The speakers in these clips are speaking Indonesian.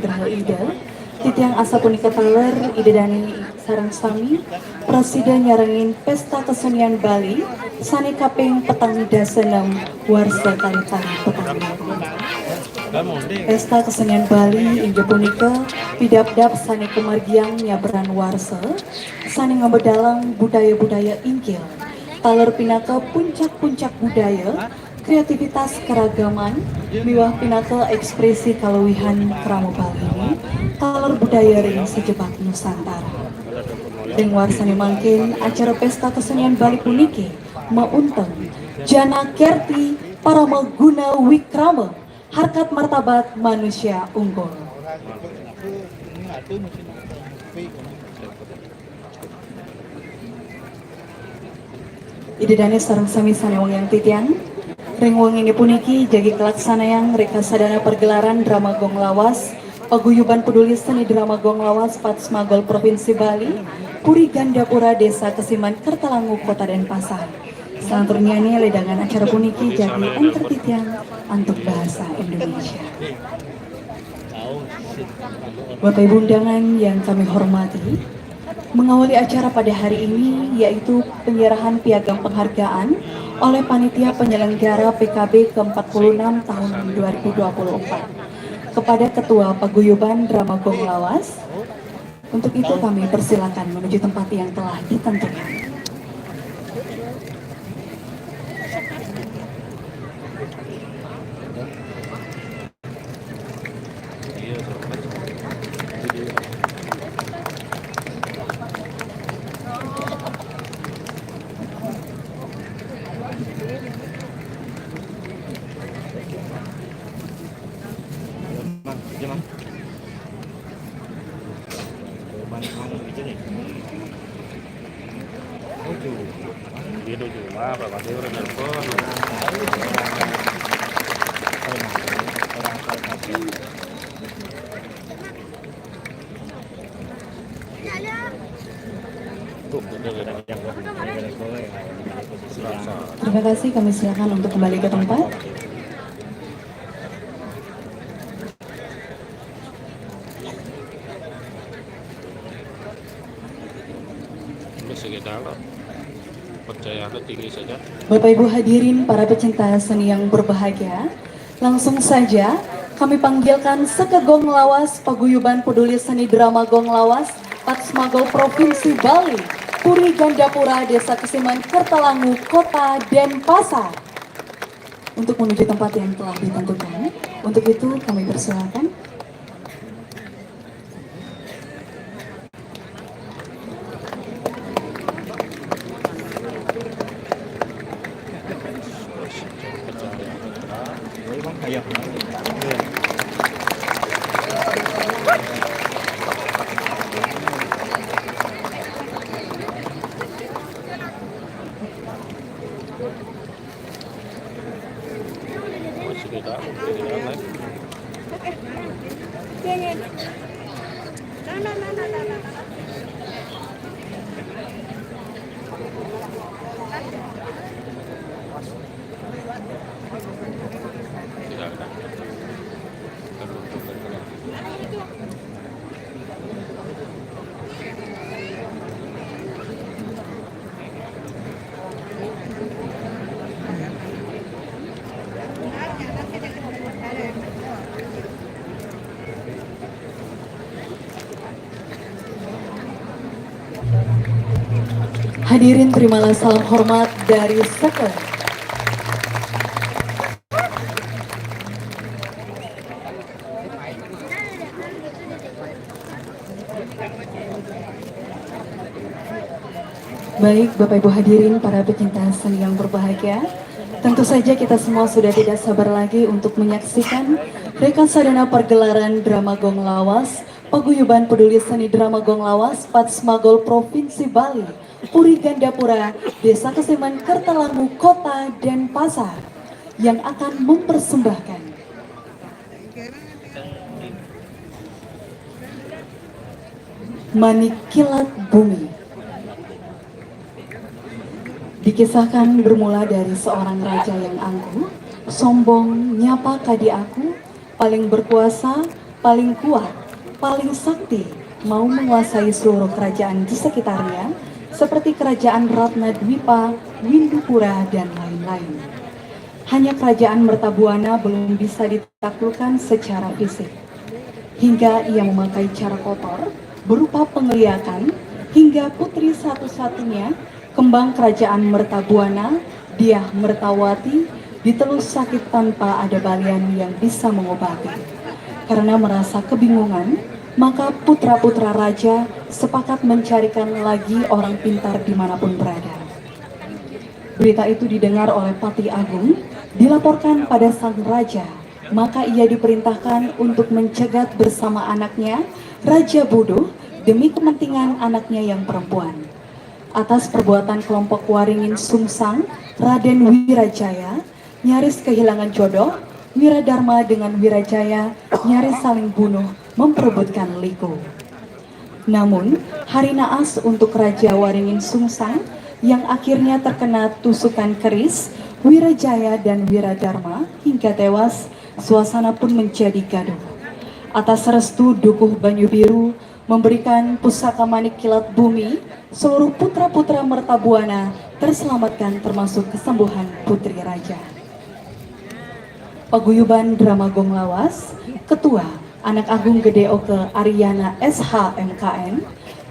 Nugraha Ida, titiang asa punika taler ide dani sareng sami presiden nyarengin pesta kesenian Bali sani kaping petang dasenam warsa kalitari petang. Pesta kesenian Bali inggih punika pidapdap sani kemargiang nyaberan warsa sani ngabedalang budaya-budaya inggil taler pinaka puncak-puncak budaya kreativitas keragaman miwah pinaka ekspresi kaluwihan krama Bali ini taler budaya ring sejebak Nusantara. Ring warsani mangkin acara pesta kesenian Bali puniki maunteng jana kerti para maguna wikrama harkat martabat manusia unggul. Idedane sareng sami sanewang yang titian ring wong ini puniki jagi kelaksana yang reka sadana pergelaran drama gong lawas paguyuban peduli seni drama gong lawas Patsmagol Provinsi Bali Puri Gandapura Desa Kesiman Kertalangu Kota Denpasar. Selanjutnya ini ledangan acara puniki jadi entertitian untuk bahasa Indonesia. Bapak Ibu undangan yang kami hormati, mengawali acara pada hari ini yaitu penyerahan piagam penghargaan oleh Panitia Penyelenggara PKB ke-46 tahun 2024 kepada Ketua Paguyuban Drama Gong Lawas. Untuk itu kami persilakan menuju tempat yang telah ditentukan. Terima kasih, kami silakan untuk kembali ke tempat. Bapak Ibu hadirin para pecinta seni yang berbahagia, langsung saja kami panggilkan Seke Gong Lawas Paguyuban Peduli Seni Drama Gong Lawas Patsmagol Provinsi Bali Puri Gandapura Desa Kesiman Kertalangu Kota Denpasar untuk menuju tempat yang telah ditentukan. Untuk itu kami persilakan. Hadirin terimalah salam hormat dari Seke. Baik Bapak Ibu hadirin para pecinta seni yang berbahagia, tentu saja kita semua sudah tidak sabar lagi untuk menyaksikan reka sadana pergelaran drama Gong Lawas Paguyuban Peduli Seni Drama Gong Lawas Patsmagol Provinsi Bali Puri Gandapura Desa Kesiman Kertalangu Kota Denpasar yang akan mempersembahkan Manik Kilat Bumi. Dikisahkan bermula dari seorang raja yang angkuh, sombong, nyapa kadi aku, paling berkuasa, paling kuat, paling sakti, mau menguasai seluruh kerajaan di sekitarnya, seperti kerajaan Ratnadwipa, Windupura, dan lain-lain. Hanya kerajaan Mertabuana belum bisa ditaklukkan secara fisik. Hingga ia memakai cara kotor, berupa pengeliakan, hingga putri satu-satunya, kembang kerajaan Mertabuana, Diah Mertawati, ditelus sakit tanpa ada balian yang bisa mengobati. Karena merasa kebingungan, maka putra-putra raja sepakat mencarikan lagi orang pintar dimanapun berada. Berita itu didengar oleh Pati Agung, dilaporkan pada sang raja, maka ia diperintahkan untuk mencegat bersama anaknya, Raja Bodoh, demi kepentingan anaknya yang perempuan. Atas perbuatan kelompok Waringin Sungsang, Raden Wirajaya, nyaris kehilangan jodoh, Wiradharma dengan Wirajaya nyaris saling bunuh, memperebutkan Liku. Namun, hari naas untuk Raja Waringin Sungsang yang akhirnya terkena tusukan keris, Wirajaya dan Wiradharma hingga tewas, suasana pun menjadi gaduh. Atas restu Dukuh Banyu Biru memberikan pusaka manik kilat bumi, seluruh putra-putra Mertabuana terselamatkan termasuk kesembuhan Putri Raja. Paguyuban Drama Gong Lawas, Ketua Anak Agung Gede Oke Aryana SHMKN,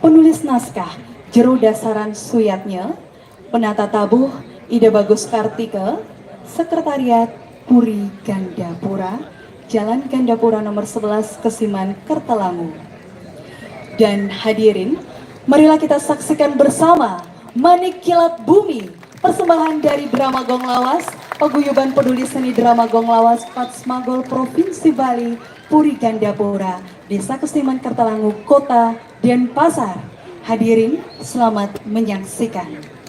penulis naskah Jero Dasaran Suyatnya, penata tabuh Ida Bagus Kartika, Sekretariat Puri Gandapura, Jalan Gandapura nomor 11 Kesiman Kertalangu. Dan hadirin, marilah kita saksikan bersama Manik Kilat Bumi, persembahan dari Drama Gong Lawas, Paguyuban Peduli Seni Drama Gong Lawas Patsmagol Provinsi Bali, Puri Gandapura, Desa Kesiman Kertalangu, Kota Denpasar. Hadirin, selamat menyaksikan.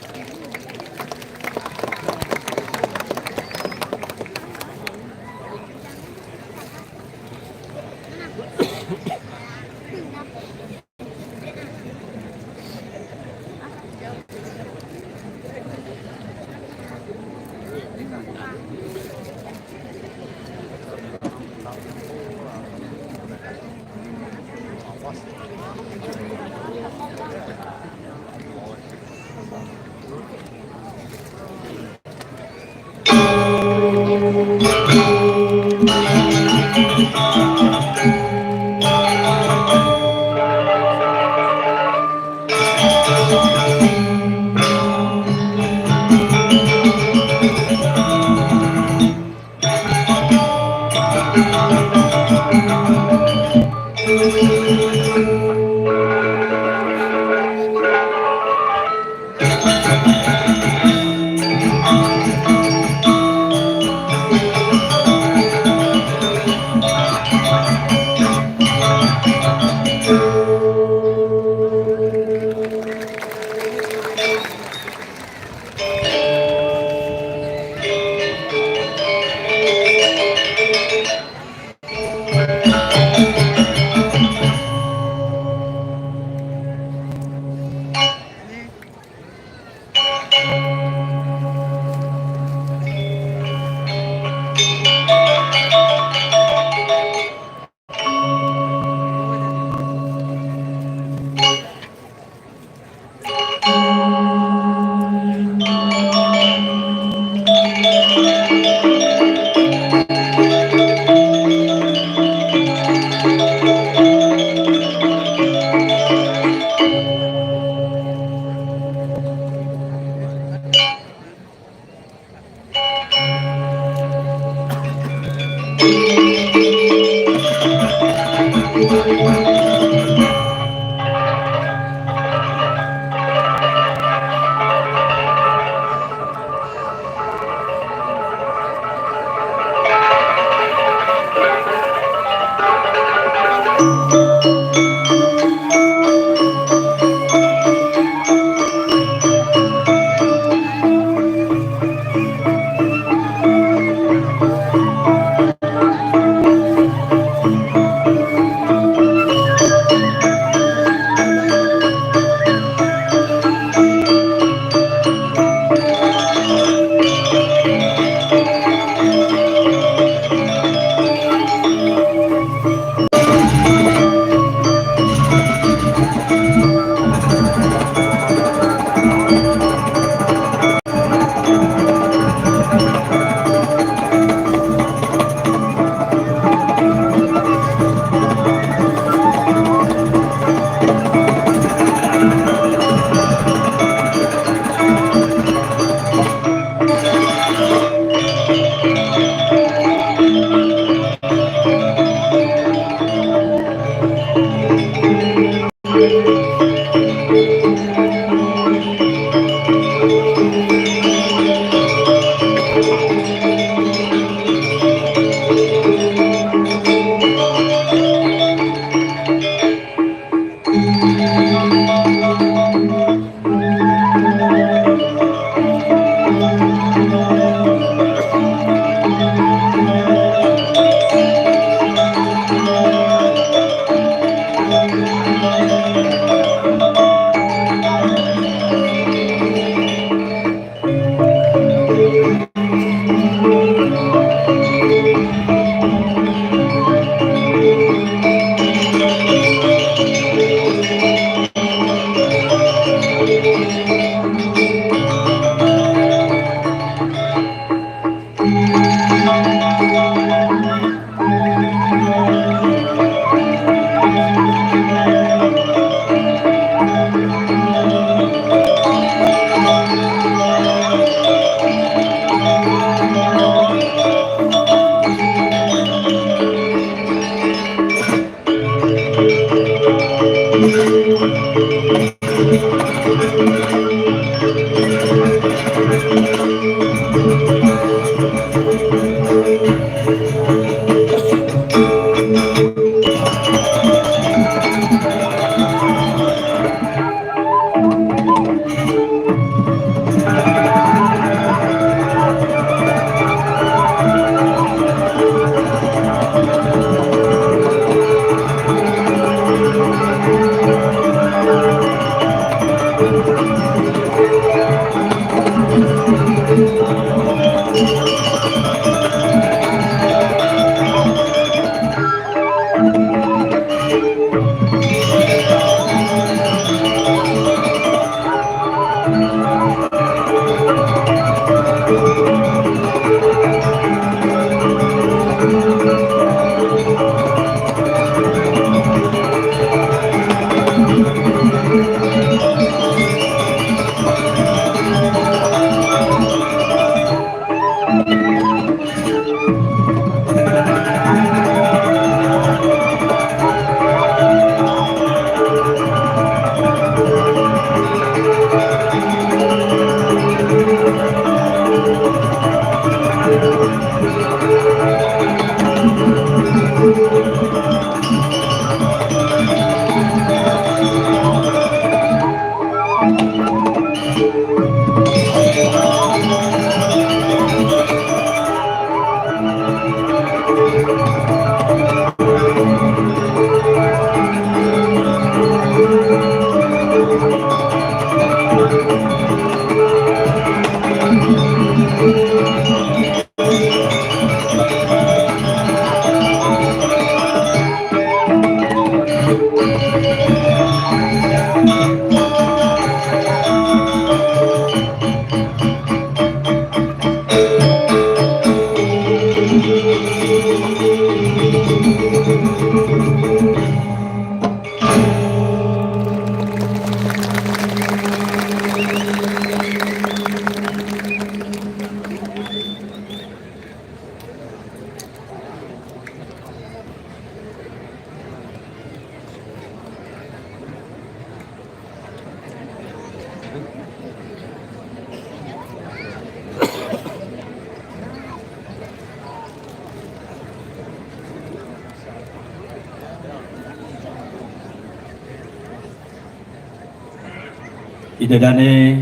Idadane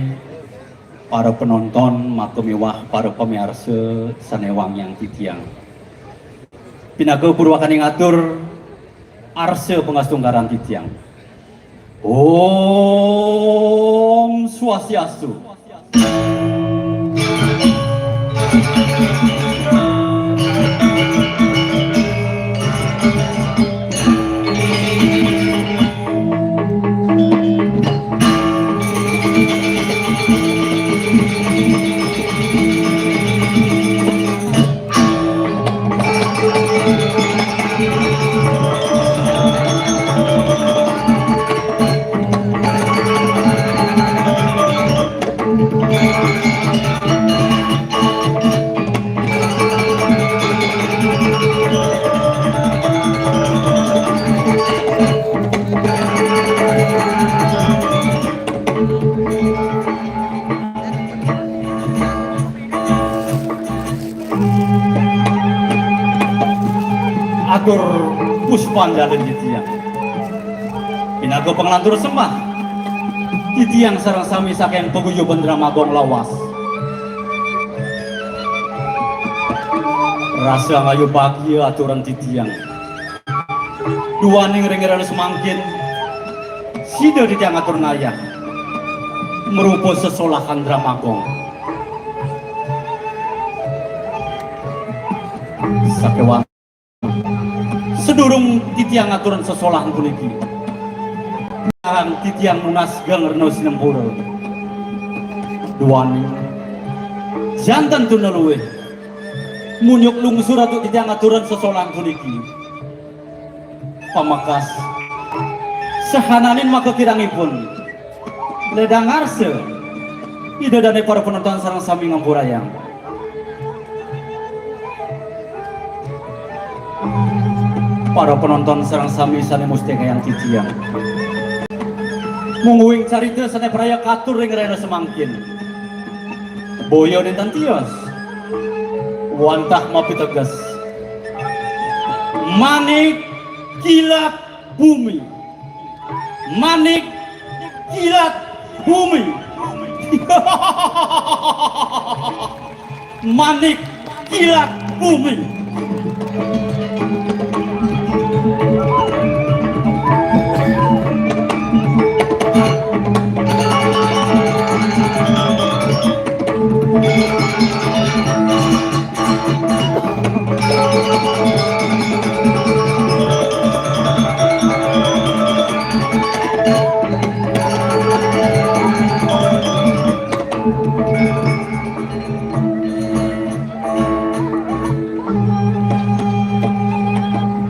para penonton matumewah para pemirsa sanewang yang titiang. Pinaga purwakani ngatur arse pengastunggaran titiang. Om Swastiastu. atur puspanjalin titiang pinago pengelantur sembah titiang sareng sami saking paguyuban Dramagong lawas rasa ngayu bahagia aturan titiang dua ning ringiran semangkin sida titiang atur ngayah merupa sesolahan Dramagong sakewang sedurung titiang aturan sesolahan puniki ang titiang munas gang reno sinempura duani jantan tunaluwe munyuk lungsur atau titiang aturan sesolahan puniki pamakas sehananin maka kirangipun ledang arse ida dane para penonton sareng sami ngampurayang para penonton sareng sami sane mustengayang titiang munguing carita sane praya katur ring rena semangkin boyo dinten tios wantah mapi tegas manik kilat bumi manik kilat bumi manik kilat bumi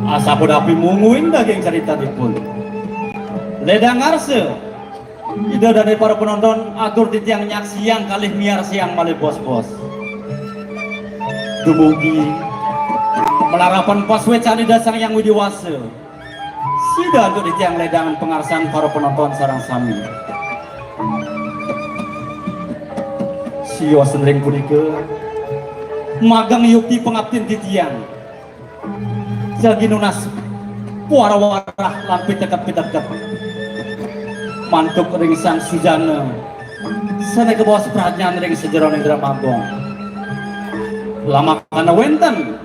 Asapun api munguin daging cerita dipun ledang arse ida dari para penonton atur titiang nyak siang kalih miar siang malih bos-bos dumugi melarapan paswe cani dasang yang widiwase sida untuk titiang ledangan pengarsan para penonton sarang sami sio senring punika magang yukti pengabdin titiang jagi nunas puara-warah lampi dekat-dekat mantuk ring sang sujana sana ke bawah seperhatian ring sejeroning Dramagong lama kana wenten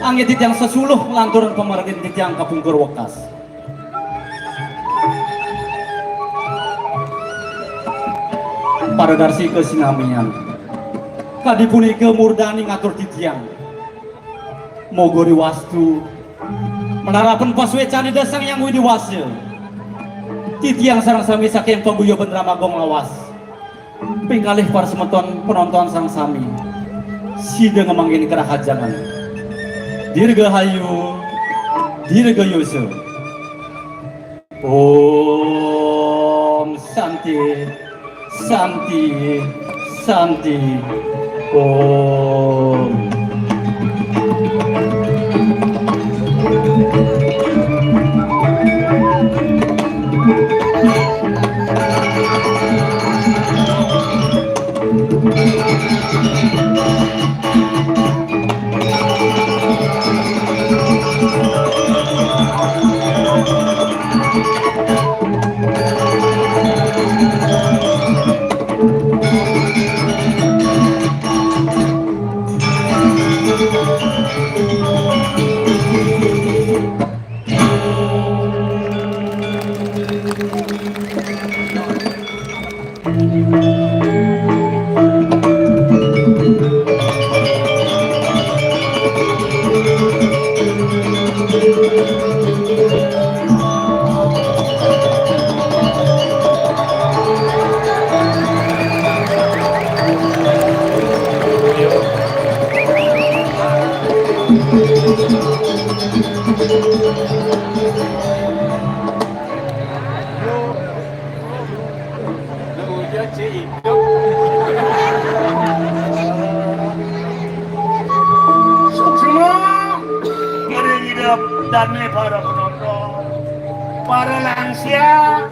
angin titiang sesuluh lanturan pemeragin titiang kapungkur wekas pada darsi kesinamian kadipuni ke murdani ngatur titiang mogori wastu menarapan paswe cani dasang yang widiwase titiang sarang sami saking paguyuban Dramagong lawas pingkalih para semeton penonton sarang sami sida ngemanggini kerahajangan dirgahayu dirgayusu om santi santi santi om dan para penonton, para lansia,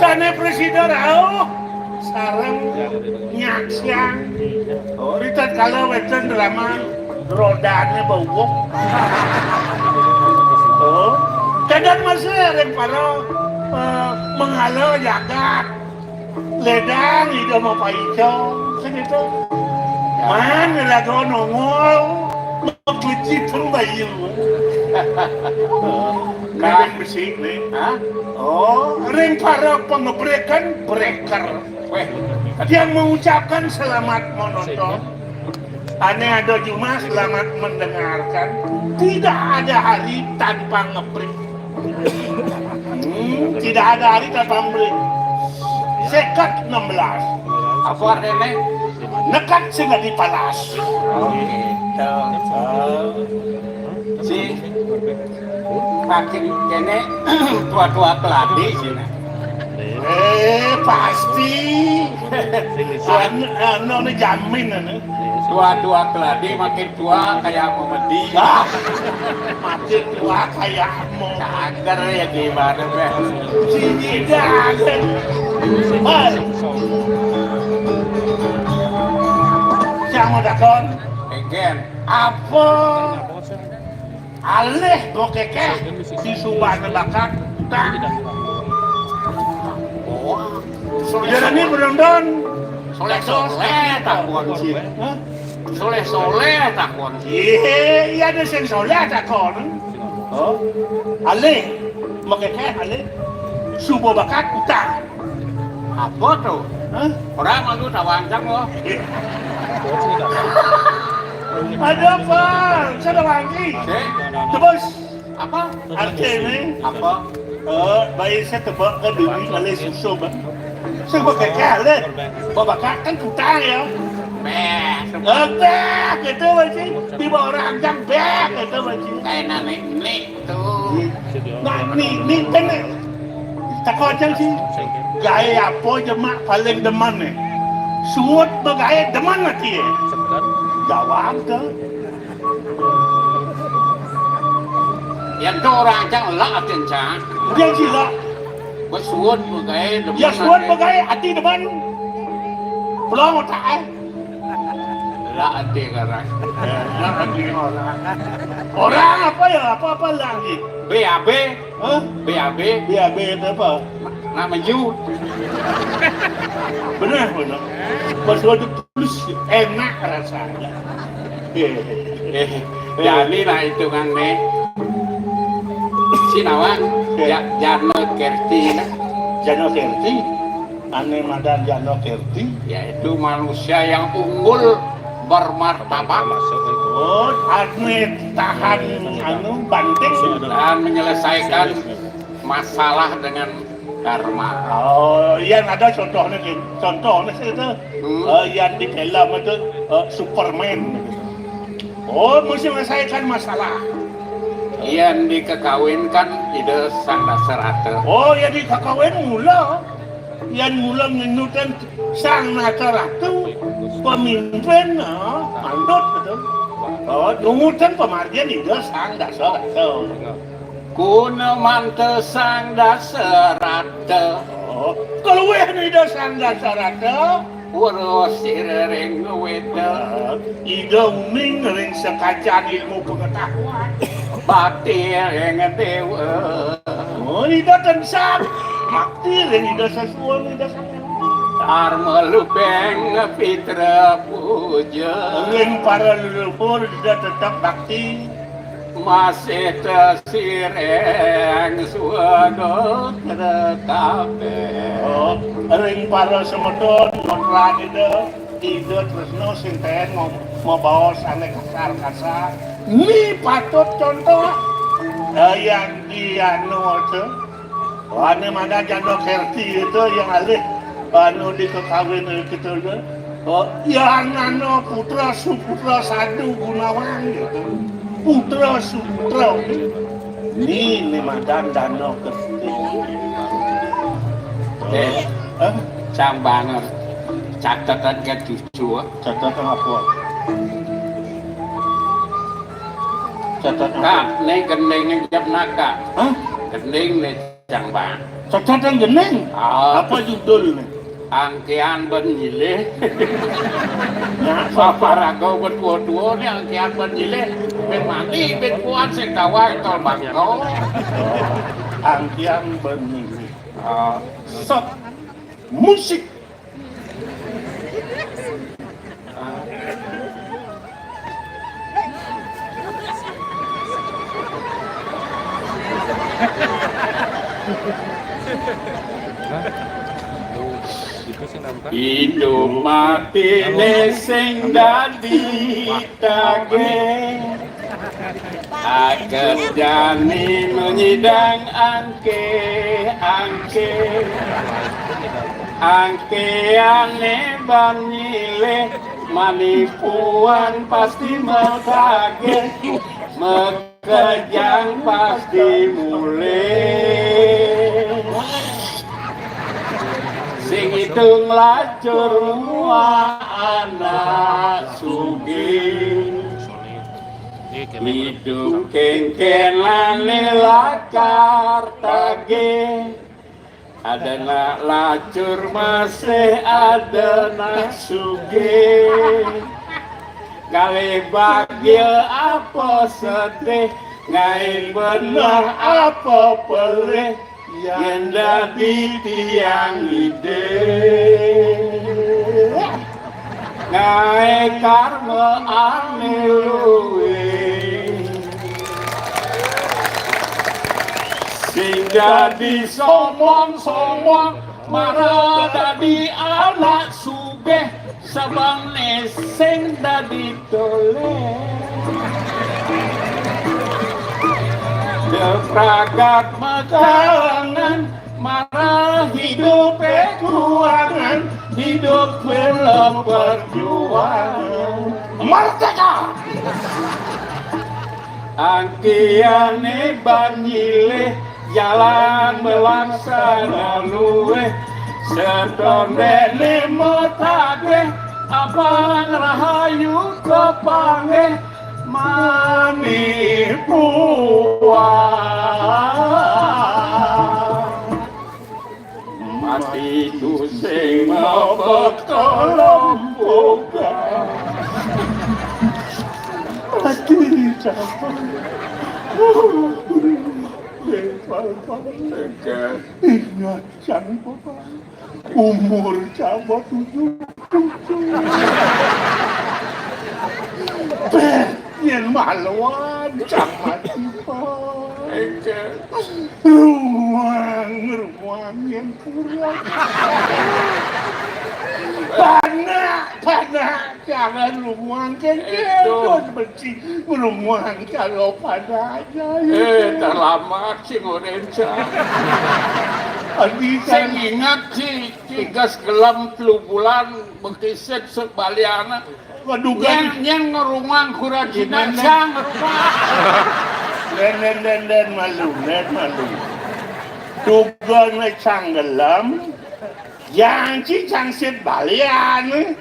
sana presiden sarang nyaksiang, ritat kalau weten drama rodanya bawuk. Oh, kadang masih yang para menghalau jagat. Ledang itu mau paico, segitu. Mana lagu nongol, menguji pembayu. Kadang bersih nih. Oh, ring para pengebrekan breaker. Yang mengucapkan selamat menonton. Aneh ada cuma selamat mendengarkan. Tidak ada hari tanpa ngebreak. Tidak ada hari tanpa ngebreak. Sekat 16. Apa artinya? Nekat sehingga dipalas. Oh gitu. Si makin kene tua-tua keladi sini. Pasti. Anu jamin anu. Tua-tua keladi makin tua kayak memedi. Makin tua kayak mau. Agar ya gimana beh? Sini dah. Siapa dakon? Egen. Apa? Alih bokekeh di subah nebakat. Soalnya ini berondon. Soleh-soleh tak kunci. Soleh-soleh tak kunci. Iya ada yang soleh tak kon. Oh, alih bokekeh alih. Subuh bakat utang. Apa tuh? Orang malu tawancang loh. Ada apa? Saya lagi. Terus Apa? artinya Apa? bayi saya tebak ke diri oleh susu bang. Saya pakai kali. Bapak kan utang ya. Beh. Beh, gitu macam di bawah orang jam beh, gitu macam. Kayak nenek tuh. Nah, ni kan tak kau macam sih. Gaya apa jemak paling deman ni? Suut bergaya deman mati eh. Jawab ke? Yang tu orang cang lah atin cang. Yang sila. Bersuut bergaya depan. Yang suut bergaya hati deman. Pulang otak eh. Lah atin karang. Lah hati orang. Orang apa ya? Apa-apa lagi? BAB. Hah? BAB. Biar itu apa? Nama you. Benar. Sesuatu tulus enak rasanya. Jadi lah itu kan nih. Si Nawang. Ya, Jarno Kerti. Jano Kerti. Aneh Madan Jano Kerti. Yaitu manusia yang unggul bermartabat. Oh, aneh tahan anu banting. Dan menyelesaikan masalah dengan dharma. Oh, yang ada contohnya gitu. Contohnya itu yang di film itu Superman. Oh, mesti menyelesaikan masalah. Yang dikekawinkan ide sang dasarata. Oh, yang dikakawin mula. Yang mula menukan sang ratu pemimpin, mandut gitu. Oh, nungutan pemargian ide sang dasarata. Kuna mante sang dasarata. Oh, kalau ide sang dasarata, Urus irering weda. ide uning ring sekacan ilmu pengetahuan. Bakti yang dewa. Oh, ide tensam. Makti ring ide sesuai ide sang. Dharma lupeng pitra puja. Ring para leluhur ide tetap bakti. Masih tersireng suado tertape. Oh, ring para semedon nonlan ide tresno sinten mau bawa ane kasar. Ini patut contoh yang dia itu. Ane mana Jano Kerti itu yang alih anu dikekawin gitu je. Oh, yang anu putra suputra sadu Gunawan gitu. Putra suputra. Ini Madan Jano Kerti. Sang banget catatan ke cucu. Catatan apa? Catatan Kak, nih gendengnya jam naka. Hah? Gendeng nih sang bang. Catatan geneng? Ah. Apa judulnya? angkean ben nyilih. Ya, paparago ben tua-tua ni angkean ben nyilih. Ben mati ben kuat sing kawai tol bangko. Angkean ben nyilih. Sok musik. Hidup mati sing dadi tage agar jani menyidang angkeane banyile manipuan pasti metage mekerjang pasti mulai sing hitung lacur mua anak sugih hidup kengken lane lakar tage ada nak lacur masih ada nak sugih kali bahagia apa sedih ngain benar apa perih yang dadi tiang ide ngai karma ane luwe sing dadi somong marah dadi anak sugih sabang sing dadi tole Depragat makalangan marah hidup kekurangan hidup belum perjuangan merdeka angkiane banyile jalan melaksana luwe setonde limo tage abang rahayu kepange manipuan mati ku sing mau tolong buka mati siapa ingat siapa umur siapa 77 Yang maluan sama tipe ruang yang kurang panah jangan ruang kekeh benci ruang kalau panah aja terlamat si ngorenca saya ingat si tigas gelam 3 bulan berkisah sebaliana yang ngerumang kurajina sang ngerumang dan malu tugas na canggelam yang cicang sit balian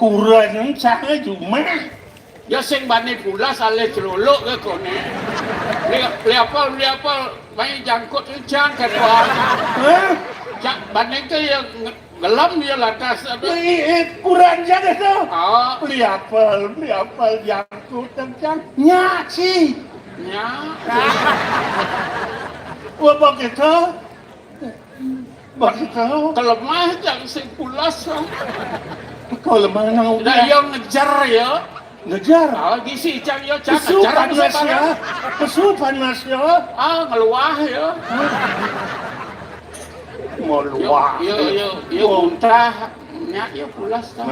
kurang cangga cuma ya sing bani pula sale celuluk ke kone liapal main jangkut cang ke tuan bani ke yang gelam dia latas kurang jaga tu liapal jangkut cang nyak sih nyak wah begitu kalau mah jangan sing pulas kalau mana udah yang ngejar ya ngejar lagi sih cang ya cang kesupan mas ya ngeluah ya mau luah ya muntah nyak ya pulas kan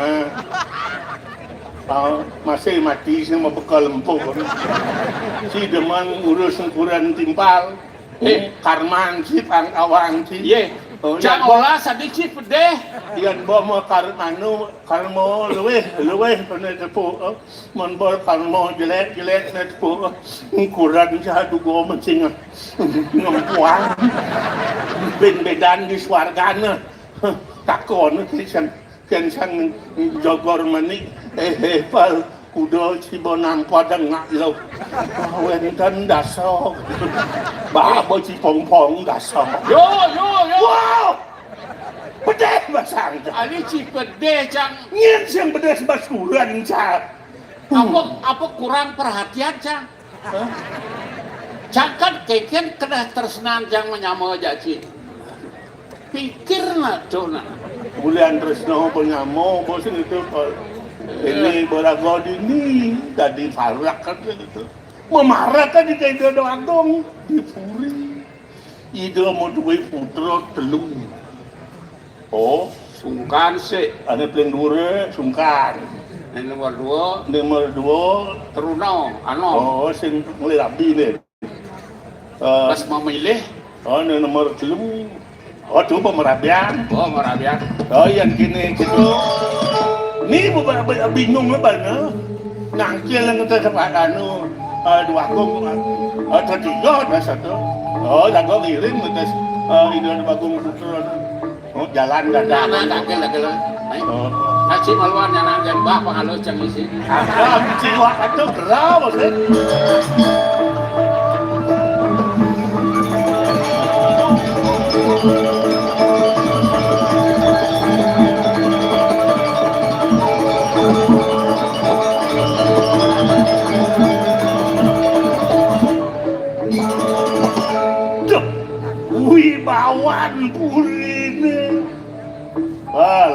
masih mati sama bekal empuk si deman urus sengkuran timpal karman si pangkawang si jangan olah sedikit pedeh yang bawa karmo luweh pernah tepuk menbol karmo jelek na tepuk kurang jadu go mencing ngempuan bedan di swargana takon kian jogor manik pal kudo cibonan padang ngalo wenten dasok babo cipong-pong dasok yo wow pedeh basang. Ini Cipede Cang. Nyen sing bedes basuran Cang. Apa kurang perhatian Cang? Cang kan keken kena tersenang Cang menyama jaci. Pikir nak tuh nak. Bulan Tresno penyamo bosan itu ini berago dini tadi farak kan gitu. Memarah tadi kayak itu doang dong dipuri. Itu mau duwe putra telung. Oh, Sungkan sih. ada paling dure sungkan. Yang nomor 2 Nomor 2 Teruno, ano. oh sing mulai rabi nih. Pas memilih, Oh, nomor 3. Oh, itu pemerabian. oh merabian. Oh, yang gini gitu. Ini beberapa bingung apa nangkil yang kita sempat dua kong atau 3 ada 1. Oh, jago giring kita ini ada bagung putra. Oh, jalan dadah. Nah, kira. Oh, Haji maluan yang nanti bapak kalau Cang isi. ada jiwa itu gerah maksudnya. Wibawan purine Al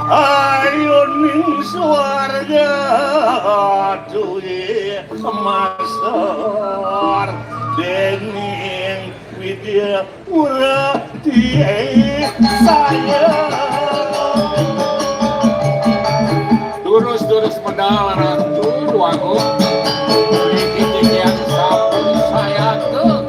ayo ning swarga duwe masar dening widya murati saya Durus pedal ratu duaku. Ini yang sapu saya tuh.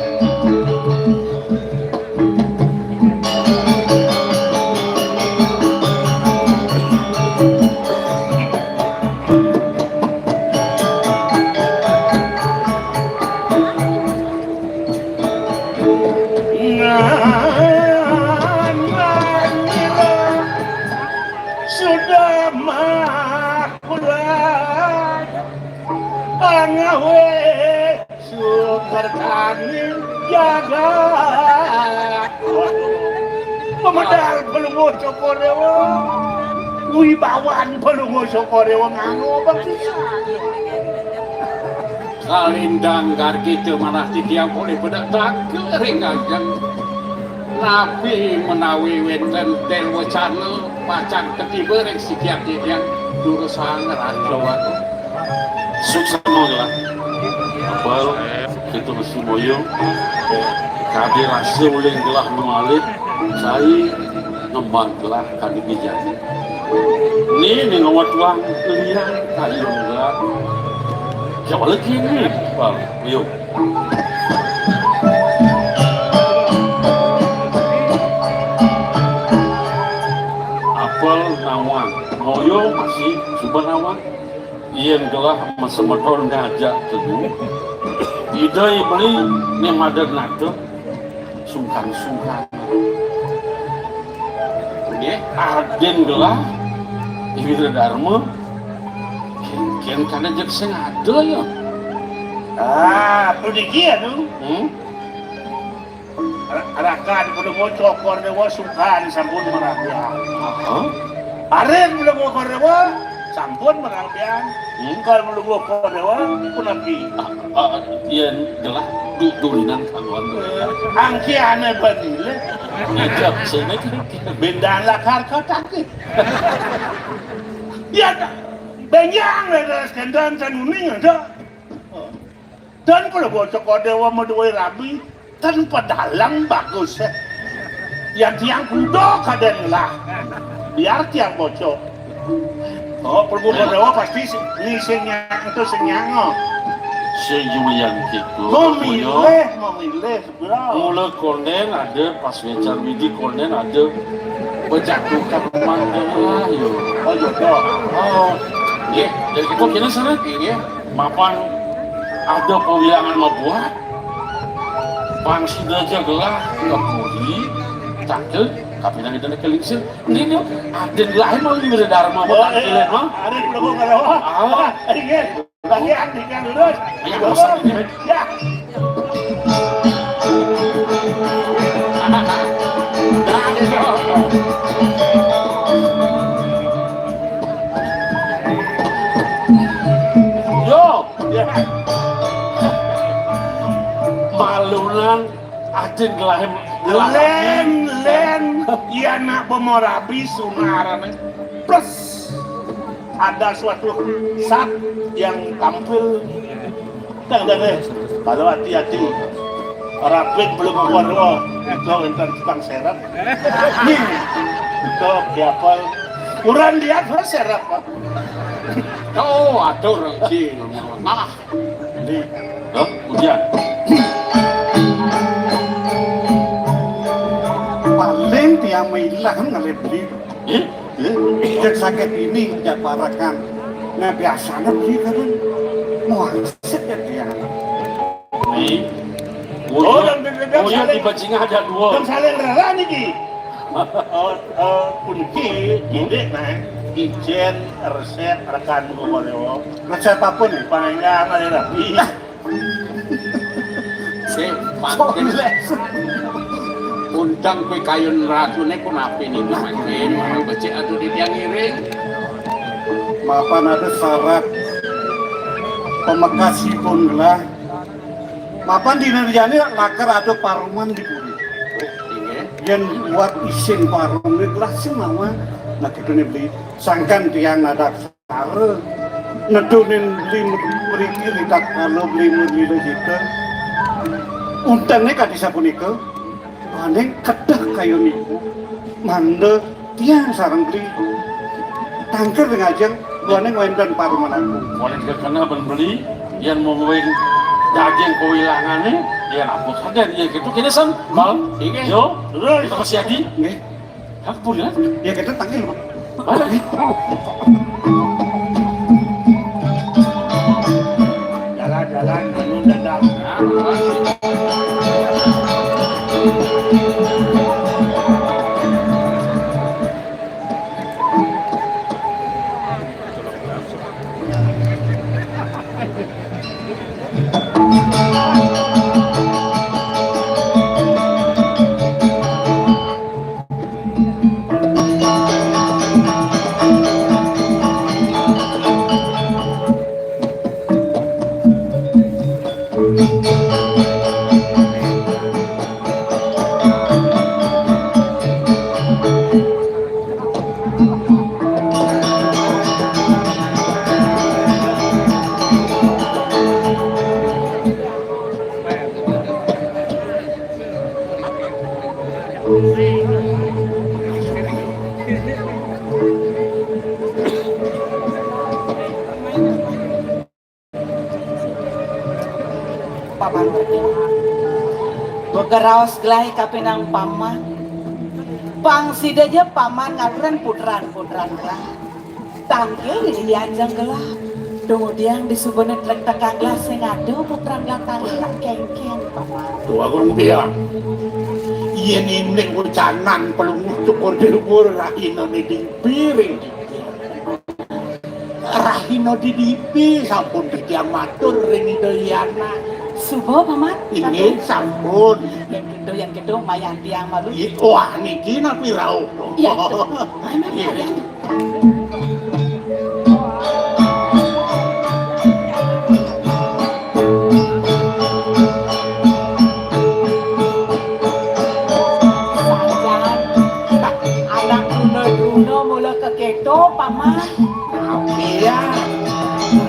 sudah makulan angawe syukur kami jaga pemedal pelungu cokorewa wibawan pelungu cokorewa nganggo bakisa Kalindang gargi teu manah ti tiang boleh bedak tak kering ajang Nabi menawi wenten del wacana macan ketiba rek sikiat tiang duru sangar ajawat Sukses lah. Apal kita masih boyo. Kadi rasa boleh gelah mengalir. Saya ngembang gelah kadi bijak. Ni ngawat tuang kelian kayu gelah. Siapa lagi ni? Apal, yuk. Apal nawang, moyo masih coba nawang. Iyan gelah masemeton ngajak teguh. Ida beli ni madan nate sungkan-sungkan. Ni aden gelah ieu dharma. Kian kana jeung sengaja ya. Pergi tu arakan kudu mau cokor dewa sungkan sampun merabian aren kudu mau dewa sampun merabian kalau kudu mau dewa punapi Iyan gelah dulinan kaluan. angki ane banile Ijab sene bendaan lakar katak ya benyang ada skendan sanuning ada dan kalau mau cokor dewa mau duwe rabi tanpa dalang bagus yang tiang kudo kaden lah biar tiang bocok oh perbuatan dewa pasti ni senyang itu senyang sejulian kitu. memilih segera Mula konden ada pas wecan widi konden ada berjatuhkan mana yo. oh jodoh Oh, ya, dari itu kena sana ya. Mapan ada pewilangan mabuat. Pangsi aja gelah kemudi takut kapinan itu nak kelingser. Ini ada lain mau ini dharma buat kalian mah. ada perlu dewa ingat lagi aktifkan lurus ya Nah, ada malunan ajeng gelahem Len, iya nak pemorabi sunaran plus ada suatu saat yang tampil dan kalau hati-hati rapid belum keluar itu enten tukang serap nih itu siapa kurang lihat serap Pak. Oh, atur si. Nah, Ini hujan paling dia mailang ngelebli eh yang sakit ini ya parakan nah biasanya beli kan mau aset ya dia nih Oh, dan di bajingan ada dua dan saling rela nih Ki punki ide nah ijen resep rekan gua resep apapun ya panjang ada rapi si pakai undang kue kayun racunnya pun apa nih makin orang becek atau di tiang iring. maafan ada syarat pemakasi pun lah maafan di nerjani lakar ada paruman di buri yang buat isin parung ini lah semua nah gitu nih beli sangkan tiang ada sare nedunin beli meriki ridak kalau beli merili gitu untangnya kan disapun itu aneh kedah kayu niku mande tiang sarang beli tangker dengan ajeng luaneng wendan paruman aku boleh kena beli yang mau ngeweng daging kewilangannya dia napus saja dia gitu kini san mal Iya. yo kita masih adi nggih aku boleh ya kita tanggil Pak. jalan-jalan menun dadang Paman begeraos gelai kapinang paman pangsid aja paman ngaluran putran gelah tanggil di dianjang gelah kemudian disubenet lek tekang gelah sing ado putran gelah tanggil kengkeng paman tua gurung bilang iya nimling ucanan pelunguh cukur di luar rahino di piring rahino di dipi sampun di tiang matur ring idoliana subo paman ini sampun yang gitu mayan tiang malu wah niki napi rauh iya anak Bruno mula keketo paman iya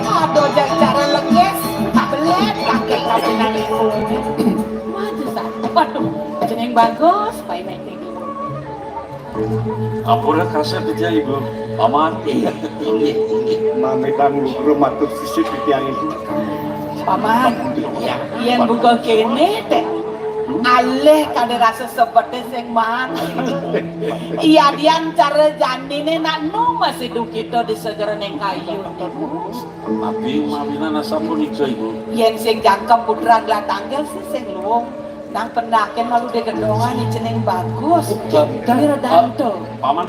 aduh cara leges tak belet kakek kapinang itu waduh jeneng bagus baik naik tinggi apura kasar dia ibu paman mami bang lu matur sisip di tiang itu paman yang buka kene teh aleh kada rasa seperti sing man iya dian cara jandine nak nu masih du kita di segera neng kayu tapi mamina nasa pun itu ibu yen sing jangkep putra gelah tanggal sih sing luwung nang pendakin malu de gendongan ni jeneng bagus dari redanto paman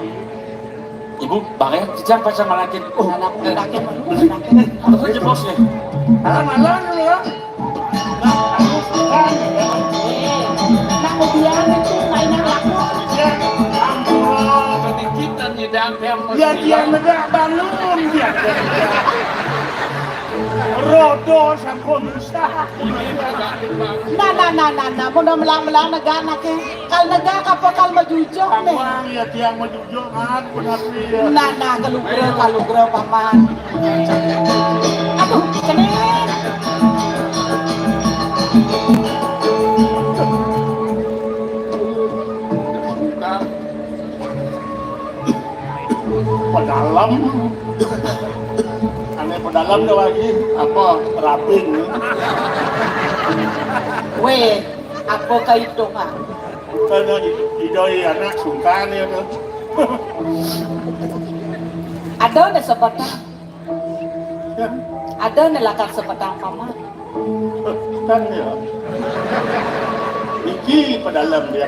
ibu pakai jejak pacar malakin anak pendakin malu pendakin apa saja bos ya malam ya nak ubian itu mainan laku Berarti kita nyedang yang dia negara balun dia rodo sampun sah. Nah, mudah melang-melang negana ke. Kal nega kapal majujok nih. Pamang ya tiang majujok kan benar ya. Nah, kalugre paman. Aduh, kening. Pedalam. Aneh pedalam tuh lagi apa rapin. Weh, aku kaitong ah. Karena idoi anak sungkan ya tuh. Ada na sepatang. Ada na lakar sepatang paman. Kan ya. Iki pedalam dia.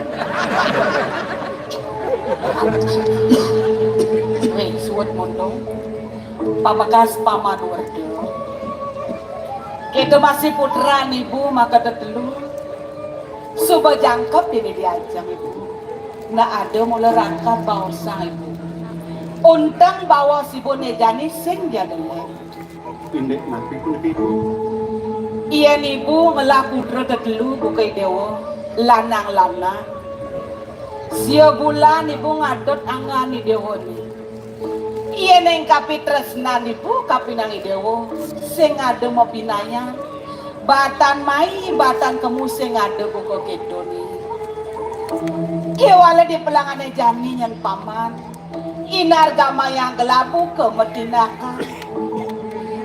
Weh, suwat mundo. Pabakas paman warga. Kita masih putra ibu maka tetelu. Suba jangkep ini diajang ibu. Nah ada mulai rangkap bawa sang ibu. Untang bawa si bonejani sing dia delek. Indek nabi pun itu. Iya ibu ngelah putra tetelu bukai dewa lanang-lanang. Sia bulan ibu ngadot angani dewa ni. Iya neng kapi tresnan ibu kapi nangi dewa. Sing ada mau pinanya. Batan mai, batan kamu sing ada buka gitu ni. Kewala di pelangan jani yang paman. Inar gama yang gelabu ke metinaka.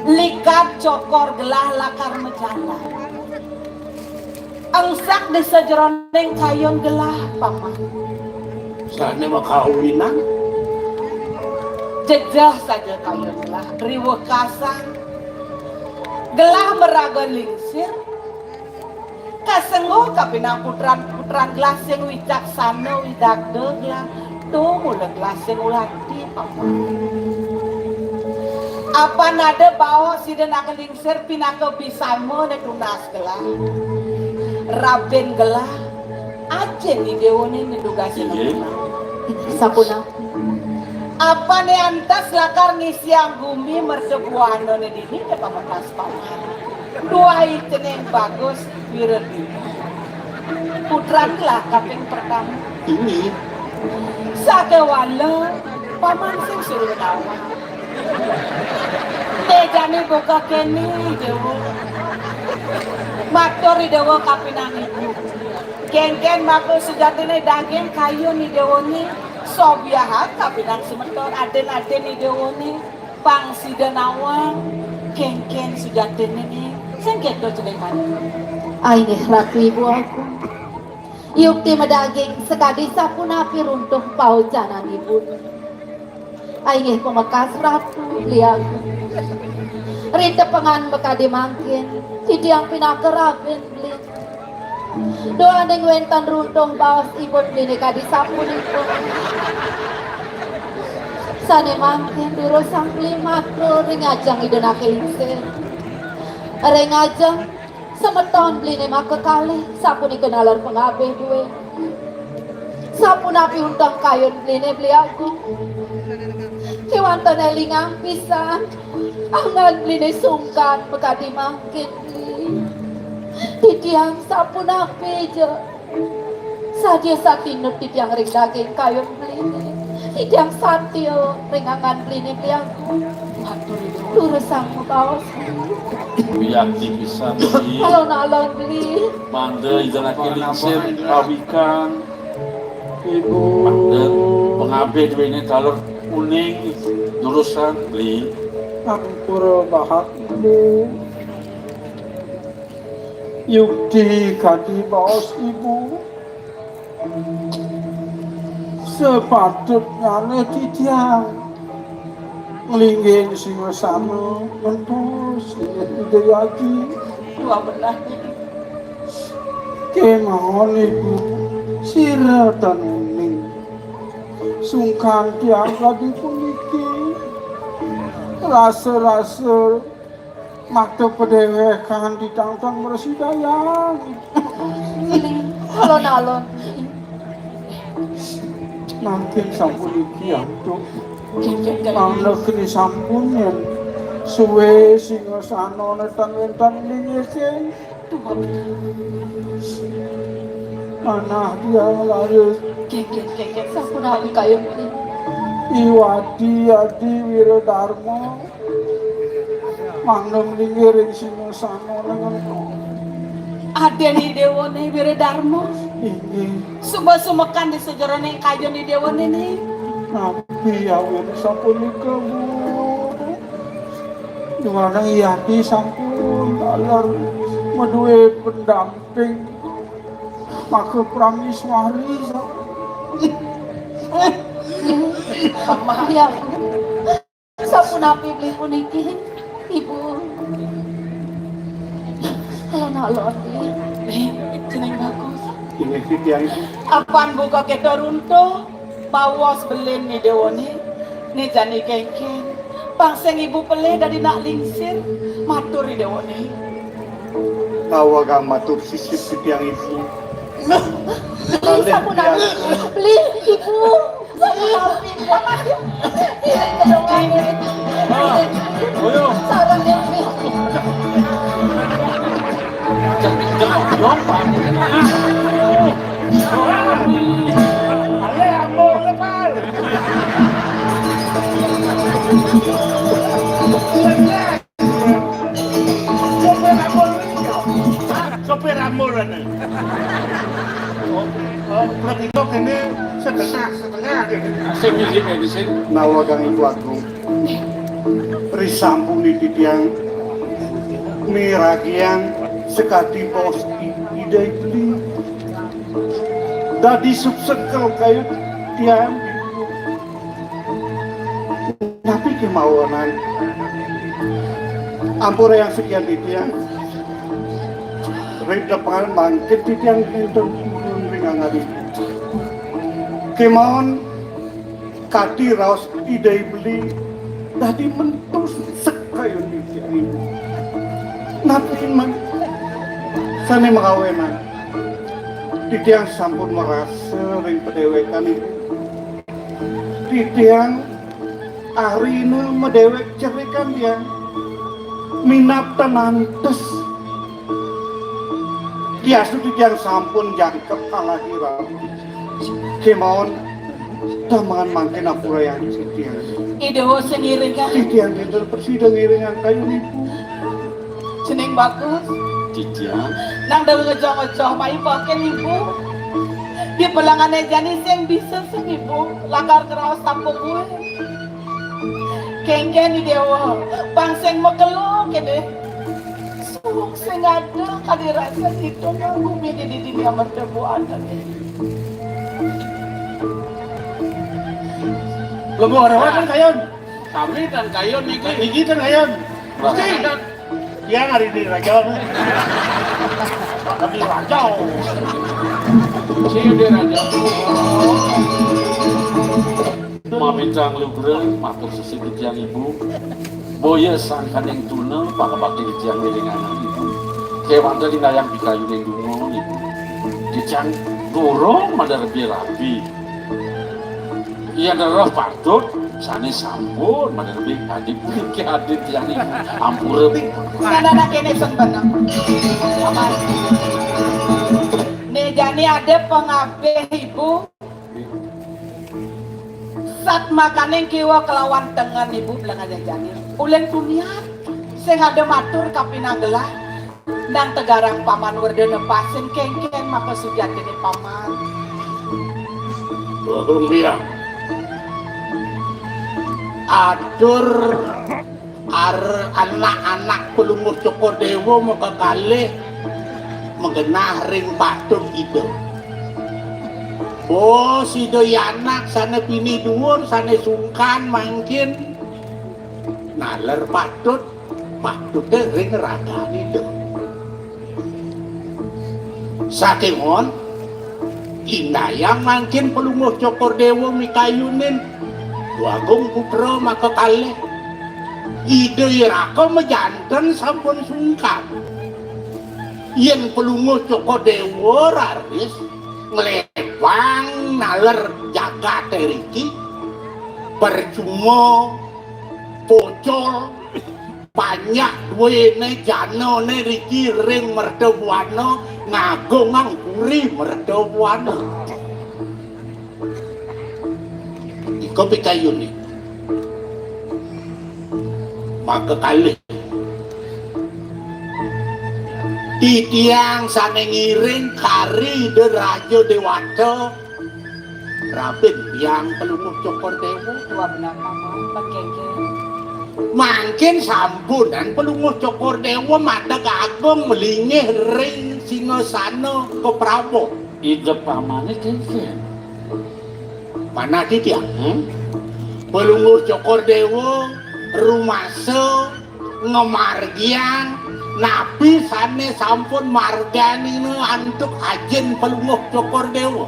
Likat cokor gelah lakar mejana. Angsak di sejeroneng kayon gelah paman. Sana mah kawinan. Jejah saja kayon gelah. Riwa kasang. Gelah meraga lingsir. Kasengo kapinang putran gelah sing wicaksana widagde gelah. Tuh mula gelah sing ulati paman. Apa nada bawa si denaka lingsir pinaka bisama na tunas gelah. Raben gelah. Ajen di dewone nidugasi na. Sapuna. Apa nih antas lakar ngisi anggumi mersebuano nih dini ke pamakas paman. Dua itu yang bagus wiredi. Putran lah kaping pertama. Ini Sakewala paman sing suruh nawa. Tejani buka keni dewo. Matori dewo kapinang ibu. Ken mako sejatine daging kayu nih dewo nih. Sobiahat kapinang semeton aden-aden ideoni pang sida nawang ken sudah ini sengket do cedekan. Ay nih ratu ibu aku. Yukti medaging sekadi sapun api runtuh paujanan ibu. Ay nih pemekas ratu liaku. Rita pengan bekadi mangkin. Hidiang pinakeraben beli. Doa neng wentan runtung bawas ibut bini kadi sapun ibu. Sane mangkin duro sang klimakro ringajang idena keingse. Ringajang semeton beli maka kali sapun ikenalar pengabeh duwe. Sapun api untang kayon beli aku. Kiwantan elingang pisan. Angan beli sungkan bekadi mangkin beli. Titiang sapun api je. Sadia satinut titiang ring daging kayon beli. Titiang satio ringangan beli aku. Turus sang bawas. Biakti bisa beli. Alon-alon beli. Mande ijalan kelingsir pawikan. ibu. Mande pengabe dua ini talur kuning. Durusan beli. Ampura bahak ibu. Yukti kadi baos ibu. Sepatutnya titiang lingging singasana mentos ide lagi Dua belah. kemahon ibu sira taning sungkan tiang kadi puniki rasa-rasa makta pedewekan ditangtang bersidayang Alon-alon. mungkin sampun iki antuk Kengken Ang negeri sampunan suwe singasana netan wentan lingese anak dia laris Kek sampun abi kayo muli. Iwadi Adi Wirodarmo mangnem lingiring singasana nengen Adeni Dewone Wirodarmo. inggih Sumekan di sejerone kayo ni Dewone ni. nabi awin sapunika Bu dimana Iyadi sampun alar meduwe pendamping maka prameswari Ya. Sampun api beli puniki, Ibu. Alon-alon jeneng bagus. inggih titiang itu Apaan buka kita runtuh, bawas belin ni Dewone, ni jani kengkeng. Pangseng ibu pelih dari nak lingsir, matur ni Dewone. tawa kang matur sisip titiang itu Sampun api beli Ibu. Sampun api Sarang Dewi. Ale amor lepas. Sopir amor ini. Berarti itu ini setengah gitu. Sing iki di sini. nawa kang itu agung risampuni titiang miragiang sekati pos idai beli dadi subsekel kayu tiang tapi kemauanan ampura yang sekian titiang rida pangan bangkit titiang itu ringan ngadi kemauan kati raos idai beli dadi mentus sekayu titiang ini napi man sane makawenan titiang sampun merasa ring pedewekan itu titiang arina medewek cerikan dia minat tenantes biasa titiang sampun jangkep alahira kemauan tamangan mangkin apura yang titiang Idewo sengiring kan, titiang dinten persidang iringan kayu nipu jeneng bagus. Titiang. Nang daw ngejoh-ngejoh mai pakai Ibu. Di pelangane jani sing bisa sing Ibu, lakar keraos tampuk gue. Kengken di dewa, pangseng mekelo kene. Suwung sing ada kadirasa itu nganggu mini di dunia mertemuan tadi. Lagu orang kan kayon. Kami dan kayon iki. Gigi kan kayon. Oke. Dia hari di raja. Tapi raja. Sing di raja. Mamintang lubreng matur sesi titiang ibu. Boya sangkan yang tuna pakabakti titiang miringanan ibu. Kewan tadi nayang bikayu yang dungo ibu. Titiang dorong madar birabi. Iya darah patut sane sampun madar bi adik ke adik yang ibu ampura. Nana kene sen benang. Aman. Nih jani ada pengabeh Ibu. Sat makaning kiwa kelawan tengen Ibu bilang aja jani. Ulen pumiat. Sing ada matur kapinanggelah. Nang tegarang paman werdene pasin kengkeng maka sujatine paman. Rumbiang. Atur anak-anak pelunguh Cokodewo maka kalih mengenah ring patut itu. Oh, si doi anak sana pini dhuwur, sana sungkan mangkin naler patut ring ragan itu. Saking on indayang mangkin pelunguh Cokodewo mikayunin Wagung putra maka kalih ide raka mejanten sampun sungkan yen pelunguh Cokodewo raris ngelewang naler jaga teriki percuma pocol banyak duwene janone riki ring merdawana ngagongang puri merdawana iko pikayun nih maka kali titiang sane ngiring kari de raja dewata rapin yang pelumuh cokor dewa Tua benar paman, pakenge. mangkin sampunan pelumuh cokor dewa mata agung melingih ring singasana ke Prabu ide pamane kengken mana titiang pelumuh cokor dewa rumasa ngemargian nabi sane sampun margani antuk ajen pelumuh cokor dewa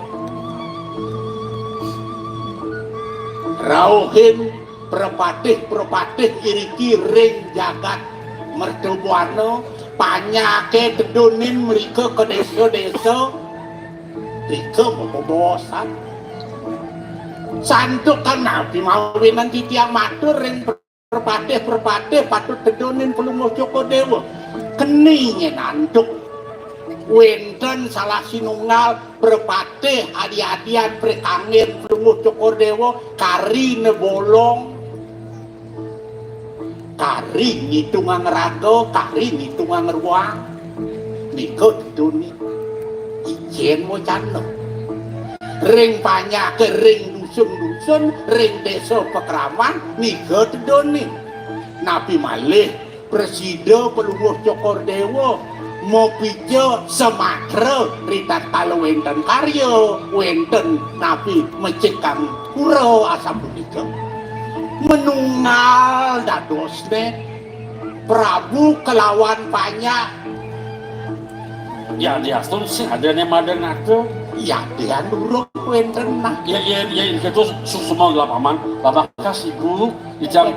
rauhin perpatih iriki ring jagat merdawana panyake dedonin mereka ke desa-desa mereka membobosan santuk kan nabi mawinan titiang matur ring perpatih patut dedonin pelumuh cokor dewa keninge nantuk wenten salah sinunggal perpatih adi-adian prekangin pelumuh cokor dewa kari nebolong kari ngitungan raga kari ngitungan ruang niko didoni ijen mo cano ring banyak ke ring dusun-dusun ring desa pekraman niko didoni nabi malih presiden pelumuh cokor dewa mau pijo sematra ritat kalau wenten karya wenten nabi mencekang kuro asam punika menunggal dadosne Prabu kelawan banyak ya dia tuh sih adanya madan atau ya dia nurut wenten nah ya itu semua lah paman bapak kasih ibu ijam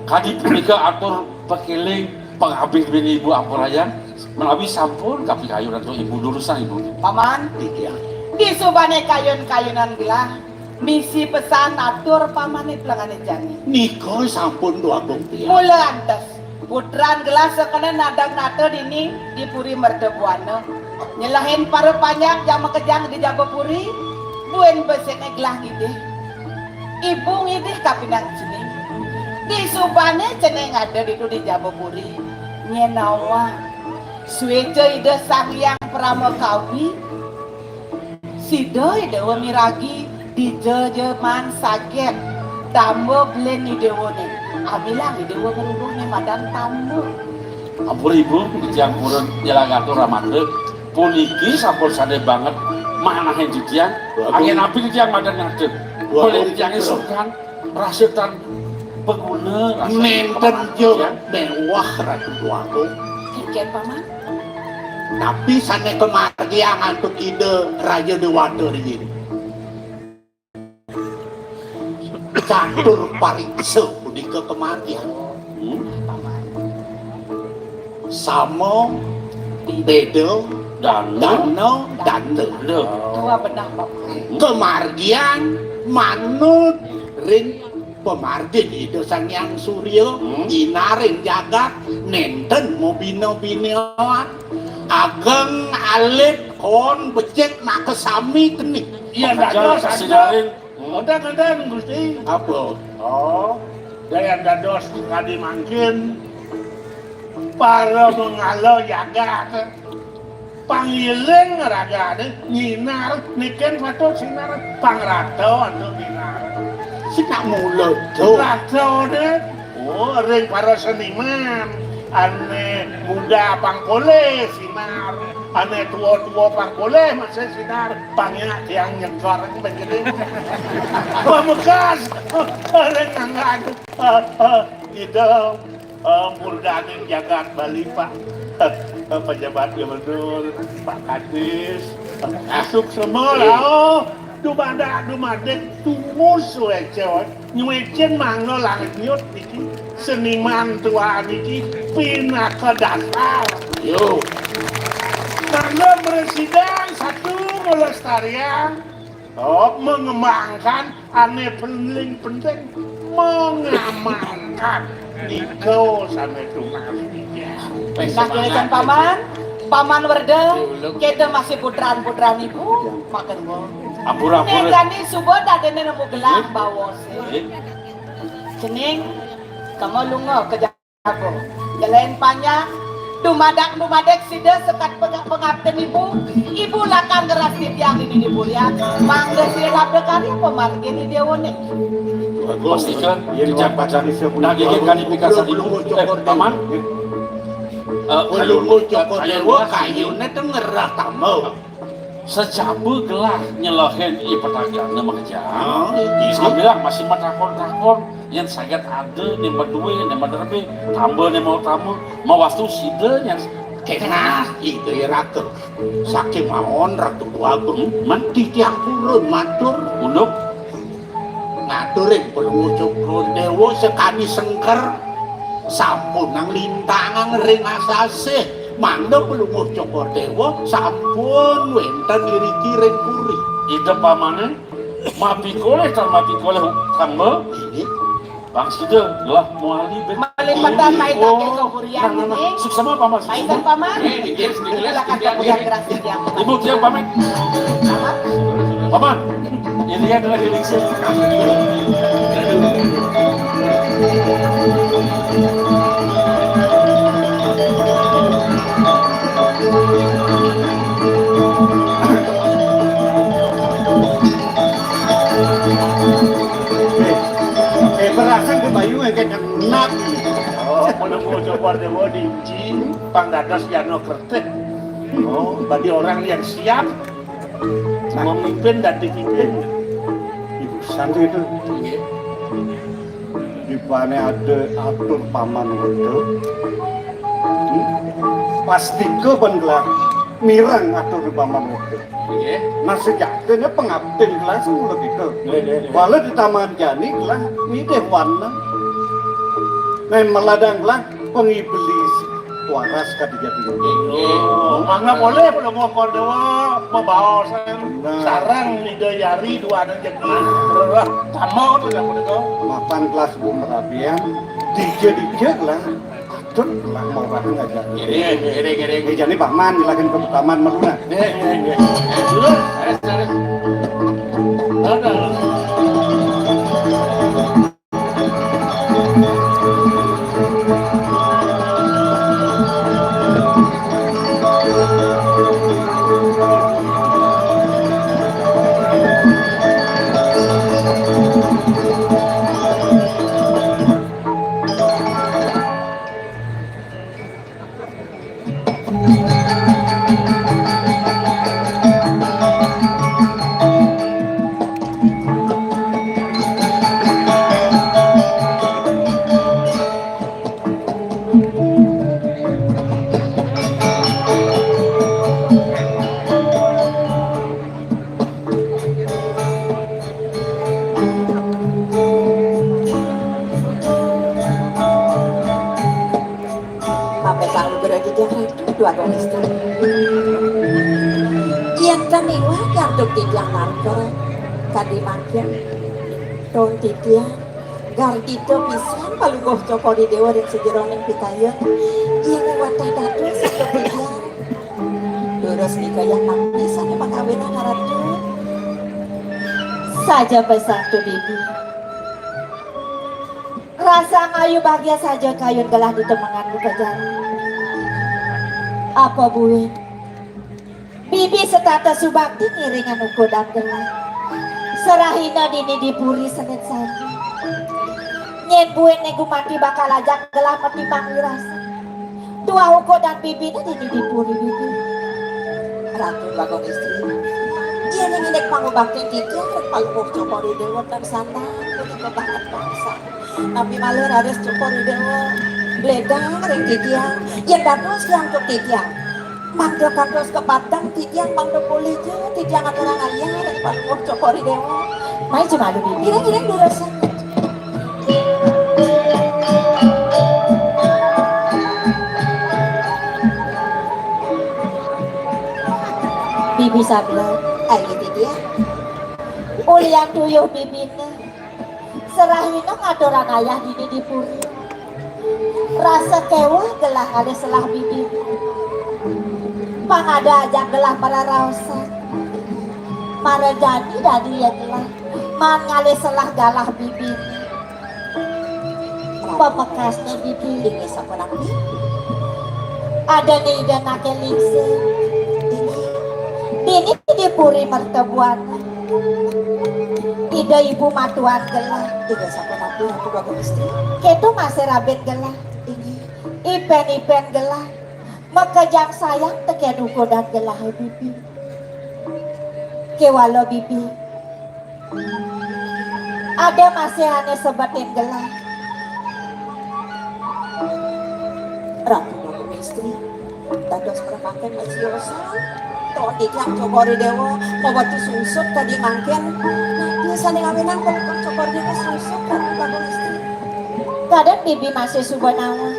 kadi punika atur pekiling pengabih bini ibu ampurayan menawi sampun kapi kayu dan ibu lurusan ibu Paman, iya di subane kayun-kayunan gelah misi pesan atur pamane pelangane jani niko sampun dua bukti mula antes putran gelas sekalian nadang nate dini di puri merdawana nyelahin paru panjang jam kejang di Jabapuri buen besene gelah gede ibu ngidih kapinang sini di subane ceneng ada itu di Jabapuri nyenawa sueja ide sang yang pramokawi sido ide miragi di jejeman sakit tambo belen idewone abilang idewo ngerundungnya madan tambo ampun ibu ijam purun jelagatur ramande puniki sampun sade banget mana yang jijian angin api jijian madan ngadeg boleh jijian isukan rasutan pengguna menten jo mewah ratu tuaku kikian paman tapi sana kemargian untuk ide Raja Dewata ini catur pariksa punika kemargian sama bedo dano tua benar paman kemargian manut ring pemargin itu sang yang surya inarin jagat nenten mau bino-binoan ageng alit kon becek nak kesami kenik iya dados saja kadang Gusti apa oh daya dados kadi mangkin para mengalo jagat pangiling ragane nyinar niken patut sinar pangrato atau dinar sinak mulut tuh rato deh oh ring para seniman ane muda pangkole sinar ane tua-tua pangkole masih sinar pangnya yang nyekor begini pemekas ring anggan itu Muldanin jagat Bali Pak pejabat gubernur Pak Kadis masuk semua lah dumade tumus wecot nyuecen mangno langit nyut niki seniman tua niki pindah ke dasar yo karena presiden satu melestarian mengembangkan aneh penting mengamankan Iko sampai tungas ya. Nah kira paman, paman werde, kita masih putraan ibu, makan gua. Ampura-ampura. Negani subuh tadi nemu gelang bawa sih. Cening, kamu lungo ke jago. Jalan panjang, dumadek sida sekat pengabden ibu lakang geras tiang ini dibulian. Mangga sila kali pemargin di dewane. Pastikan dijak pacar nagigit kalifikasi ibu. Paman. Belum cokor dewa kayunya tuh ngerah tamu. Secabu gelah nyelahin i petagangna makjang. Alhamdulillah masih matakon-takon yang sangat ada nemba duwe nemba derbe tambah nemba tamu mawastu sida yang Kenah itu ya ratu. Saking mawon ratu agung mati tiang purun matur unduk ngaturin belum cokor dewa sekali sengker sampun nang lintangan ring asase. Mangga belum cokor dewa sampun wenten liriki ring puri. ida pamanen mapi koleh kanggo Ini bang sida gelah muali ben Malipatan main kakek keburian ini. suksama paman Mainkan paman. Silakan kemudian geras tiang. ibu tiang pamit paman ini adalah healing saya. Berasan ke bayu kayak kenak. oh belum cokor dewa diuji pangdadas Yano Kertek. Oh bagi orang yang siap memimpin dan dipimpin. Ibu santri itu di mana ada atur paman itu. Pasti ke bengelah mirang atur paman itu. Nah sejatinya pengabden kelas mulu gitu. Walau di taman jani kelas ini warna. Nah meladang kelas pengiblis waras kadijati. Oh, mangga boleh belum ngokor dewa membawa sarang lidayari dua anak jadi tamu tuh yang boleh Mapan kelas bumerapian dije lah. Atur lah mau orang aja. gede Jadi paman dilakukan ke taman meluna. dulu ada Sampai kalau berarti dia itu dua istri. Yang kaniwa kartu tiang marker kadi makin ton tiang gardito pisan palugoh cokori dewa dan sejeroning pitayang yang watah datu satu tiang terus nikah nang pisan emang kawinan haratu saja pesan tu bibi rasa ngayu bahagia saja kayun gelah di temanganmu kejari apa buin bibi setata subakti ngiringan uko dan gelah serahina dini dipuri senet saja nyen buin nego mati bakal ajak gelah metimbang wirasa dua uko dan bibina dini dipuri bibi ratu bagong istri iya nih ngidek pangubakti tiga dan pangubak cokori dewa dan sana kuning kebangat bangsa tapi malah harus cokori dewa bledang ring titiang yang dados yang untuk titiang mangdo kandos ke Padang titiang mangdo polija titiang aturan ayah dan pangubak cokori dewa main cuma ada bibi kira-kira durasa bibi sabla ayo titiang ulian tuyuh bibina serahina ngaturan ayah dini dipuri rasa kewah gelah ada selah bibi pangada aja gelah para rasa para jadi dari ya gelah man ngale selah galah bibi pemekasnya bibi ini saponak ada nih dan nake lingse ini dipuri mertebuan ida ibu matuan gelah tiga saponak aku bagus istri ketu masih rabet gelah ini ipen gelah maka jang sayang teke duko dan gelah bibi kewalo bibi ada masih aneh sebatin gelah ratu bagus istri dados perpakai masih yosan toh diklang cokori dewa mau batu susut tadi mangken dia sani ngawinan kalau cokor dia susut ratu bagus istri kadang bibi masih subanawa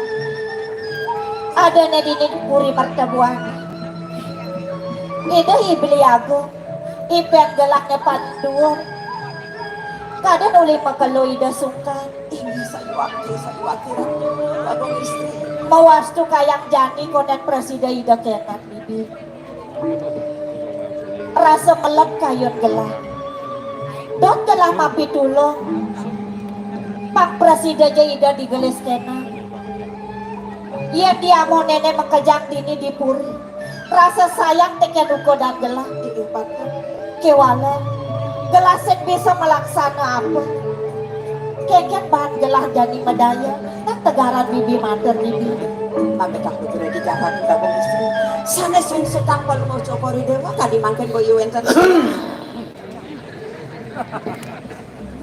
ada nedini puri pertemuan ida ibli aku ipen gelaknya panduan kadang uli makalo ida sungkan ini sayuaki bagus istri mawastu kayang jani kodan presida ida kenan bibi rasa melep kayun gelah dot gelah mapi tulung pak presida ida digelis kenan ia diamo nenek mekejang dini di puri rasa sayang teke duko dan gelah diibatkan kewala gelasin bisa melaksana apa keket bahan gelah jani medaya dan tegaran bibi mater bibi kami tak bergerak di jalan bagus istri sana sing setang kalau mau cokori dewa tadi makin boyo enten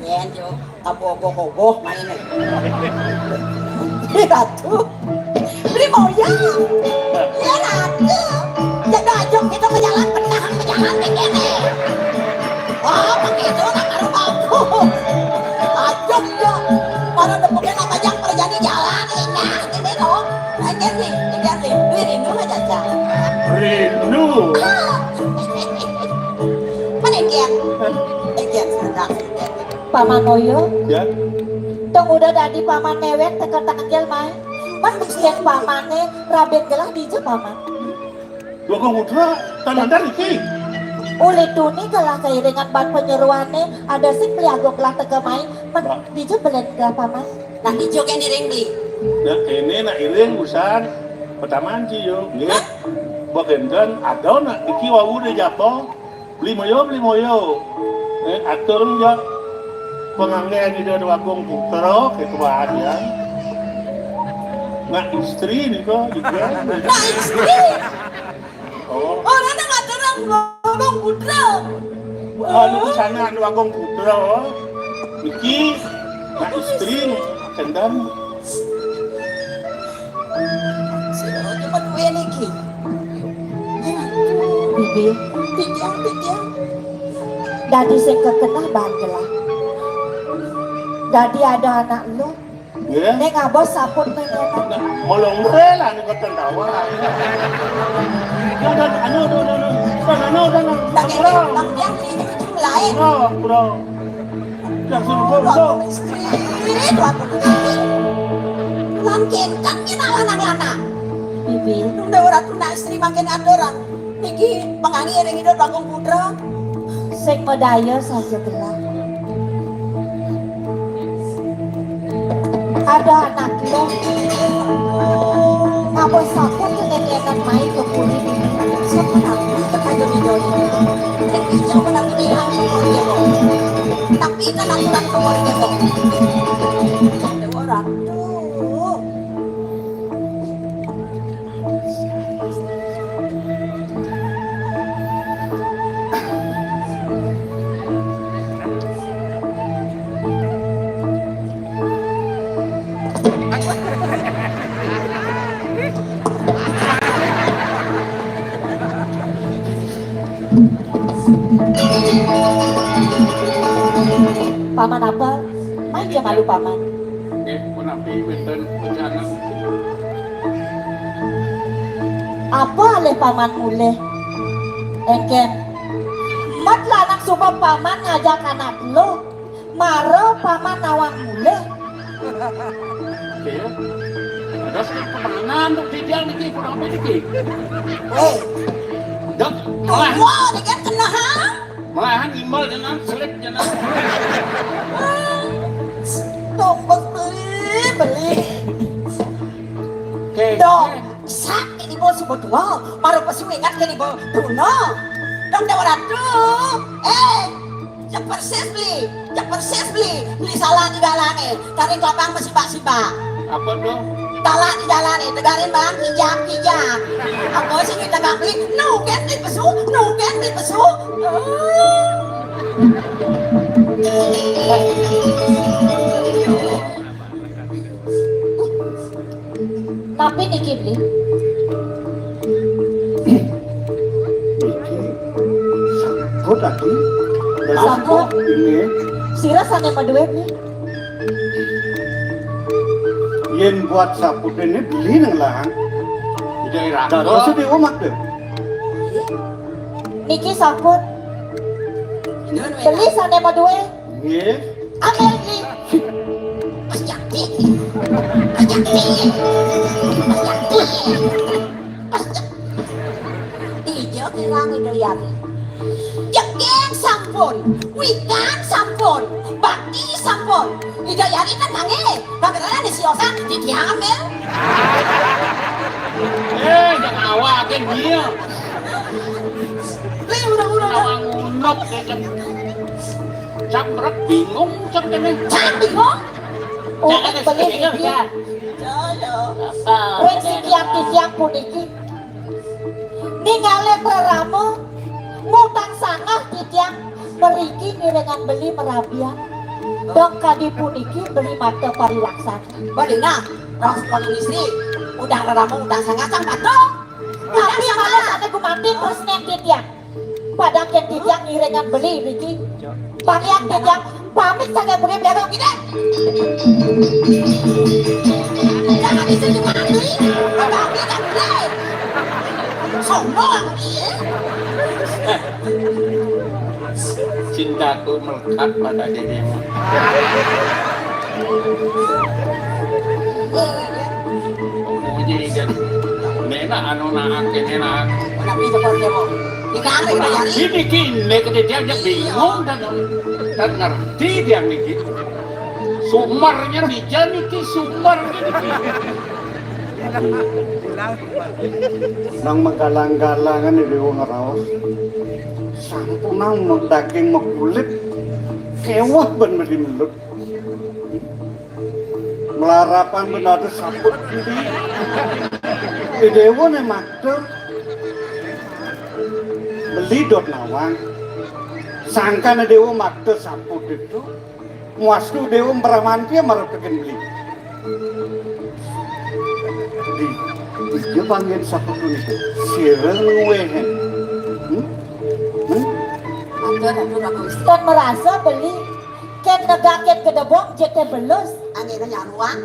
yen yo abogo main ratu beli moya ya ratu jaga ajong kita ke jalan penahan ke jalan begini oh begitu nak baru mampu ajong yo para depoknya nama yang perjani jalan ini dong ini rindu aja cak Rindu. mana kian sedang paman oyo Ya. tong udah dari paman newet teka tanggel main man buktian pamane rabet gelah di paman Dua muda tananda iki. uli tuni gelah kairingan ban penyeruannya ada sih peliago gelah teka main man di belen gelah paman nah di yang diring beli Ya ini nak iring usan pertama sih yo. Nggih. Bagenden ada nak iki wawu de japo. Beli moyo. Atur ya penganggean di dua wagung putra ketuaan. Nah istri nih kok juga. nah istri Oh, orang nggak terang ngomong putra anu kesana anu wagung putra. Iki nah istri cendam. cuma dua lagi bibi tiang dadi sing kekenah bangelah dadi ada anak lu Ya. neng abos saput nengenan Molong rela nih kau tawa. Anu. lagi bang yang ini lain Bro. Yang suruh bro. istri dua istri mungkin kan kita anak-anak bibi udah orang tunda istri makin adoran niki pengangi yang hidup bangun putra sing medaya saja gelap ada anak lo apa sakit kenenenan main ke puli bibi siapa nanti terkajun hidupnya tapi siapa nanti bilang tapi kan aturan keluarga dong ada orang tuh paman apa? Main dia malu paman. Menapi benten bencana. Apa alih paman mulai? Engken. Mat lah anak sumpah paman ngajak anak lo. Maro paman nawang mulai. Oke ya. terus kemenangan untuk tidak nih kurang apa nih dok Wah, ini kan kena hang. malahan imbal dengan selip jenang Tombak beli. Dong, sakit ini bos berdua. Maru pasti ingat kan ibu Bruno. Dong dewa ratu. Cepat ses beli. Beli salah di dalane. Tarik kelabang masih bak. apa dong Talak di dalane. Tegarin bang, kijang. Apa sih kita gak beli? Nugen di pesu. Tapi Niki beli. Sangkut lagi. Sangkut. Ini Sira sana maduet nih. yen buat saput ini beli nang lahan. di daerah Terus di umat deh. Niki sangkut. Beli sana maduet. Iya. Ambil nih. Ijo kilang itu ya. Jegeng sampun, wikan sampun, bakti sampun. Ijo yari kan nange, bagaimana nih si Osa diambil? jangan awak kan dia Beli udah. awang unop camret bingung cak ini Jangan bingung. Oh, beli ini. Wes siang puniki. Ningali praramu mutang sangah titiang meriki nirengan beli merabian. Dong kadi puniki beli mata parilaksana. Badina, ros polisi. Udah praramu utang sangah sang padong. Tapi malah ada gumati terus neng titiang. Padang yang titiang nirengan beli riki. Pangiang titiang pamit sangat beri biarong gini. Jangan disini mati. Abang kita beli. Sombong dia. cintaku melekat pada dirimu muji dan nena anu naak nena Tapi seperti mau. Dikari bayari. ini kini ketika dia bingung dan ngerti dia nih sumarnya dia nih sumarnya Nang magalang-galangan di wong raos. Sampun nang daging kulit kewah ben mesti melut. Melarapan benar saput di dewa ne makter beli dot nawang sangka ne dewa makter saput itu muasku dewa meramanti marah pengen beli dia panggil saput itu sireng wehen Dan merasa beli ken negaket kedebong jete belus angin nyaruang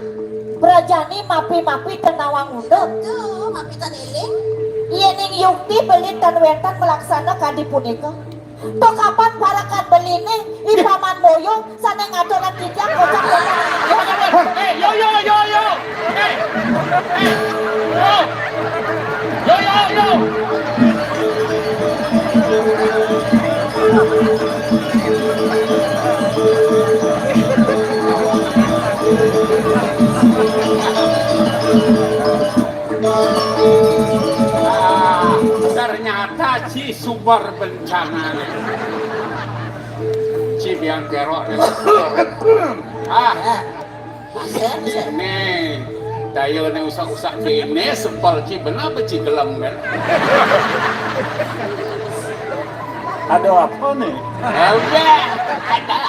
berajani mapi-mapi tenawang unduk tuh mapi taniling iya ning yukti beli tan wetan melaksana kadi punika to kapan parakan beli nih ipaman moyo sana ngadoran kijang kocak yo ternyata si sumber bencana si biang kerok nih daya nih usah-usah kene sepal ci benar beci gelem kan ada apa nih? ada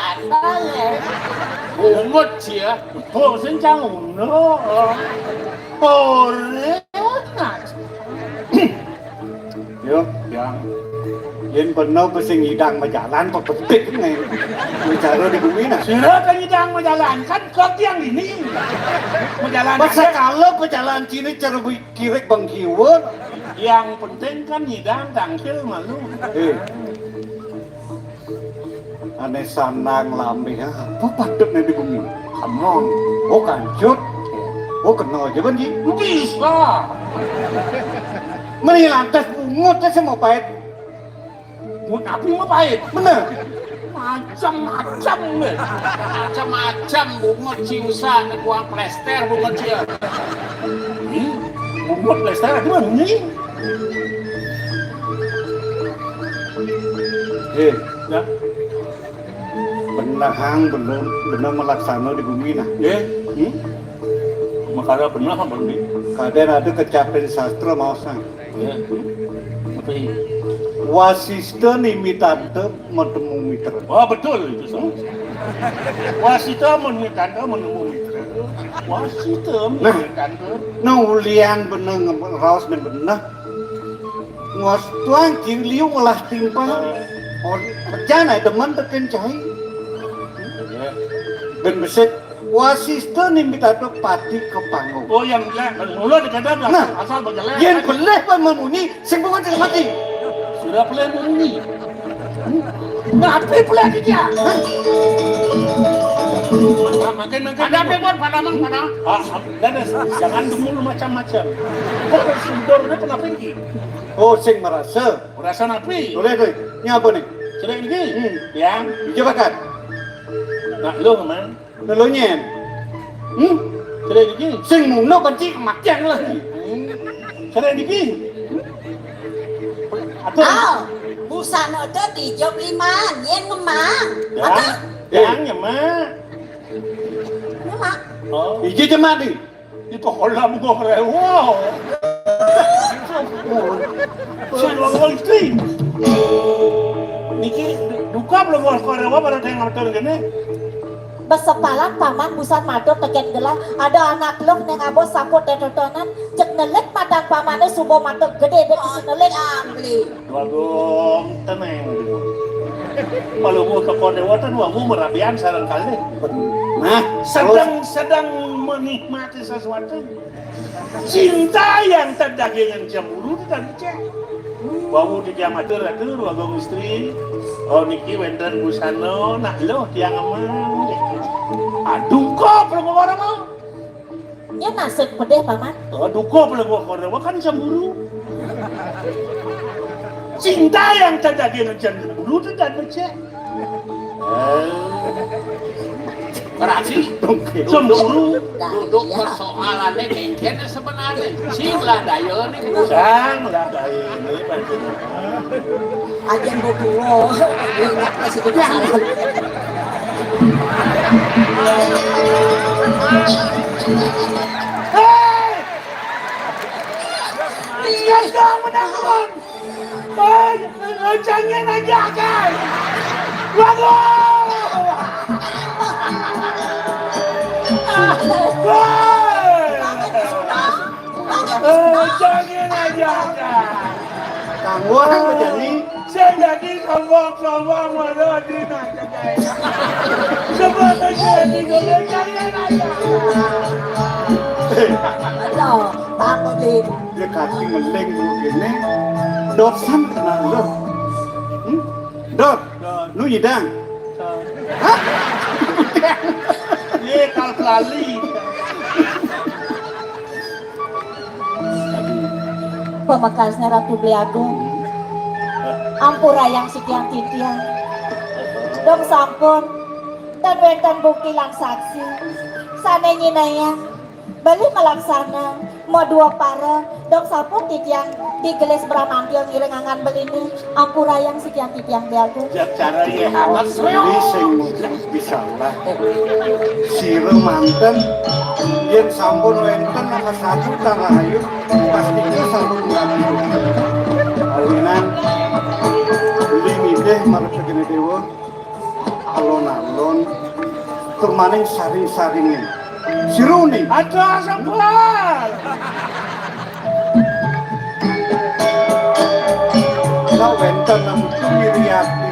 umut ci ya Bosen cang uno Boren Yo, yang Yen benar pesing hidang majalan kok petik nih bicara di bumi nah Sudah kan yang menjalankan kok yang ini menjalankan masa kalau pejalan sini cara kirik bang kiwon yang penting kan hidang tangkil malu aneh sanang lambe apa patut nih di bumi kamon oh kancut Oh kena aja kan Ji. Bisa. Mending lantas bungut aja mau pahit. Buat api mah pahit. Bener. Macam-macam nih. Macam-macam bungut ciusan buang plester bungut cia. Bungut lester itu mana nih? Ya. Benahang benar melaksana di bumi nah. Makanya benar apa belum nih? Kadang ada kecapen sastra mau sang. Tapi Wasista nimitante metemu mitra. wah betul itu semua. Wasita menitanda menemu mitra. Wasita menitanda. Naulian bener raos dan bener. Ngos tuang king liu ngolah timpa. Oh, kerjaan teman teken cai. Ben beset wasista nimitante pati ke panggung. Oh yang mula dikatakan Nah, asal berjalan. Yen boleh pan memuni sing bunga tidak mati. Sudah boleh muni. Ngapain pula dia? Makin Ada apa buat padamang padang? Jangan dulu macam-macam. Kok sundornya kenapa ini? Oh sing merasa. Merasa napi? Boleh tuh. Ini apa nih? Sudah ini? Yang Coba kan. nak lo man. Nolonyen. Sudah ini? Sing muno benci kematian lagi. Sudah ini? Atau busana itu di job 5 yen ngemang. yang nyemak. Ngemang. Oh, Iji jemaat nih. itu kolam gua keren. Wow. Sudah istri. Niki duka belum mau korewa pada yang ngatur gini. Besepalan paman busan mado teken gelah ada anak lok neng abo sapot detotonan cek nelek madang pamane subo mato gede dek nelek ambli. Wagong tenang. Kalau mau ke korewa tuh wagu merabian sarang kali. Nah, Sedang menikmati sesuatu. Cinta yang terdaging yang cemburu tidak dicek. Wawu di amatur itu wagong istri. Oh niki wenden busano nak lo tiang emang. Aduh kok belum orang mau. Ya nasib pedeh paman. Aduh kok belum orang kan cemburu. Cinta yang terdaging yang cemburu tidak dicek. Berarti Cemburu. duduk persoalannya kengkene sebenarnya. Sila daya nih. Sang lah dari ini bagaimana? Ajen bobo. Ingat masih di kesalahan. Hei! Dia sedang menangkap. Jangan aja kan. Jangan aja kan. kangguan menjadi Saya jadi sombong mana di nak sebenarnya jadi jangan aja. Aduh, takut deh. dia kaki ngeleng begini. Dosan kenal lo. Dot, lu nyidang. Ye kal kali. Pemekasnya Ratu Bliagung ampura yang sekian titian dong sampun dan wenten bukti lang saksi sana nyinaya balik melaksana mau dua para dong sampun titian digelis beramantil ngirengangan belini ampura yang sekian titian Bliagung Cara ye hangat Jadi sing bisa lah. Siro manten yen sampun wenten nomor 1 tanah ayu pastinya sampun ngadu. Awinan beli mideh marep segene dewa alon-alon turmaning saring-saringin. Siro nih ada sampun. kau wenten namun miriati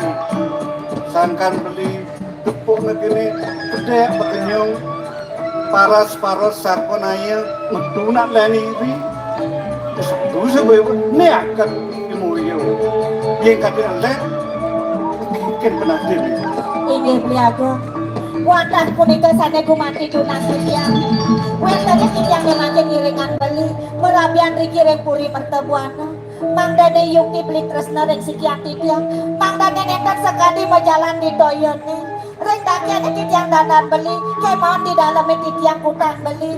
sangkan beli tepuk negeri gede pekenyong paras sarponaya metunak leniri satu sebuah ini akan dimulio yang kata lek bikin penadir ini Bliagung Wadah punika sane gumanti dunas siang. Wetane yang nemaken iringan beli, merabian riki reng puri mertebuana. Mangdane yukti beli tresna reng sikiati dia. Mangdane nekat sekali majalan di doyone. Reng dakian yang danan beli, kemauan di dalam yang kutan beli.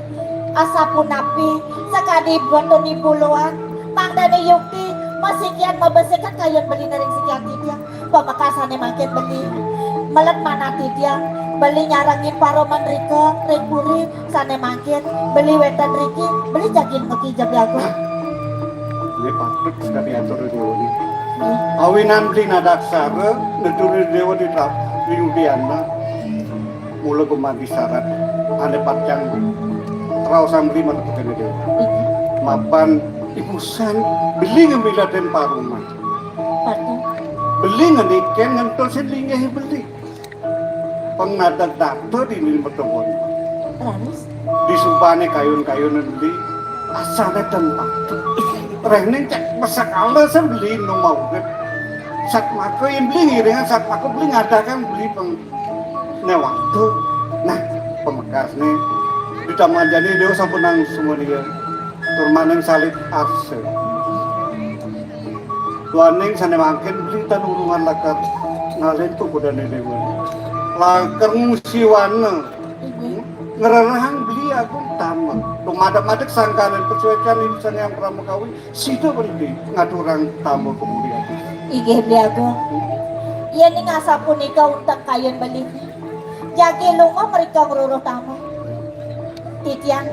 Asapun api, sekali botoni puluhan. Mangdane yukti masih kian membersihkan kayan beli nering sikiati dia. Pemekasannya makin beli, melet mana dia. Beli nyarangin paroman Rika, Reng Puri, sane makin, beli wetan Riki, beli jagin meki jago. Ini patut sekali atur dewa ini. Awi nanti nadaksara, neturi dewa di udiana, mula kumati syarat, ada patjang, terus sambil mana petene dewa. Mapan ibusan, beli ngambil den paruman. Beli ngeniken ngentul sedingnya beli. Pengadat dato di ini pertemuan. Terus? Disumpahnya kayun-kayun beli asalnya tempat. Rehning cek masak ala saya beli no mau kan. Saat mako yang beli ngiringan saat mako beli ngadakan beli peng waktu. Nah pemekasnya di taman jadi dia sampun nang semua dia. Turmaneng salit arse. Tuaneng sana makin beli tan urungan lakar ngalen tuh kuda dewa. Lakar musiwana ngererahang beli aku tamu tumadak-madak sangkanan percuekan insan yang pramukawi situ beli ngaturang tamu kemudian Ige beli aku iya nih ngasapun ika untuk kayan beli jagi lungo mereka meruruh tamu titian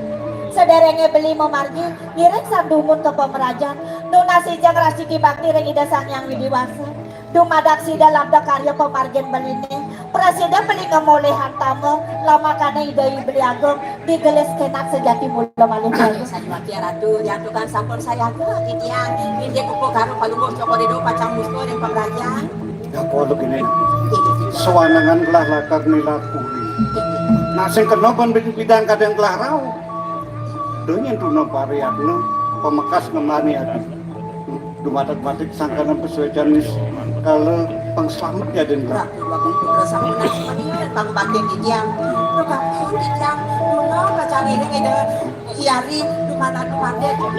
sederenge beli memargi ngiring sandumun ke pemerajaan nunasi jang rasiki bakti reng ida sang yang widiwasa dumadak si dalam karya pemargen beli nih presiden beli kemolehan tamu lama karena idai beli agung digelis kenak sejati mula malu jago saya mati ratu yang tukang sampun saya ke titian ini kupu karo palunggo cokodido pacang musto dan pemerajan ya kalau gini sewanangan telah lakar nila kuri nah sing kenoban bidang kadang telah rau dengan tuna pariatno pemekas ngemani hati dumadak-madak sangkanan pesuecanis kalau pangselamat ya den ratu waktu putra sampun asmani pangbatin titian rukapun titian nuno kacang ini ida iari dumana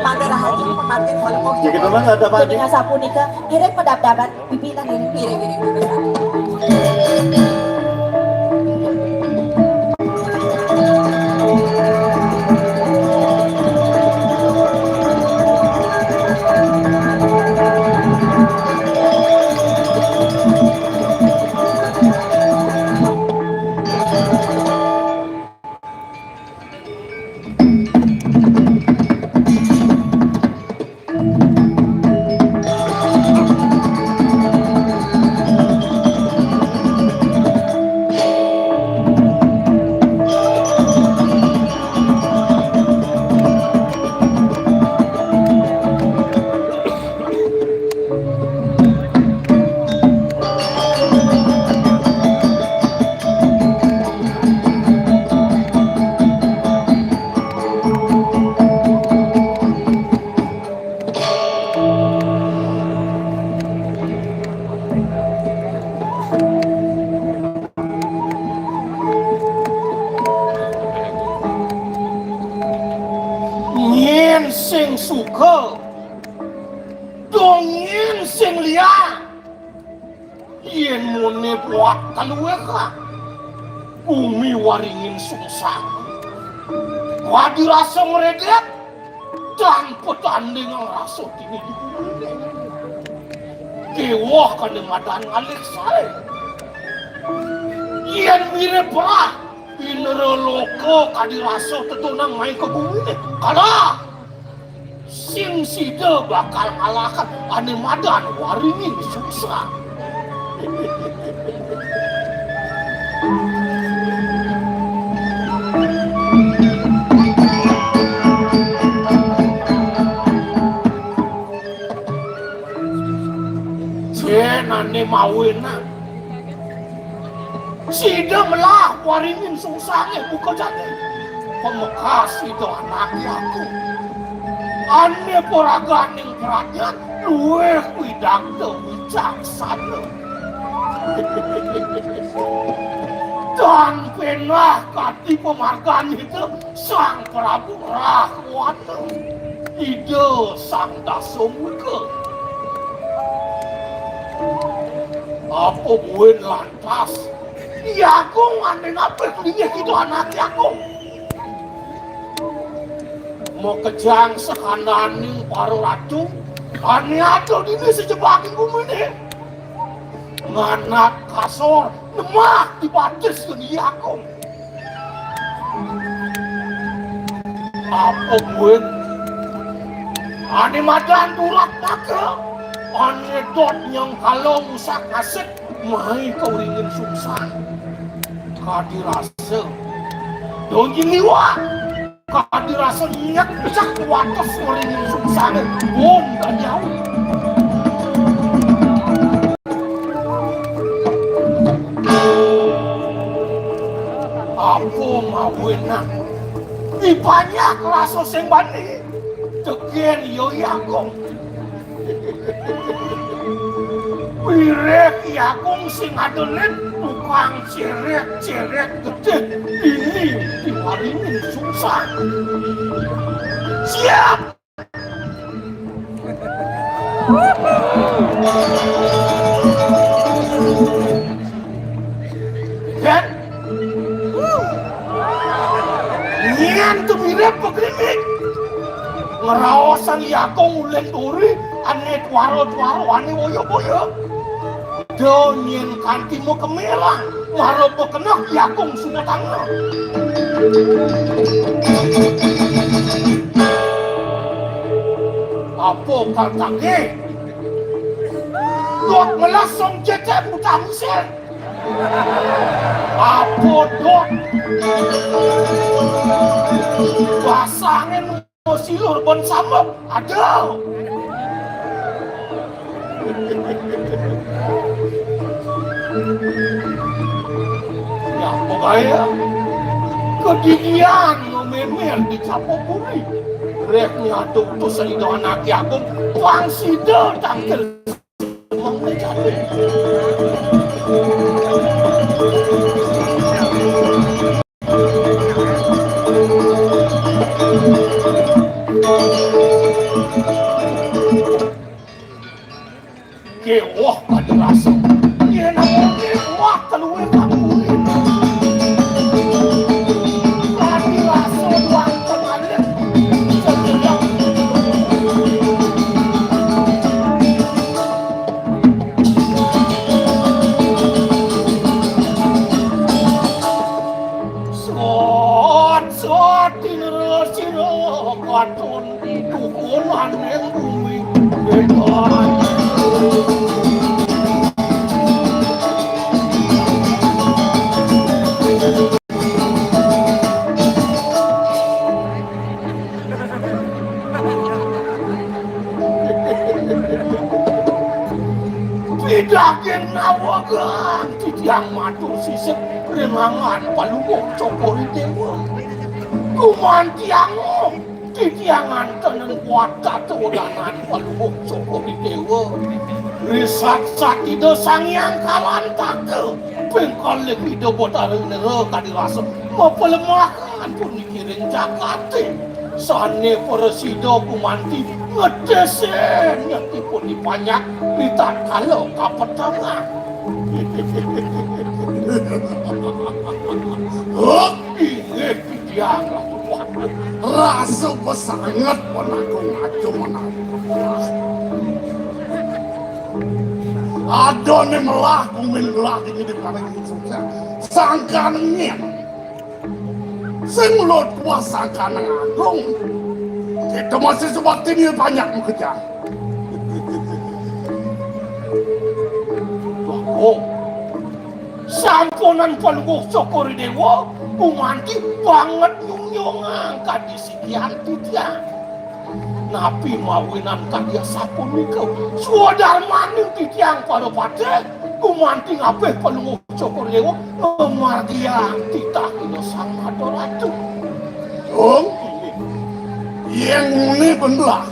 pandera haji pemargen palunggo ya kita mah ada apa jadi ngasapun ika ngiring medap-dapat pipilan ini piring sing suka dongin sing liya yen mune buat kaluweka bumi waringin sungsang wadi rasa meredet dan petanding rasa tini di bumi kewah kademadan ngalik saya yen mirip bah pinere loko kadirasa tetunang main ke bumi kalah sing sida bakal ngalahkan ane madan waringin susah. Jen ane mawena sida melah waringin susahnya buka jati pemekas itu anaknya aku ane poraganing kerajaan luweh widang wicaksana Dan pernah kati pemargan itu Sang Prabu Rahwana ide Sang Dasamuka. Apa buin lantas Yakung aneh apa kulinya gitu anak Yakung mau kejang sekanani para ratu aneh atau ini sejebakin bumi ini nganak kasor nemah dibatis ke Yakung apa buin aneh madan turak maka aneh dot yang kalau musak kasih mai kau ingin sungsang kadirasa dong liwa kadirasa niat cak watas ingin sungsang bon gak jauh apa mau enak di banyak rasa sing bani tegen yo Yakung Wirek Yakung sing adelit tukang cerek gede ini diwaringin susah. Siap! Dan nian tuh mirip pegrimik ngerawasan Yakung ulen duri ane tuaro ane boyo donyen kantimu kemelang maropo kenak Yakung semua tangan apa katake dot melasong cecep utang sen apa dot pasangin silur bon sambok aduh ya pokoknya kedidian memel di Capopuri reknya tuh seido anak Yakung pangsida tangkel mengjadi kewah pada rasa dia namun kewah keluar kampung tadi rasa doang kemarin setiap sot sino katon dukunan yang bumi beton Pidakin nawagan titiang matur sisip remangan palungok cokori dewa kumantiango titiangan teneng kuata tewodanan palungok cokori dewa risat-sat ide sangyang kalantake pengkal lebih ide botaring nere kadirasa mepelemahkan pun dikiring Jakate sane peresido kumanti ngedesen nyati pun dipanyak ditak kalau kapet tengah ini pidiang rasa pesangat penakung aja menakung adone melaku melah ini di paling susah sangkannya sing lot kuasa kana agung kita masih seperti ini banyak mengejar oh sampunan palungok cokori dewa kumanti banget nyung angkat di sikian titian napi mawinan kadia sapun nikau suadar maning titiang pada pate kumanti ngapeh palungok cokori dewa memargiang titah ino sang madoratu dong yang ini benar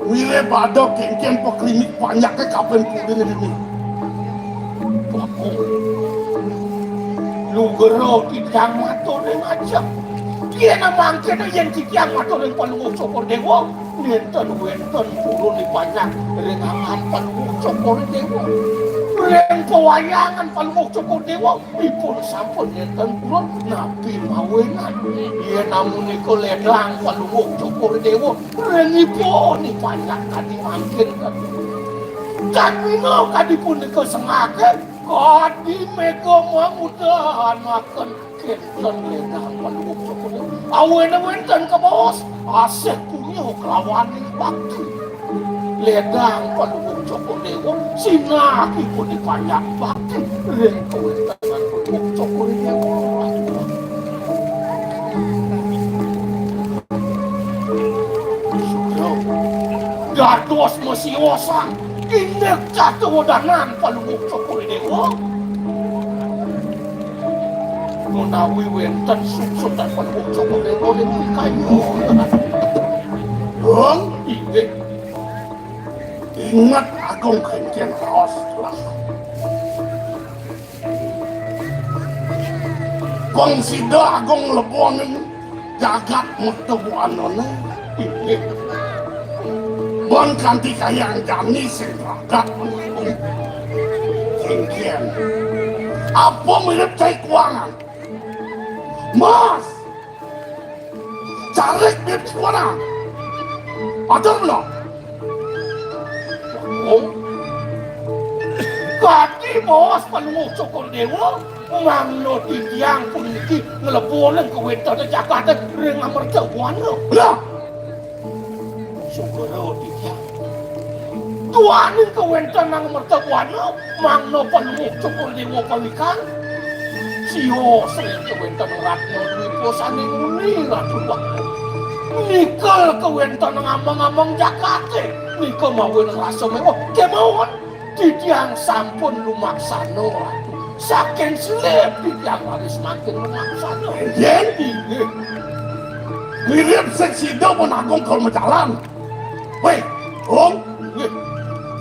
wile badok kengken peklinik banyak ke kapan pulin ini Lugero titiang matur ing ajeng. Yen mangke yen titiang matur ing Palungguh Cokor Dewa, nenten wenten purun banyak ring angan Palungguh Cokor Dewa. Ring pewayangan Palungguh Cokor Dewa ipun sampun nenten purun napi mawenan. Yen namunika ledang Palungguh Cokor Dewa, ringipun banyak kadi mangkin kadi. Kanino kadi punika sengake kadi mega mamudahanaken kenten ledang Palungguh Cokor Dewa. Awene wenten kebos asih punya kelawaning bakti. Ledang Palungguh Cokor Dewa sinakipun dipanjang bakti ring kawentanan Palungguh Cokor Dewa. Gatos masiosa indek katudanan Palungguh Cokor Dewa. Menawi wenten suksutan Palungguh Cokor Dewa ing kayu. Hong, ingat Agung Kenten Raos lah. Pangsida Agung leboning jagat metebuanana. Bon kanti kayang jani sing ragat menunggu. Kengkian. Apa mirip cai kuangan? Mas! Carik mirip kuangan. Ada belum? Oh. Kati bos Palungguh Cokor Dewa mangno titiang puniki ngelebonen kawentana Jakarta ring amertawan lo. Lah. Sugero titiang. Tuanin kawentana amertawan lo mangno Palungguh Cokor Dewa pawikan. Sio sing kawentana Ratna Dwipo saning muni ratu waktu. Nikel kawentana ngambang-ngambang Jakarta. Nika mawon rasa mewah kemawon titiang sampun lumaksana ratu. Saking selip titiang harus makin lumaksana. Yen inggih. Mirip seksido pun Agung kalau jalan. Weh, Om,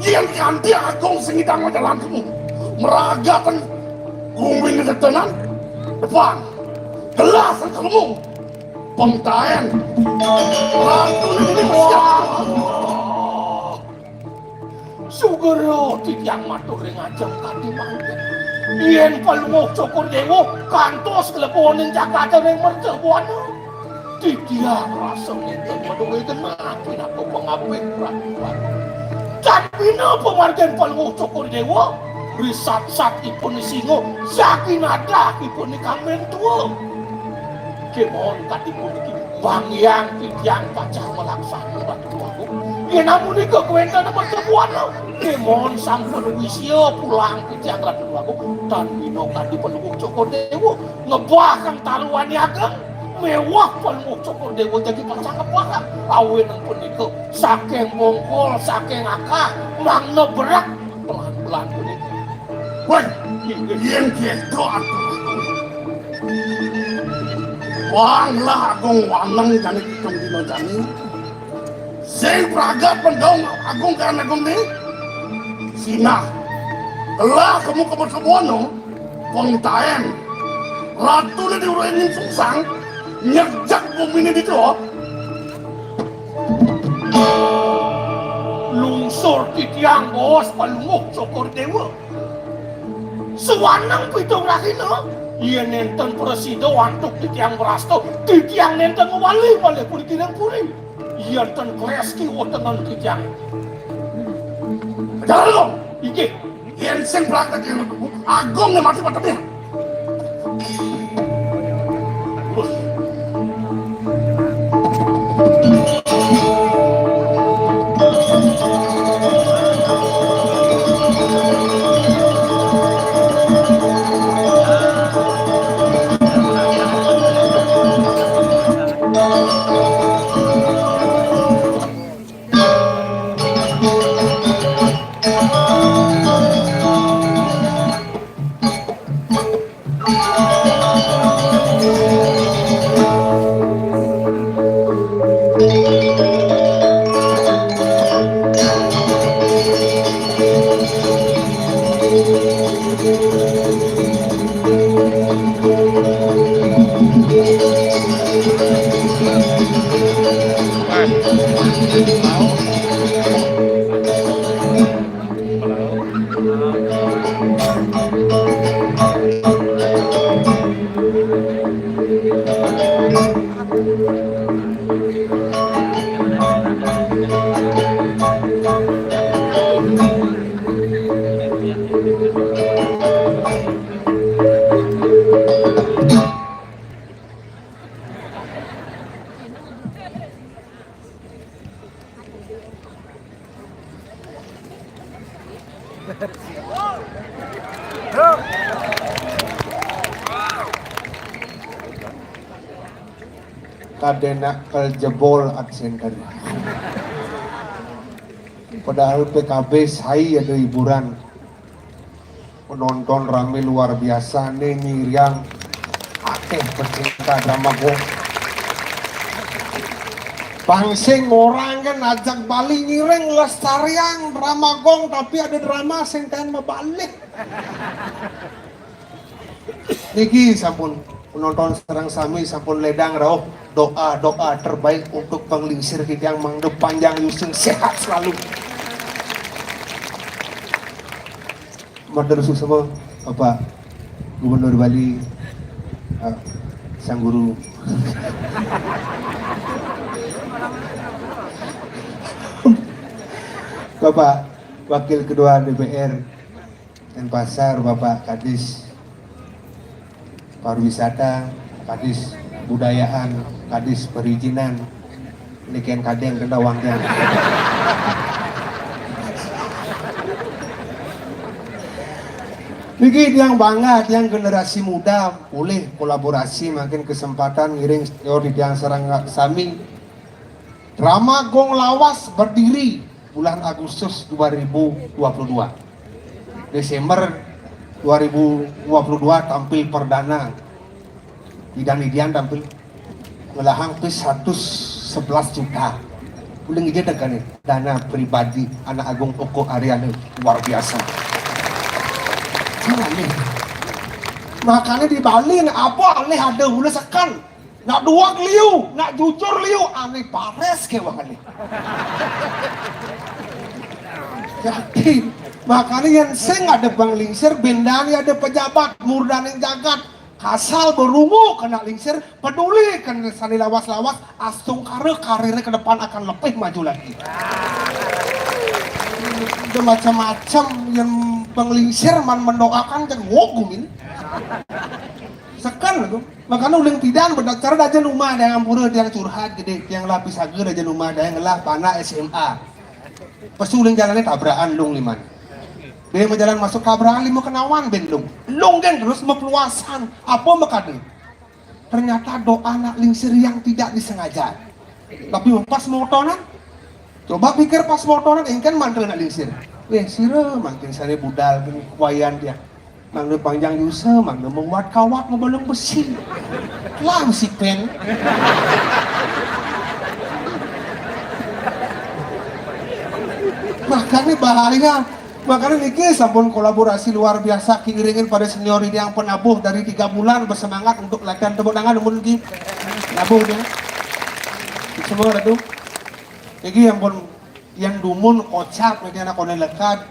yen kanti Agung sing idang jalan kamu meragakan kumbing ketenan depan gelas kamu pemtayan ratu ini siap. Sugero titiang matur ring ajeng kadi mangke. Yen Palungguh Cokor Dewa kantos kleboning Jakarta ring mercubuana. Titiang rasa nenten menuwi genah pinako pangapit ratu. Capina pemargen Palungguh Cokor Dewa risat-sat ipun singo yakin ada ipun kamen tua. Kemon kadi puniki bangyang titiang pacah melaksana ratu aku. Yen namun ika kawentana mercubuana. Kemon sampun wisya pulang titiang ratu aku dan bino kadi Palungguh Cokor Dewa ngebahkan taruhan Ageng mewah Palungguh Cokor Dewa jadi pacang kepakan awin yang punika saking bongkol saking akah mangna berak pelan-pelan punika. Wah, yang gitu atuh. Wanglah Agung waneng jani kitung dino jani. Sing pragat pendong Agung kan Agung ni. Sinah, lah kamu kebun-kebuno, pengtaen, ratu ni diurainin sungsang, nyerjak bumi ni dito. Lungsur titiang bos Palungguh Cokor Dewa. Sewanang pitung rahina, ia nenten presida wantuk titiang berasto, titiang nenten wali puri tinang puri. Ia nenten kleski wotengan titiang. Jalan lo, iki, yang sing praktek yang Agung yang mati patahnya. kadena keljebol adsen kan. Padahal PKB saya ada hiburan, penonton rame luar biasa nih ngiriang akeh pecinta drama gong. Pangsing orang kan ajak Bali ngiring lestarian drama gong, tapi ada drama sing kan mabalik. Niki sampun penonton serang sami sampun ledang rauh doa terbaik untuk penglingsir kita yang mangde panjang yusung sehat selalu. Matur semua Bapak Gubernur Bali, Sang Guru. Bapak Wakil Ketua DPR Denpasar, Bapak Kadis Pariwisata, Kadis Budayaan, Kadis Perizinan, Niken Kadeng kena wangnya. Niki yang bangga, yang generasi muda boleh kolaborasi, makin kesempatan ngiring teori yang serang sami. Drama Gong Lawas berdiri bulan Agustus 2022. Desember 2022 tampil perdana. Idan tampil ngelahang tuh 111 juta. Ulang aja dengan dana pribadi anak Agung Oko Ariane luar biasa. Nih. Makanya di Bali apa aneh ada udah sekan nak dua liu, nak jujur liu aneh pares kewang aneh. Yakin makanya yang sing ada bang lingsir bendani ada pejabat murdani jagat kasal berungu kena lingsir peduli kan sani lawas-lawas astung karirnya ke depan akan lebih maju lagi. Ada macam-macam yang penglingsir man mendoakan kan wogumin sekan itu makanya uling tidak berdasar aja rumah ada yang pura yang curhat gede yang lapis agar aja rumah ada yang ngelah panah SMA pas uling jalannya tabrakan lung liman dia mau jalan masuk tabrakan lima kenawan ben lung kan terus mepeluasan apa makanya ternyata doa anak lingsir yang tidak disengaja tapi pas motoran coba pikir pas motoran ingin mantel anak lingsir sira makin sare budal gini kuayan dia mangga panjang yusa mangga membuat kawat ngebalung besi lah si pen makanya bahaya makanya niki sampun kolaborasi luar biasa kiringin pada senior ini yang penabuh dari 3 bulan bersemangat untuk latihan tepuk tangan mungkin nabuh dia semua itu niki yang pun yang dumun kocak media anak konen lekat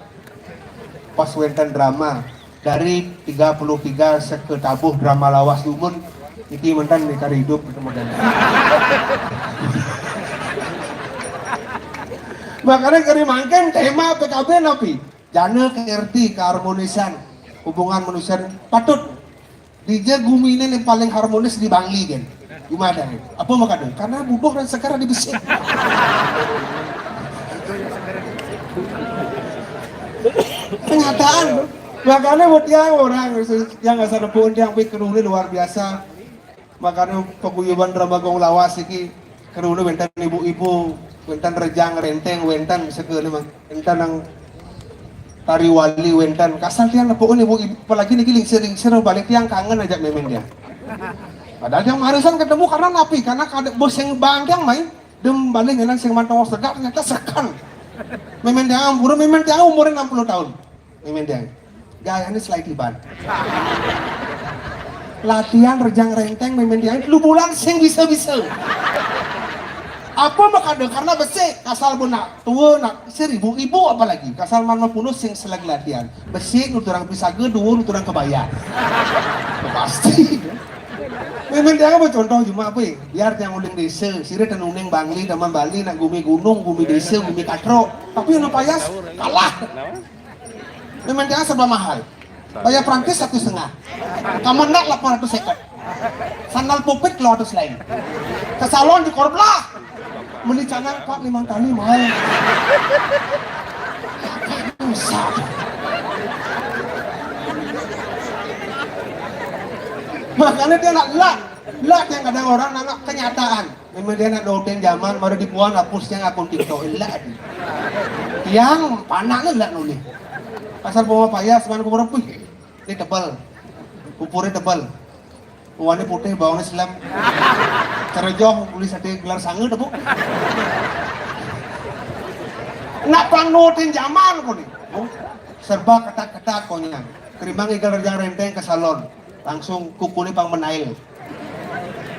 pas wenten drama dari 33 seketabuh drama lawas dumun iki mentan mereka hidup gitu modal. Makanya kari mangken tema PKB napi jana KRT keharmonisan hubungan manusia patut DJ Gumine yang paling harmonis di Bangli kan gimana apa makanya karena bubuh dan sekarang dibesik. Kenyataan makanya buat yang orang yang nggak sadar pun yang kerune luar biasa makanya paguyuban drama Gong Lawas iki kerune wentan ibu-ibu wentan rejang renteng wentan sekali mang wentan nang tari wali wentan kasal tiang nepun ibu-ibu apalagi niki lingsir balik tiang kangen aja memen dia padahal yang marisan ketemu karena napi karena kada bos yang bangkang main dem balik ngelan sing mantong sedap ternyata sekan memen dia umurnya 60 tahun memen dia gayanya slide liban latihan rejang renteng memen dia lu bulan sing bisa-bisa apa makanya karena besi kasal benak tua nak seribu ibu apalagi kasal mana punus sing selagi latihan besi nuturang pisaga dua nuturang kebaya pasti memen dia apa contoh cuma apa biar yang uling desa sire dan uning Bangli daman Bali nak gumi gunung gumi desa gumi katro tapi yang payas kalah memen dia serba mahal bayar Prancis 1,5 kamu nak 800 ekor sandal popet 200 lain ke salon di korblah beli canang 4-5 kali mahal usah makanya dia nak lak yang kadang orang anak kenyataan Memang dia nak doten zaman baru dipuan hapusnya akun TikTok elah di. Yang panaknya lah nulis. Pasal bawa payah semangat kupur pun. Ini tebal. Kupurnya tebal. Warnanya putih, bawangnya selam. Cerejoh, tulis ada gelar sange dah bu. Nak panotin zaman kau ni. Oh, serba ketat-ketat kau nya. Terima igal rejang renteng ke salon. Langsung kuku ni pang menail.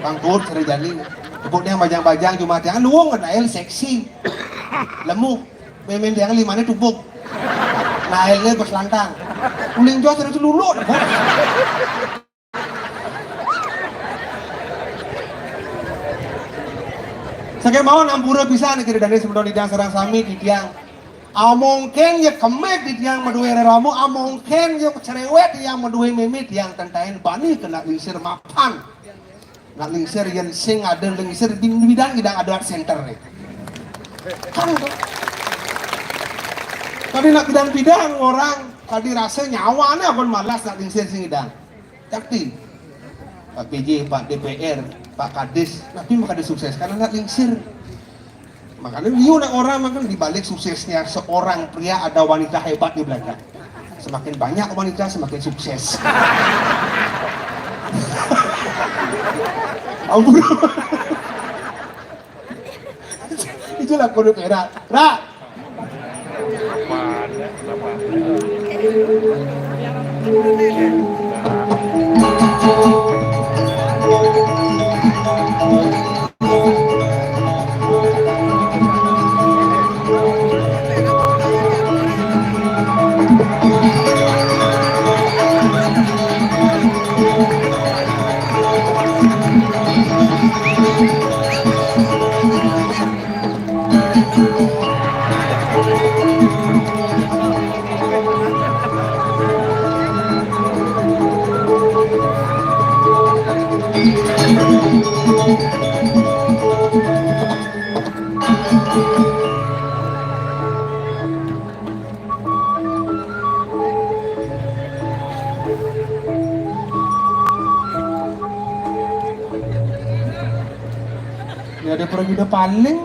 Pang tur cari jali. Ibunya bajang-bajang cuma tiang luang menail seksi. Lemu. Memen tiang lima ni tubuk. Nailnya berselantang. Uling jauh terus lulu. Saya mau nampura bisa nih kira dari sebelum di serang sami di tiang. Amongken ya kemek di tiang meduwe ramu, amongken ya cerewet yang meduwe meme tiang tentain bani kena lingsir mapan. Nak lingsir yang sing ada lingsir di bidang idang ada center nih. Kan tuh. Tadi nak bidang-bidang orang tadi rasa nyawa nih abon malas nak lingsir sing idang. Cakti. Pak PJ, Pak DPR, Pak Kadis, tapi maka dia sukses karena nggak lingsir. Makanya liu nak orang makan dibalik suksesnya seorang pria ada wanita hebat di belakang. Semakin banyak wanita semakin sukses. Ampun. Itulah kode perak. Rak. Ya ada pergi udah paling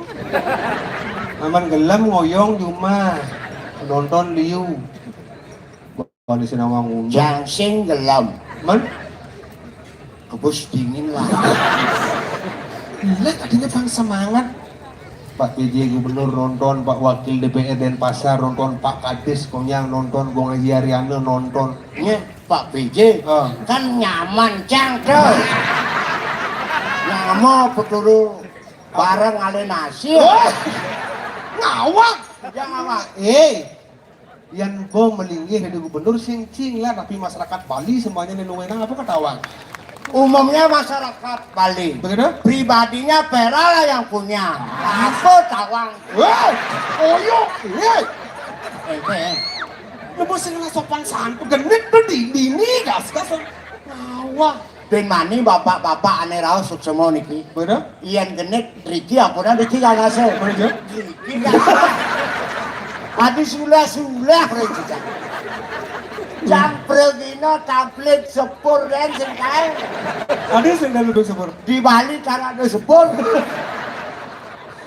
aman gelam ngoyong cuma nonton liu kalau di Sinawang undang Jangsing gelam. man Kebus dingin lah. gila tadinya bang semangat Pak PJ Gubernur nonton, Pak Wakil DPR Denpasar nonton, Pak Kadis Konyang nonton, Bung Haji Ariana nonton. Nya Pak PJ kan nyaman cangkel. Nyamo peturu bareng ale nasi. Ngawak jangan ngawak yang bom melinggih dari gubernur sing lah tapi masyarakat Bali semuanya nenuwenang apa ketawang Umumnya masyarakat Bali. begitu Pribadinya Pera lah yang punya. Aku tawang. oyok Eh. lu sing lah sopan santun genit tuh dini gas ngawak Ben mani bapak-bapak ane raos suksemo niki. begitu Iyan genit Riki apuna Riki gak ngasih. begitu Riki gak ngasih. Hadi sulah Riki. Campur gino tamplit sepur dan sengkai. ada sing dah duduk sepur Di Bali cara ada sepur.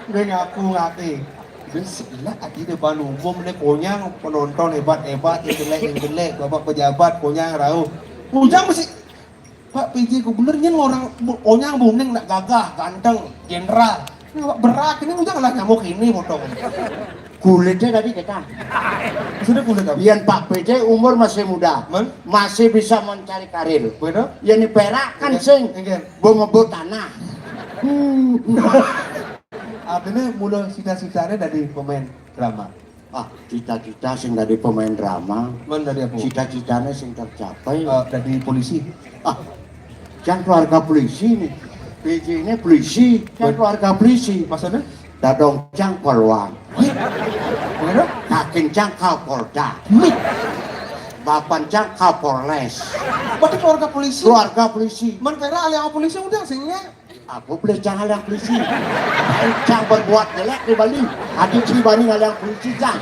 dia ngaku ngati dan sebelah tadi depan umum nih konyang penonton hebat-hebat yang jelek bapak pejabat konyang rauh ujang mesti Pak PJ Gubernurnya orang konyang bumning nak gagah ganteng jenderal berak ini ujang lah nyamuk ini potong Kulitnya tadi kita. sudah kulit apa Iyan Pak PJ umur masih muda. Man? Masih bisa mencari karir. begitu Yang di Perak kan sing Enggen. mau ngebut tanah. artinya mulai cita-citanya dari pemain drama Ah, cita-cita sing dari pemain drama, man dari apa cita-citanya sing tercapai. dari polisi Ah, kan keluarga polisi nih. PJ ini polisi, kan keluarga polisi. maksudnya Dadong cang polwan, begitu kakin cang kapolda, bapan cang kapolres. berarti keluarga polisi Keluarga polisi. man Vera alias polisi udah sehingga Aku boleh jangan yang polisi. Cang berbuat jelek di Bali. Adik pribadi yang polisi cang.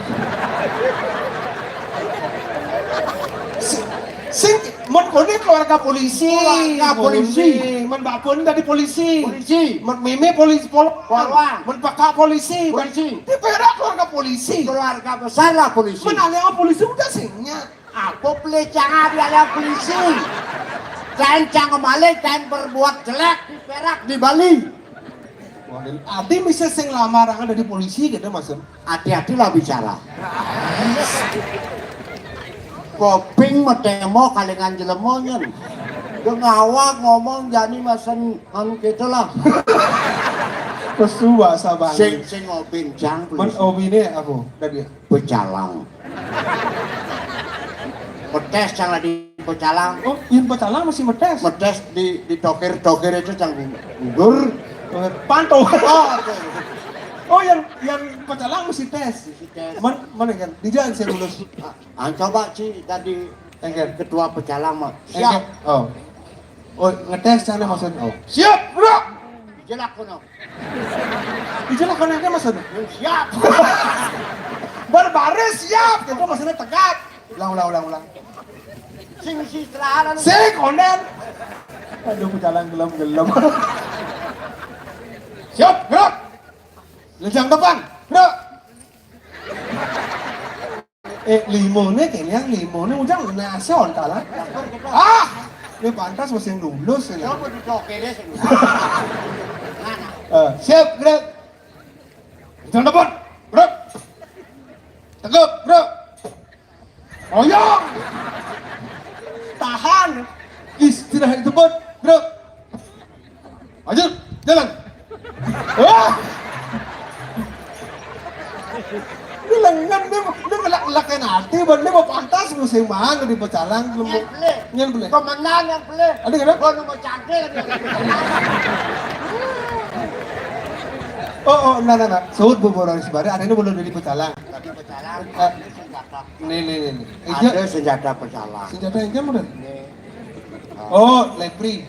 sing Mun kuni keluarga polisi. Keluarga polisi. Mun bakun dari polisi. Polisi. Mun mimi polisi Polwan. Mun pakak polisi. Polisi. Di Perak keluarga polisi. Keluarga besar lah polisi. Mun alih polisi udah singnya. Apa pelecang ada polisi? Cancang kembali, dan berbuat jelek di Perak, di Bali. Adi bisa sing lamar dari polisi gitu maksud. Hati-hatilah bicara. Koping metemo kalingan jelemonyen. Ngawak ngomong jani masen anu gitu lah. Kesu bahasa Bali. Sing ngobin jang Man polisi. obine aku dari Pecalang. Metes jang di Pecalang. Oh, yang pecalang masih metes. Metes di dokir itu jang gugur. Pantau. Oh, Oh, yang pecalang masih tes. tes. Mana kan? Di jalan saya lulus. Coba sih tadi ketua Pecalang mah. Siap. Siap. Oh. Oh, ngetes sana maksud. Oh. Siap, bro. Jelak kono. Dijelaskan aja maksud. Siap. Berbaris siap. Itu maksudnya tegak. Ulang. Sing setelah Sing onen. Aduh, pecalang gelem. Siap, gerak. Lejang depan, gerak. Limonnya kayaknya limonnya ujang nasion kalah. Ah, ini pantas masih lulus ya. coba di dokirnya sing. Siap, gerak. Lejang depan, gerak. Tegap, gerak. Oyong. Tahan. Istirahat di tempat, gerak. Maju, jalan. Wah. Ini lengan dia ngelak-ngelakin hati, dia mau pantas musim mana di pecalang belum nyen boleh. Komandan yang boleh. Ada kan? Gua mau cantik lagi. Oh, nah. Suhut boboran sebari, ada ini belum dari pecalang. Tadi Pecalang, Eh. senjata. Nih. Ada senjata Pecalang. Senjata yang jam udah. Nih. Oh, lepri.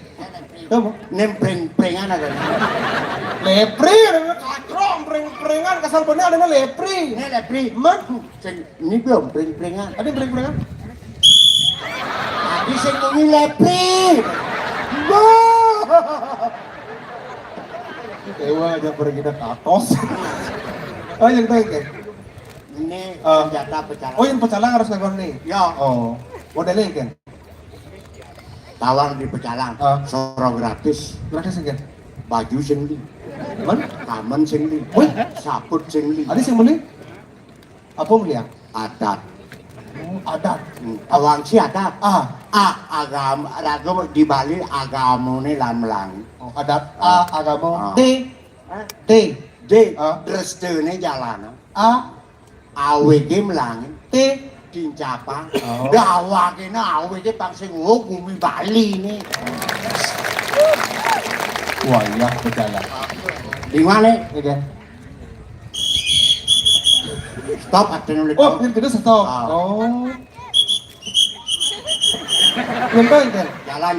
Apa? Nempring-pringan ada. Lepri, ada kakrong, pring-pringan, kasar bener ada lepri. Ini lepri. Man, Ini belum pring-pringan. ada pring-pringan? Tadi sing ini lepri. Dewa aja pergi kita katos. Oh, yang itu kan? Ini Ah. senjata Pecalang. Oh, yang pecalang harus ngakon nih. Ya, Oh, modelnya kan? tawang di Pecalang. Ah. Sorong gratis. Gratis kan? Baju sing li. Man, Kamen sing li. Wih. Saput sing li. ada yang beli? Apa beli ya? Adat. Oh, adat. Tawang si adat. Ah, Agama ragam di Bali agamane lamlang. oh, adat. Agama. Ah. D. D Ah. restene jalan. A. Awege mlang. T. Kincapa. Oh. Dawake na awege pang sing bumi Bali ni. Wah, iya pecalang. Di mana? Ini kan? Stop atin ulit. Oh, yang kedua stop. Ah. Oh. Yang kedua kan? Jalan.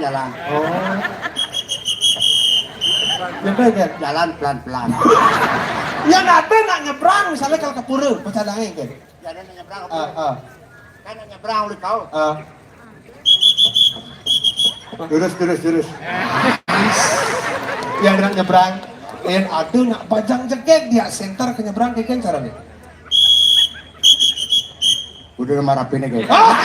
Oh. Yang kedua kan? Jalan pelan-pelan. Yang ada nak nyebrang misalnya kalau ke pura, pecalangnya kan? Jalan nyebrang. Ah. Kan nyebrang ulit kau. Ah. Terus. Yang nak nyebrang, yang ada nak pajang jekek dia center ke nyebrang kayak kan caranya? Udah marah pini guys. Ah!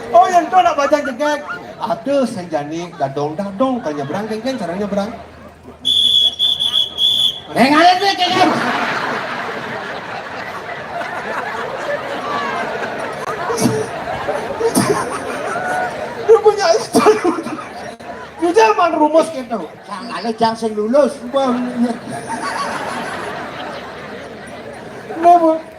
Oh, yang tu nak pajang jekek, ada senjani dadong ke nyebrang kayak kan caranya nyebrang? Nengalin ni kan. Dia punya istana. Dia jangan rumus gitu. Sangat jang sing lulus.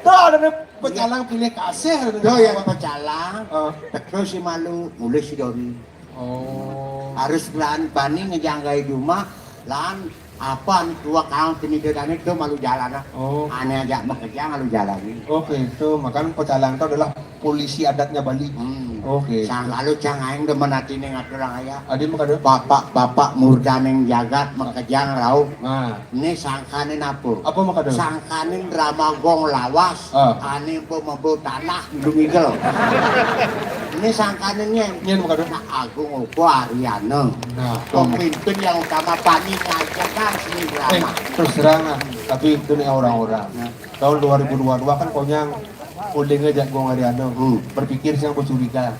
Tak ada pecalang pilih kasih. Yo yang Pecalang. Ah. Terus si malu mulai si Dori. Oh. Harus pelan bani ngejanggai rumah lan Apa nih tua kau tinigedan itu malu jalan ah. Oh. Aneh aja bekerja malu jalan. Oke, itu makanya pecalang itu adalah polisi adatnya Bali. Oke. Sang lalu cang aing demen hati ning aturan aya. Adi mah kada. Bapak murdaning jagat makejang rauh. Nah, Ini sangkanin apa? apa mah kada? Sangkanin Ramagong lawas. Ani po mampu tanah dumigel. Ini sangkaninnya. Nyen mah kada. Nah, Agung Upo Ariana. Nah, Pemimpin yang utama pani ngajakan seni drama. terus terang lah, tapi itu nih orang-orang. Tahun 2022 kan konyang udah ngejak Gong Ariano, berpikir siang bercuriga.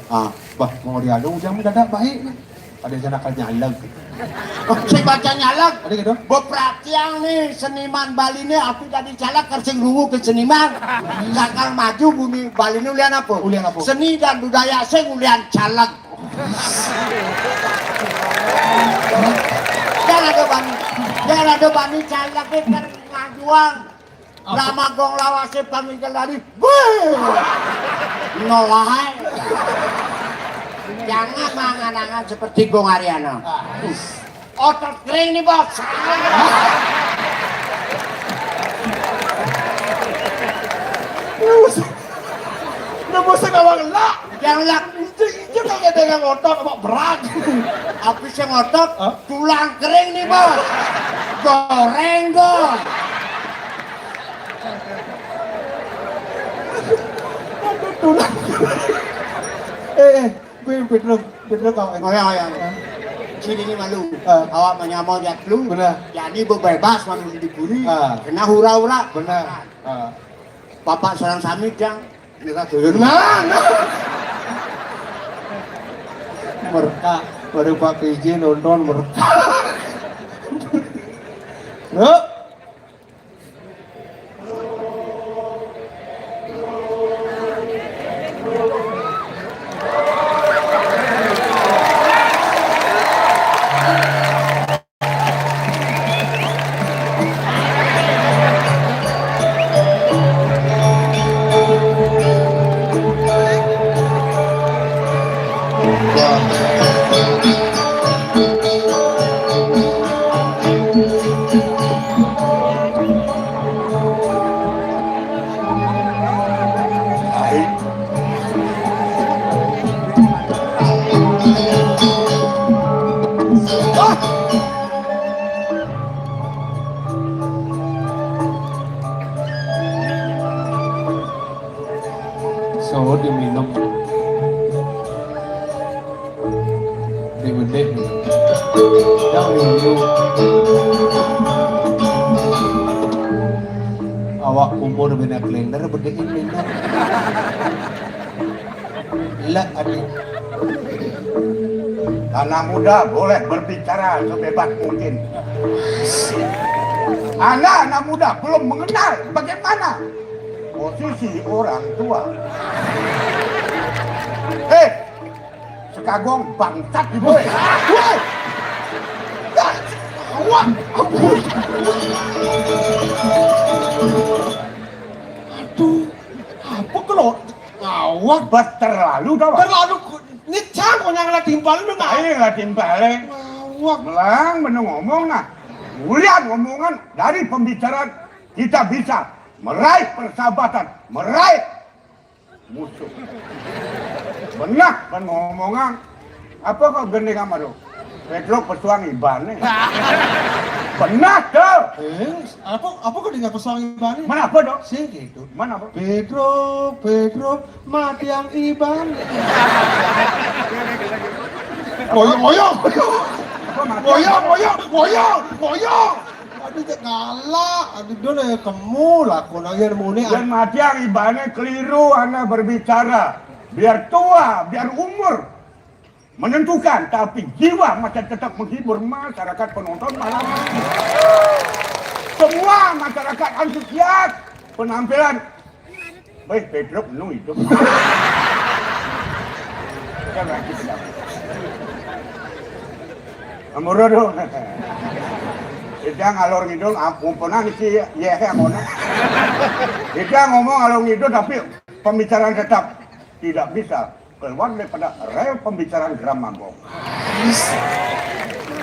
Bah, Gong Ariano ujang mendadak baik nih. Ada yang akan nyalag. Saya baca nyalag. Ada gitu? Beperhatian nih seniman Bali ini aku tadi calak kerjeng rungu ke seniman. Sakal maju bumi Bali ini ulian apa? Ulian apa? Seni dan budaya saya ulian caleg. Jangan ada bani caleg itu ngajuang. Ramagong lawase paminggal dari. Nolahai. Jangan mangan-angan seperti Gong Ariano. Otot kering nih bos. Udah bosan awang lah. Yang lak Itu kayak dengan otot apa berat. Aku sih ngotot tulang kering nih bos. Goreng dong. Tulang. Pedro kau. Ngoyang. Sini ini malu. Awak menyamau jat lu. Benar. Jadi bebas malu diburi. Ah. Kena hura-hura. Benar. Bapak sarang samit yang nira tuyul. Nah. Mereka baru Pak PJ nonton mereka. Yuk. So diminum. Digede. Yang minum. Awak umur bina kalender berdekin minum. Lah adik. Anak muda boleh berbicara sebebas mungkin. Anak muda belum mengenal bagaimana posisi orang tua. Sekagong bangsat di boy. Awak. Aduh. Apa kalau awak Terlalu tau. terlalu ngecang kok yang lah timpal lu nggak? Ayo lah timpale. Awak. Melang menung ngomong nah. Mulian ngomongan dari pembicaraan kita bisa meraih persahabatan, meraih musuh. Benar kan ngomongan. Apa kau gede kamu tuh? Pedro pesuang ibane. Benar tuh. Apa kau dengar pesuang Iban? Mana apa dong? Sing gitu. Mana apa? Pedro, mati yang Iban. Goyong. Aduh cek galak, aduh dia kamu lah, kau nanya muni. Dan mati yang ibane keliru anak berbicara. Biar tua, biar umur menentukan, tapi jiwa masih tetap menghibur masyarakat penonton malam. Semua masyarakat antusias penampilan. Baik, Pedro penuh itu. Amorodo. Kita ngalor ngidul, pernah si Yehe Amona. Kita ngomong ngalor ngidul, tapi pembicaraan tetap tidak bisa keluar daripada rel pembicaraan Ramagong.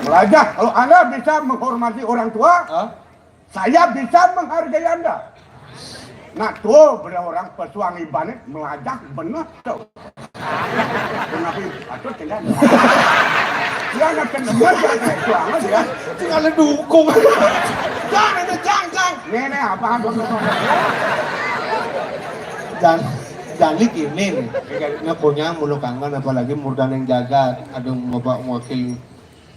Raja, kalau Anda bisa menghormati orang tua, saya bisa menghargai Anda. Nah tuh, bener orang pesuang ibanet melajak bener tuh. Kenapa patut tidak ada? Dia nggak kenal pesuang dia. Tinggal dukung. Jangan. Nenek apa? Jangan ini nih. Punya mulu kangen apalagi murdan yang jagat. Ada bapak wakil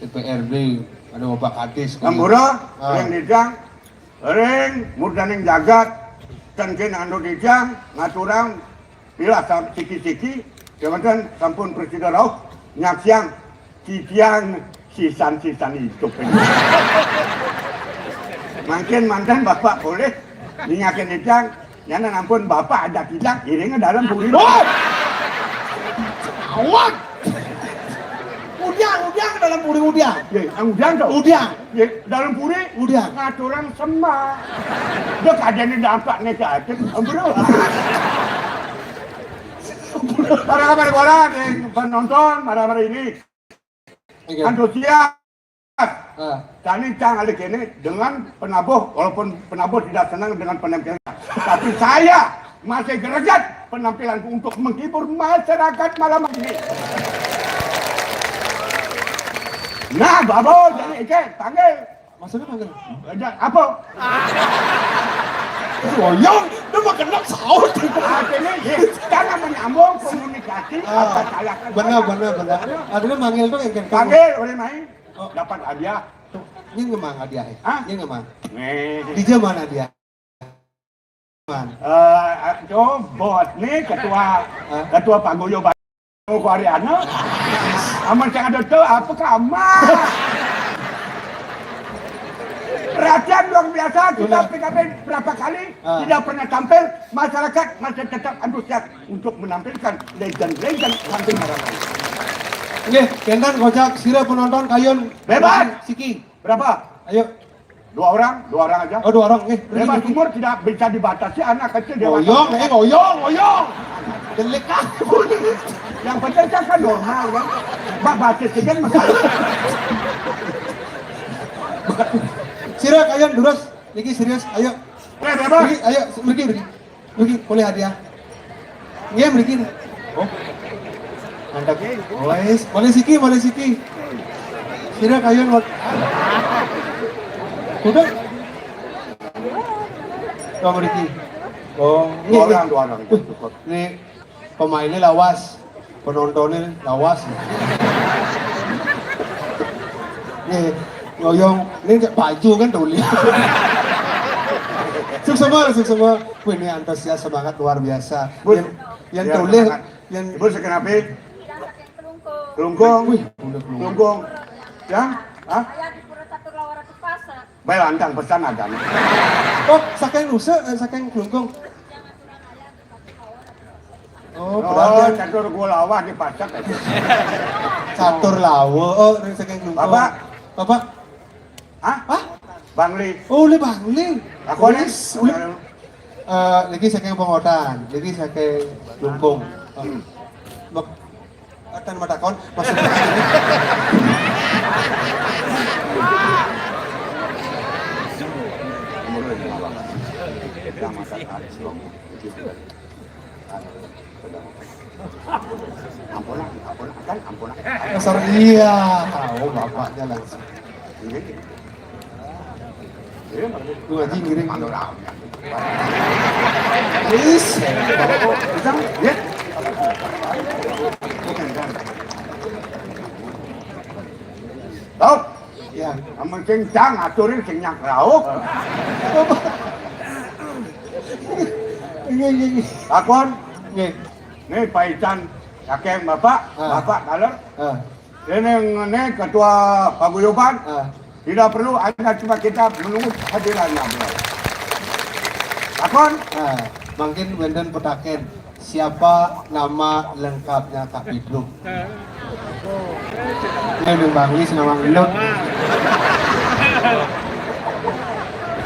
DPRD, ada bapak kadis. Ambura yang dijang, ring murdan yang jagat. Tenkin anu dijang ngaturang pilah siki-siki kemudian sampun presiden rauh nyaksiang titiang sisan-sisan hidup ini. Mungkin mantan bapak boleh dinyakin dijang nyana ampun bapak ada kijang iringnya dalam buri. Awak! Udang dalam puri udang. Udang tuh? Udang. Dalam puri? Udang. Ngaturang semua. Dek ada ni dampak negatif. Bro. Para kabar bola, penonton, para ini antusias. Kami cang ada kini dengan penabuh, walaupun penabuh tidak senang dengan penampilan. Tapi saya masih greget penampilanku untuk menghibur masyarakat malam ini. Nah, babo, jadi Ike, panggil. Maksudnya panggil? Apa? Royong, dia makan nak sahur. Akhirnya, jangan menyambung komunikasi. Benar. Adanya manggil tuh yang panggil, oleh main. Dapat hadiah. Ini ngemang hadiah. Ini ngemang. Di mana dia? Bos nih ketua paguyuban Koreana. Aman yang ada tuh apa kamar? Perhatian luar biasa, kita PKB berapa kali tidak pernah tampil, masyarakat masih tetap antusias untuk menampilkan legend-legend samping harapan. Oke, kentan kocak, sira penonton kayun. Bebas. Siki. Berapa? Ayo. Dua orang aja. Oh, 2 orang. Bebas umur tidak bisa dibatasi, anak kecil dewasa. Ngoyong. Delik ah. Yang penting kan normal kan. Batis kan masalah. Sira kayun durus. Niki serius, ayo. Bebas. Ayo, pergi. Boleh hadiah. Nggih, mriki. Oh. Mantap. Wes, boleh siki. Sira kayun. Udah. Kau mriki. Oh, dua orang. Ini pemainnya lawas, penontonnya lawas. Nih, ngoyong, ini baju kan tuh lihat. Sukses semua. Wih, ini antusias semangat luar biasa. Yang tulis, yang ibu sekenapa? Kelungkung. Ya? Hah? Baik landang pesan ada. Oh, saking lusa, saking kelungkung. Oh, berarti catur gua lawa di pasar. Catur lawa. Oh, saking kelungkung. Bapak. Hah? Bangli. Oh, le Bangli. Aku nih. Lagi saking pengotan, lagi saking kelungkung. Bak, atan mata kon masuk. Ampun. Dasar iya. Oh, bapaknya langsung. Lu aja ngiring. Please. Ya. Tahu? Ya. Amun kencang aturin sing nyak rauk. Nggih. Takon. Nggih. Nih paican kakek bapak kaler. Ini ketua paguyuban. Tidak perlu anda cuma kita menunggu hadirannya. Takon. Mungkin benden petaken siapa nama lengkapnya Kak Bidruk. Ini Bangli nama Lut.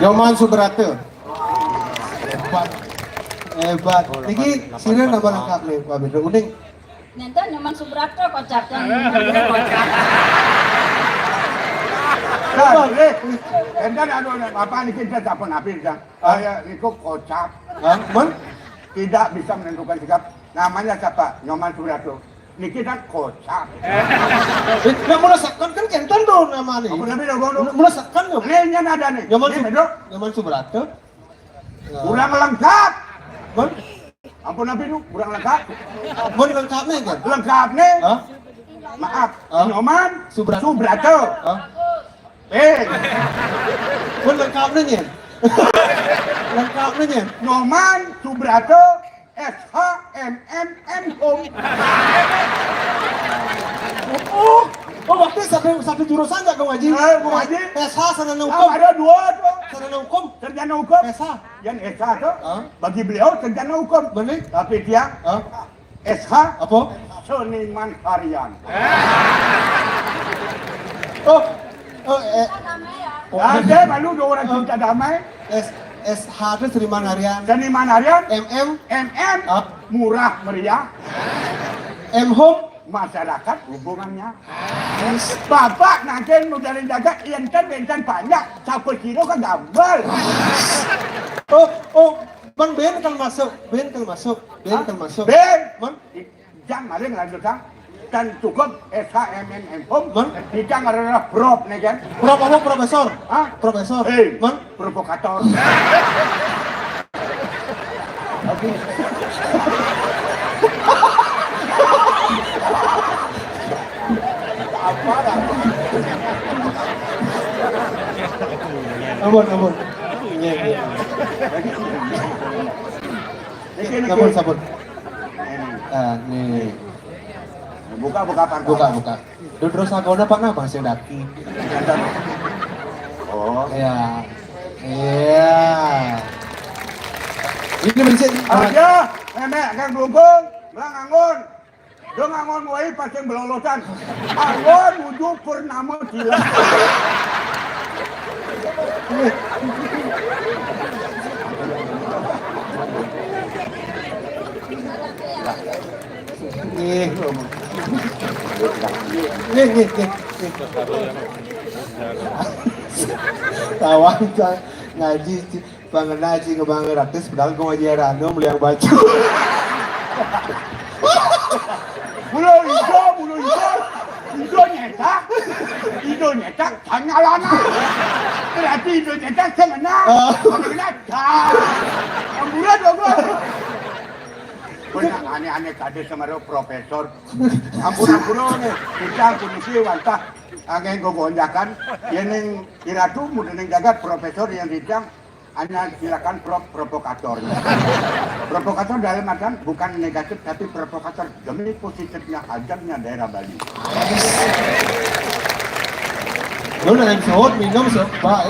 Yoman Subrate. Hebat. Niki sira nama lengkap nih Pak Bidruk. Uning. Nenten Nyoman Subrate kocak kan. Enten anu apa niki tidak pun apir dah. Niku kocak. Mon? Tidak bisa menentukan sikap. Namanya siapa? Nyoman Surato. Niki kan kocak. Nggak merasakan kan kenton dong namanya. Aku nabi dah bodoh. Merasakan dong. Ini ada nih. Nyoman Subrato. Kurang lengkap. Mon? Ampun nabi nu, kurang lengkap. Mon lengkapnya kan? Lengkap nih. Hah? Maaf, Hah? Nyoman Subrato. Hah? Mon lengkapnya nya. Lengkapnya nya. Nyoman Subrato SHMMM Home. Oh waktu satu jurusan nggak kau ngaji? Mau ngaji? SH sarjana hukum. Ada dua tuh. Sarjana hukum. Sarjana hukum. SH. Yang SH tuh Hah? bagi beliau sarjana hukum. Bener? Tapi dia Hah? SH Apa? seniman harian. Oh, Ada malu dua orang cinta damai. SH itu seniman harian. Seniman harian. MM. MM Hah? murah meriah. M home. Masyarakat hubungannya. Bapak nanti udah jaga enten banyak. 1 kilo kan gambal. Oh, Bang Ben kan masuk. Ben kan masuk. Ben, Man, jangan mari ngelanjutkan. Dan cukup SHMMM Home. Man. Kita adalah prof nih kan. Prof apa profesor? Hah? Profesor. Hei, Man, provokator. ampun. Sabun, sabun. Nih, Buka parkir. buka. Duduk sagona Pak Nabang sing daki. Oh. Iya. Ini bersih. Aja, nenek kan belungkung, belang anggun. Dong anggun wae pasang belolotan. Anggun wujud purnama gila. Nih. Tawang ngaji bangun ngaji ngebangun ratus padahal gue ngaji rano beli yang baju. Bulu hijau nyetak, tanya lana. Berarti hijau nyetak semena. Ambulan dong. Banyak aneh-aneh tadi sama profesor. Ampun nih, kita kondisi wantah. Angin gonjakan, yang iratu mudah jagat profesor yang dijang hanya silakan provokatornya. Provokator dalam artian bukan negatif tapi provokator demi positifnya ajarnya daerah Bali. Lu udah sahur minum sebab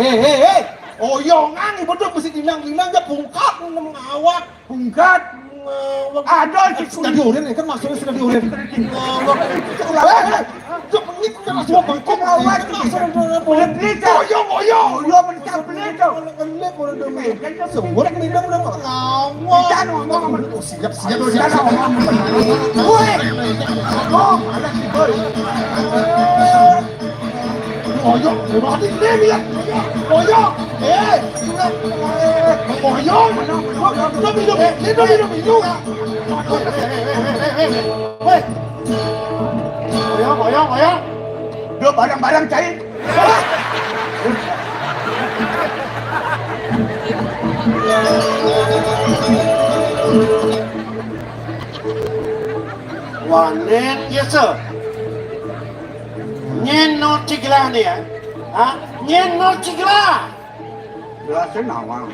oyongan ibu tuh mesti bilang aja bungkat mengawak Bungkat ada di sudah diurin kan maksudnya sudah diurin ngawak ini kan langsung bangkok ngawak oyong mencap pelito sahur minum udah ngawak siap oyong berarti ini ya oyong oyong minum oyong do barang-barang cair Wanen yese. Nyen no cigla nih ya. Nyen no cigla. gelasnya nawang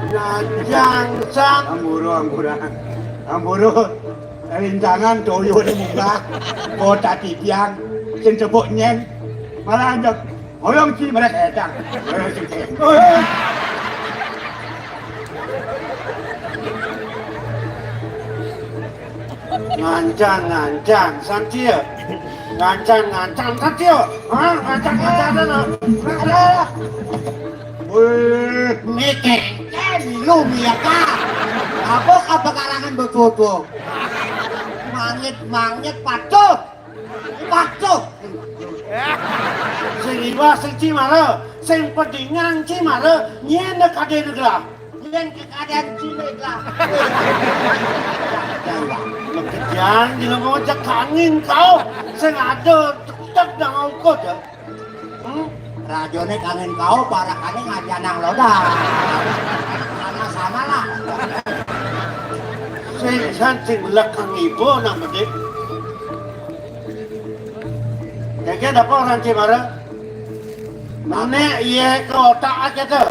Najang sang. amburu rintangan toyo di muka kota titiang sing cepuk nyen malah ada oyong si mereka edang Ngancang santia. Ngancang santia. Ngancang ada. wih Mikir, lu miaka. Aku apa karangan berbobo. Mangit patuh. Waktu. Sing iwa sing cimara, sing pedingan cimara, nyen kade negara. Nyen keadaan cimara. Jangan jangan ngojek angin kau, sing ada tetap dengan ukut ya. Rajone kangen kau, parakane ngajanang loda. Sama-sama lah. Sing belakang ibu nak bedik. Kaya apa orang Cimara? Mana iya ke otak aja tu.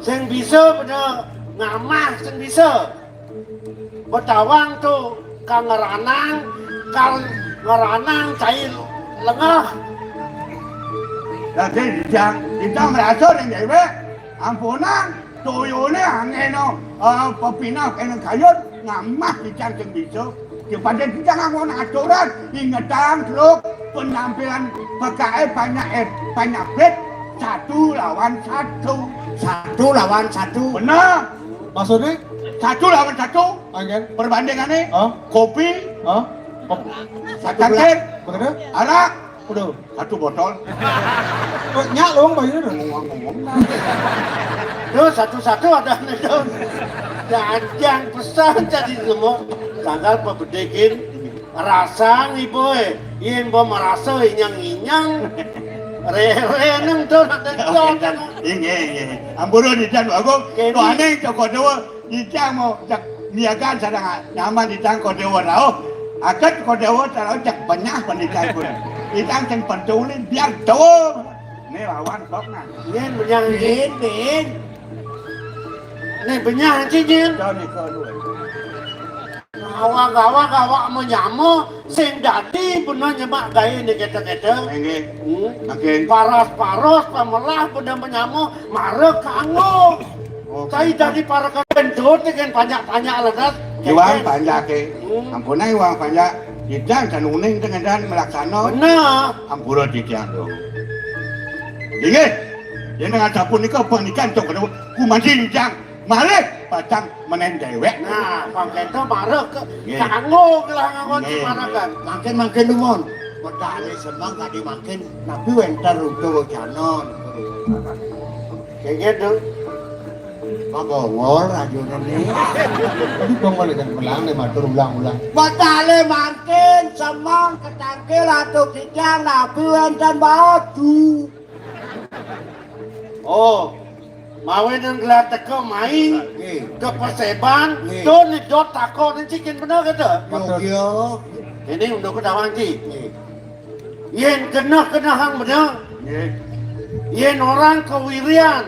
Sing bisa pada ngamah sing bisa. Betawang tu kang ngeranang cair lengah. Jadi dijang merasa yang dewe, ampunan, tuyune angin pepina kena kayut, ngamah dijang yang bisa. Kepada dijang angin aturan, ingatan terus penampilan PKI banyak bet, 1 lawan 1. 1 lawan 1. Benar. Maksudnya? 1 lawan 1. Angin? Perbandingannya, Hah? kopi, Hah? cangkir, Bener? arak, Udah. 1 botol. Nyak loh bayi udah. Tu satu-satu ada tu. Jangan pesan jadi semua. Tanggal pembedikin rasa ibu yang bawa merasa inyang rere tu nak kan. Ini. Amburo di dan aku. Tu aneh cakap dewa di jang mau cak niagaan sedang nyaman di jang kau dewa tahu. Akat kau dewa tahu cak banyak pendidikan pun. Di jang ceng pentulin biar tahu. Ni lawan kau nak. Yen menyangin. Ni benyang cincin. Kau ni kau lu. Awak menyamu sing dadi benar nyemak gaya ni kata-kata. Ini. Makin. Paras pemelah benar menyamu marah kanggo. Saya dari para kentut dengan banyak-banyak ledas. Iwang panjang ke. Ampun iwang panjang. Di jang canuning dengan dan melaksana. Benar. Ampuro di jang tu. Ingat. Yang dengan capun ni kau pernikahan tu kena kumanci di jang. Malik pacang menen dewek. Nah, pangkento marah ke kanggo kelah nganggo marah kan. Makin lumon. Padahal semang kadi makin tapi wentar untuk janon. Kayak gitu. Magongol rajone ni. Tadi bongol kan melang nih matur ulang-ulang. Padahal makin semang ketangkil atau dijang nabi wentar batu. Oh. Mawe dan gelar teko main ke perseban, tu ni dot tako ni cikin benar kata. Yo. Ini untuk kedawang ci. Yen kena hang benar. Yen orang kewirian,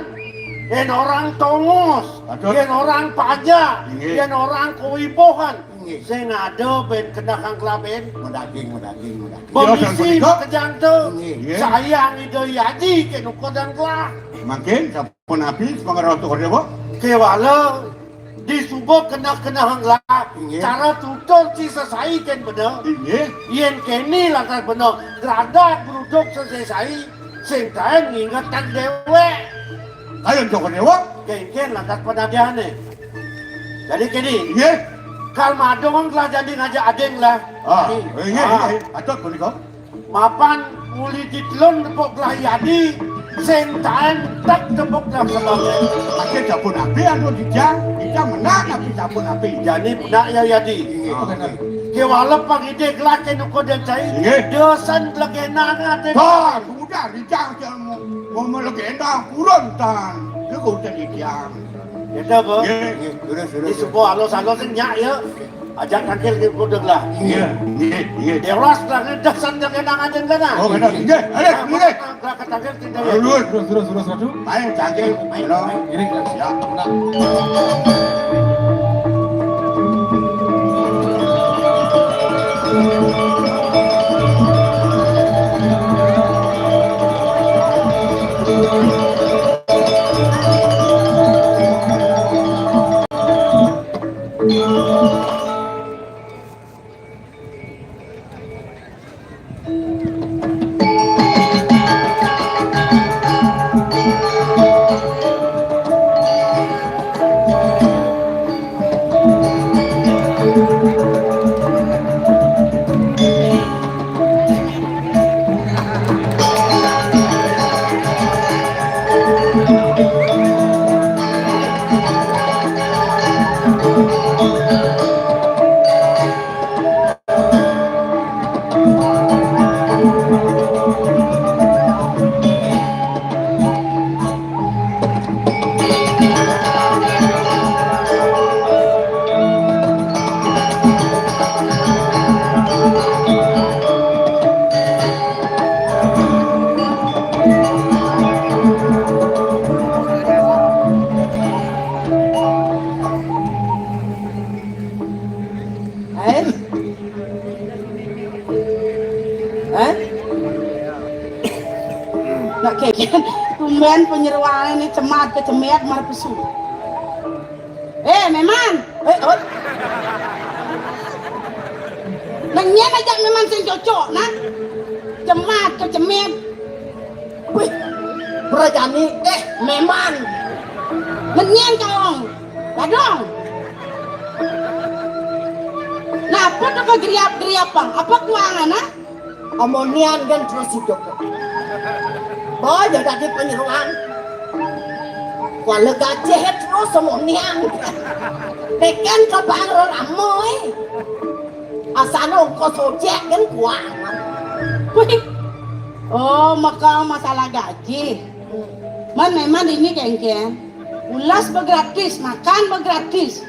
yen orang tongos, yen orang pajak, yen orang kewibohan. Saya ngado ben kena hang kelaben. Medaging. Komisi kejang tu. Sayang ide yaji ke nukodan kelah. Makin sapun habis pengaruh tu kerja. Kewala di subuh kena hanglah cara tutur si sesai kan benar yen kini lantas benar geradak beruduk sesai sing kain ingatan dewe Ayo tu kerja. ken lantas penadian ni jadi kini kal madong lah jadi ngajak adeng lah Atot pun kau. mapan uli ditlon tepuk belah yadi sing kain tak tepuk dalam sebabnya Makin sapun api anu dijang menang tapi sapun api. jadi nak ya yadi kewala pagi dek lah ke nuko dan cai dosan legena ngate Tan, sudah dijang mau melegenda kurun tan. Dia kau jadi dijang. ya apa di sebuah alos-alos nyak ya ajak kakil di kudeng lah dewas lah dosan legena ngate kana Oh, benar. Ada. lah kakil tidak ya Terus satu. Main canggih. Ini kan siap. tumben penyeruan ini cemat kecemet marpesu. Memang. Nanya aja memang sing cocok nah. Cemat kecemet. Wih, Brajani, memang. Menyen kaong. Badong. Nah, apa tuh kegeriap-geriapang? Apa kuangan nah? Omonian kan terus hidup. Boy, jadi tadi penyeruan. Kalau gajah terus omonian. Tekan ke bangro ramoy. Asana ongkos ojek kan kuangan. Wih. Oh, maka masalah gaji. Memang ini kengkeng. Ulas bergratis, makan bergratis.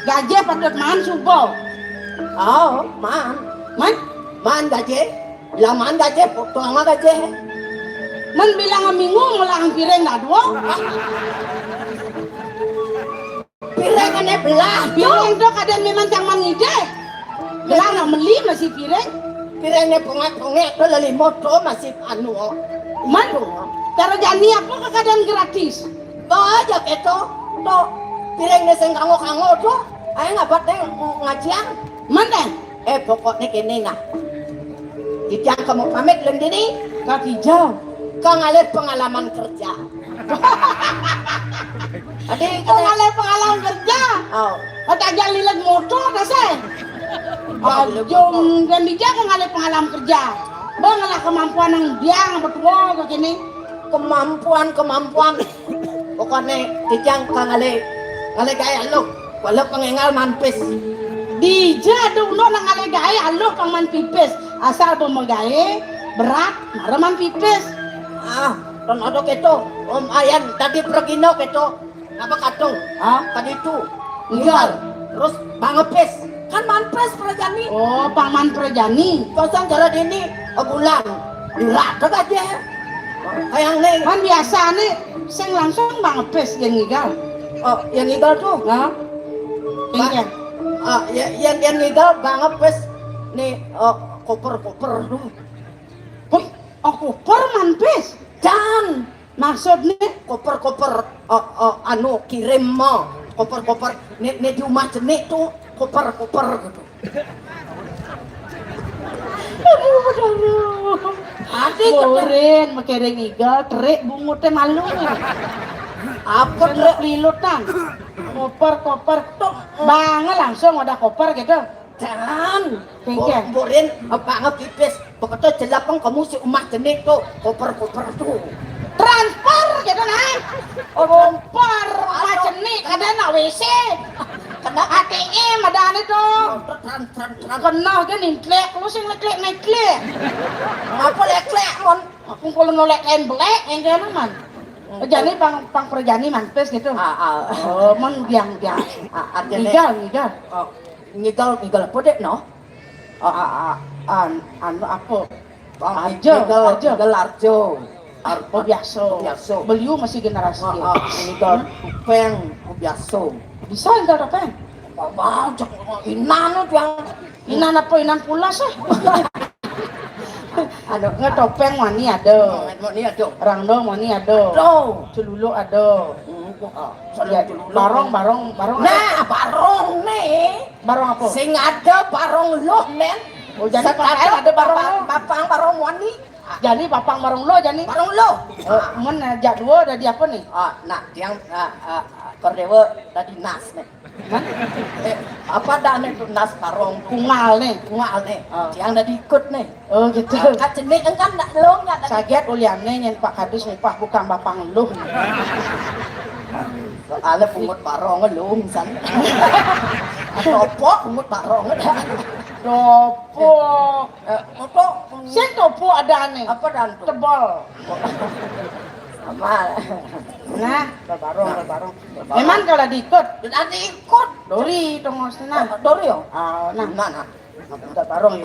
Gaji patut man subuh. Oh, man gajah. Bilang man gajah, potong sama gajah. Man bilang minggu ngulang piring dah dua. Piring kan belah. Piring tu kadang memang jangan ngide. Belah nak beli masih piring. Pirangnya pengek tu lali motor masih anu. Man, cara jani apa kadang gratis. Banyak itu. Tu pirangnya sengkango-kango tu. Ayah ngabat ngajian. Mana? Pokoknya kini nah. Dijang kamu pamit lendi ni. Kaki jauh. Kau ngalir pengalaman kerja. Adik Kau ngalir pengalaman kerja. Oh. Kau tak jalan lilat motor rasa. Jom dan dijaga ngalir pengalaman kerja. Bangalah kemampuan yang dia betul begini. Kemampuan. Pokoknya dijang kau ngalir gaya lu. Walau pengengal mampis. Dija tu no nang ale gaya alo kang man pipis asal pemegaya berat maraman pipis. Ton ada keto. Om Ayan tadi pergi no keto. Apa katung? Tadi itu. Enggak. Terus bangepes. Kan manpes Prajani. Oh, Paman Prajani. Kosong cara ini bulan. Berat aja. Kayak nih. Kan biasa nih sing langsung bangepes yang ngigal. Oh, yang ngigal tuh. Kengkeng. Yang ngigal bangepes nih koper-koper tuh. Koper manpes. Dan Maksudnya koper-koper anu kirim mo. Koper-koper nih di rumah jenik tuh koper-koper gitu. aduh benar. Adik Borin makering igal terik bungutnya malu. Apa terik lilutan. Koper tuh banget langsung ada koper gitu. Dan Kengkeng. borin apa ngepipis. Pokoknya jelapang kamu si rumah jenik tuh koper-koper tuh. Transfer gitu nah. Koper macam ni kada nak WC. Kena ATM ada ni tu. Kena kan intlek lu sing lek-lek. Apa lek-lek mon? Aku kalau nolak kain black yang kena man. Jadi pang perjani manpes gitu. Oh, mon biang. Artinya Ngigal. ngigal apa dek no? Anu apa? Ngigal arjo. Oh biasa. Beliau masih generasi. Ngigal kupeng biasa. Bisa ngigal apa? Bawah jangan inan yang Inan apa inan pulas eh? Ada ngetopeng mani ada. ini ada. Rangdo mani ada. Tuh. Celulu ada. Ya, barong. Nah, barong nih. Barong apa? Sing ada barong lo nen. Oh, jadi Sekarang ada barong. papang barong wani. Jadi papang barong lo jadi. Barong lo. Men jak dua dari apa nih? Nah, yang kordewa tadi nas nih. Apa dah nih tuh nas barong Kungal nih. Yang dah diikut nih. Oh gitu. Kat jenik kan nak lo nggak tadi. Saget uliannya nyen Pak Kadus ngupah bukan bapang lu. Soalnya pungut barong lo misalnya. Topo pungut barong dah. Topo. Topo. Sing topo ada nih. Apa dan tuh? Tebal. Sama. Nah, barong. Memang kalau diikut, Nanti ikut. dori tongos nah. Dori yo. Nah, Mana? barong.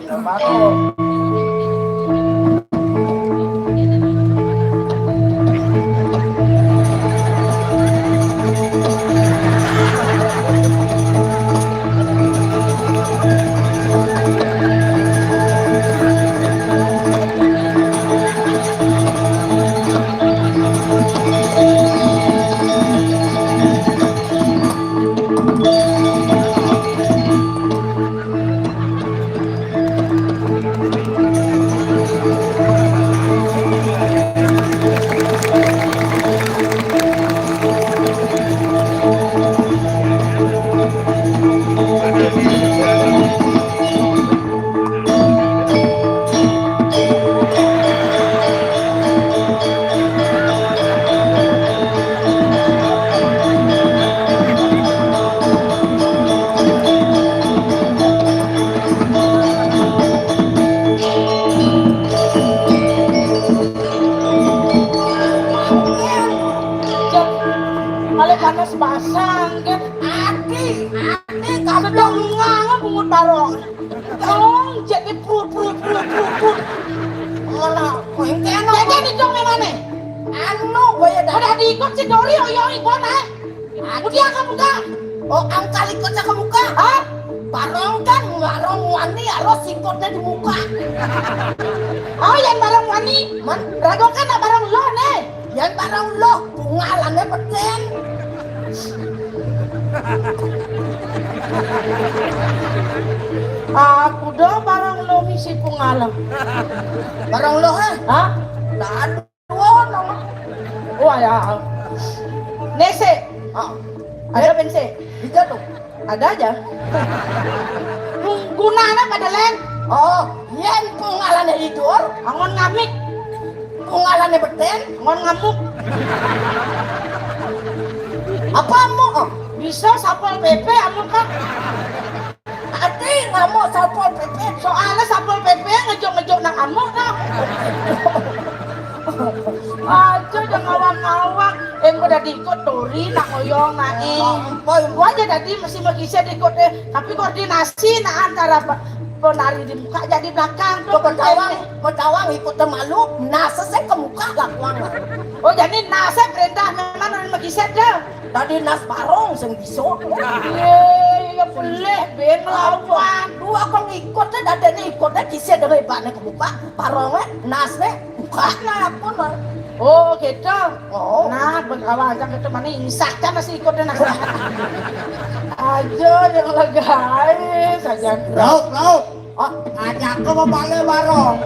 Malah panas basang kan. Ati Sedang nganga pungut barong. Tolong jadi prut. Malah koengkeno. Jadi di dong mana? Anu gue ya Ada diikut si Dori oyong ikut nah. Udah kamu kak. Oh angkal ikut ke muka. Hah? Barong kan barong wani harus singkotnya di muka. Oh yang barang wani. Rago kan nak barang lo nih. Yang barong lo bungalannya peten. Aku dah barang lo misi pungalang. Barong lo ha? Hah? Nah aduh nama. Wah ya. Nese. Ah, Ada bense. bisa tuh. Ada aja. Gunana pada len. Oh, yang pungalannya tidur, Angon ngamik. pungalannya peten. Angon ngamuk. Apa mu? Oh, Bisa sapol PP amu kan. ati nggak mau sapol peten. Soalnya sapol PP ngejok nang amuk kan. Aja jangan ngawang-ngawang. Udah diikut Tori nak ngoyong naik. Gua aja tadi masih bisa diikut tapi koordinasi nah antara penari di muka jadi belakang tuh Petawang ikut malu, nasa saya ke muka lakuang. Oh jadi nasa perintah memang orang bisa dah. Tadi nas barong sing bisa. Ya boleh ben lawan. Dua kong ikutnya dadanya ikutnya kisah dari banyak ke muka. Barongnya nasnya muka na pun. Oh gitu. Oh. Nah berkawan jangan itu mana insaknya masih ikutnya nasa. Aja yang legai saja. Lauk. Oh, ngajak ke balik barong.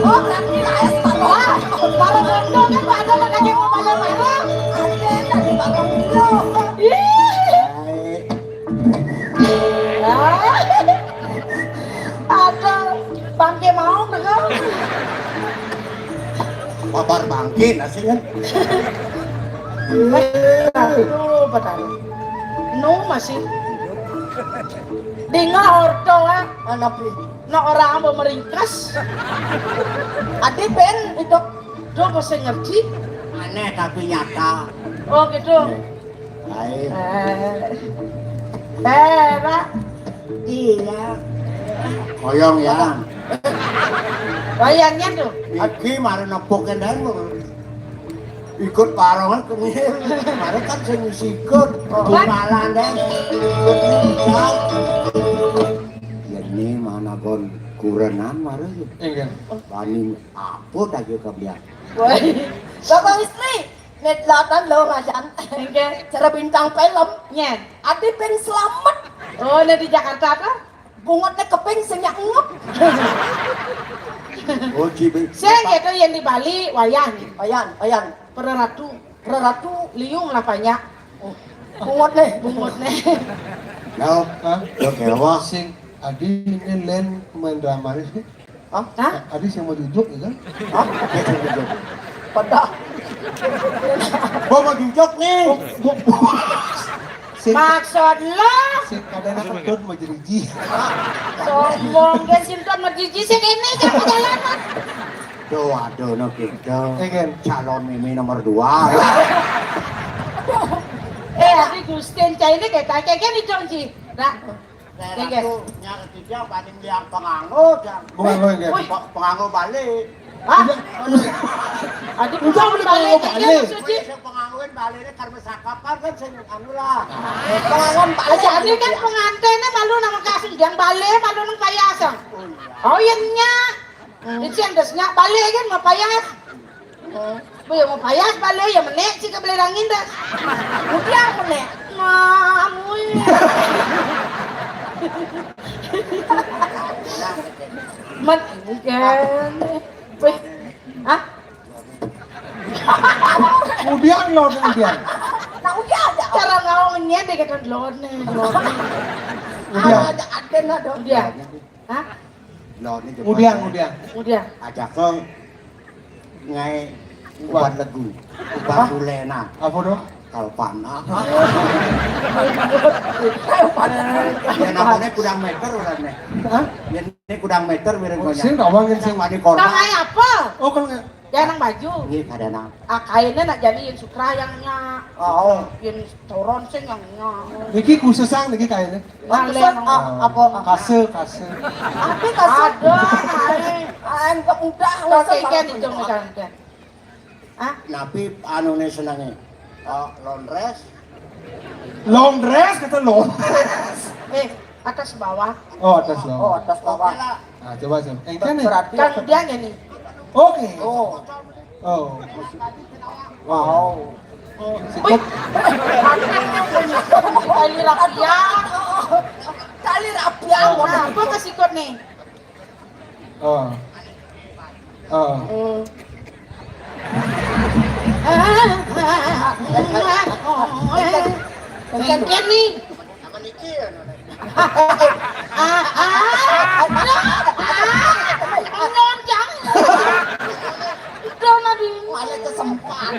Oh, berarti lah es barong. Barang bondo kan Pak ada lagi mau barang-barang. Ada dari barong dulu. Ada bangke mau dengar. Kabar bangkit asing kan. Aduh, betul. No masih. Dengar ordo ah, Anak beli. no orang mau meringkas. Adi ben itu Do masih ngerti. Aneh tapi nyata. Oh gitu. Baik. Pak. iya. Koyong ya. Bayangnya tuh. Iki mari nempukin dan ikut parongan kemir. Mari kan sing ikut bungalan dan ikut nijau. Ini mana gon kurenan mari. Enggak. Bani apa tadi kebiak. Woi. Bapak istri, net latan lo ngajan. Enggak. Cara bintang film, Nyen. adi ben selamat. Oh, ini di Jakarta kan? Bungotnya keping senyak ngep. Oh cibi. Saya gitu yang di Bali wayang. Ayan. Peratu liung lah banyak. Bungot nih. Đâu? Hah? Lo kewa. Sing Adi ini len pemain drama ini. Hah? Adi yang mau duduk ya kan? Hah? Pada. Gua mau jujok nih. Sing Maksud lo? sing kadang kentut mau jadi ji. Sombong kan sinton majiji sing ini kan perjalanan. Aduh, no gitu. Enggak. Calon Mimi nomor 2. Adi Gustin cah ini kayak kan di Jongji. Nah, Aku nyari dia paling liang penganggo dan Bukan gue enggak. penganggo balik. hah? Adi bukan balik kayak suci. Sing penganggoin baliknya karena sakapan kan sing anu lah. Pengangon balik. Aja Adi kan pengantinnya malu nama kasih yang balik malu nang payasang. Oh iya nya. Itu yang desnya balik kan mau payas. Bu yang mau payas balik ya menek sih kebelerangin dah. Udah menek. Mamui. Mat kan. Wih. Hah? Kemudian lo kemudian. Nah udah ada. Cara ngawangnya deh kan lord nih. Kemudian. Ada nah dong. Udah. Hah? Lo ini Kemudian. Udah. ajak ke ngai ubat legu, ubat tulena, Apa dong? kalpana. Ya namanya kudang meter udah nih. Hah? Ini kudang meter mirip Sing banyak. tawangin sing Mani korma. Namanya apa? Oh kan Jangan baju. Ini kadang Kainnya nak jadi yang sutra yang nya. oh Yang toron sing yang nya. Niki khususang niki kayaknya. maksud apa Kase. apa kasih Ada. enggak mudah Oke, kan itu kan. Ah, Napi anu nih senangnya laundress Long dress kata long. atas bawah. Oh atas long. oh atas bawah Nah coba sih. Kan nih. berarti Kan dia nih. Oke. oh Oh. wow Sikap. Kali rakyat. kali rapiang Nah, apa kasih kot nih? Oh. Oh. Kan nih. malah kesempatan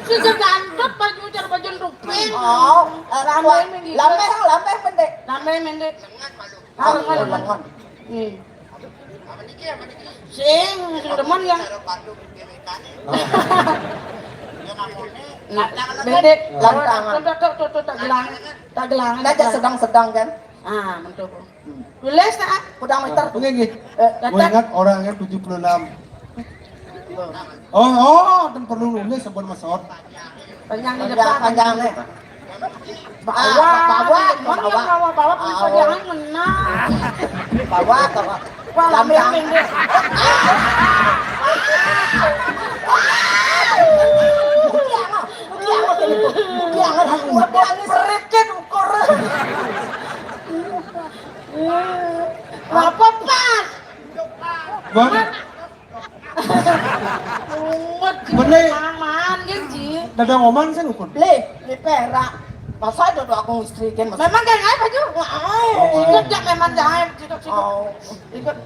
Sudah gantut baju jar baju rupin. oh lambe pendek Namanya mendek. lengan Sing demen yang mendek. Tuh tak gelang. aja sedang-sedang kan Ah, mentok. Tulis tak? udah meter Ini gini. Dadak. Gue ingat orangnya 76. Oh, dan perlu nulis sebelum masuk. Panjang di panjang depan. panjangnya Bawa jangan menang. bawa Wah, lambe mendek. Apa pas? Bang, Bener. Aman gitu. dadang oman saya ukur. beli perak masa itu aku istrikan Memang gak ngaip baju. Sikut jak memang jaim. Sikut. Sikut.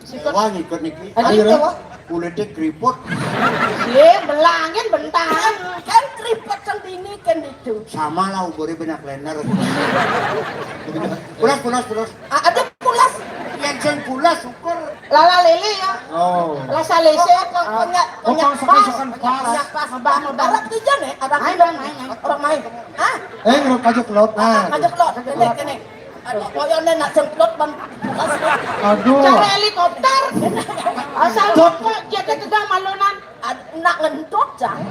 Sikut. wah ngikut niki Ayo, wah kulitnya keriput Belangin bentar. kan keriput sendiri kan itu sama lah uburi benak lener pulas ada pulas yang sen pulas ukur Lala lele ya. Oh. Lasa lese. pokoknya Sokan pas. pas ada tijan ya ada orang main ah Ngerok pajak laut. Nah. ngajak lo kene koyone nak jemplot ban Aduh. Cara helikopter. Asal kok jadi tegang malunan. nak ngentut jang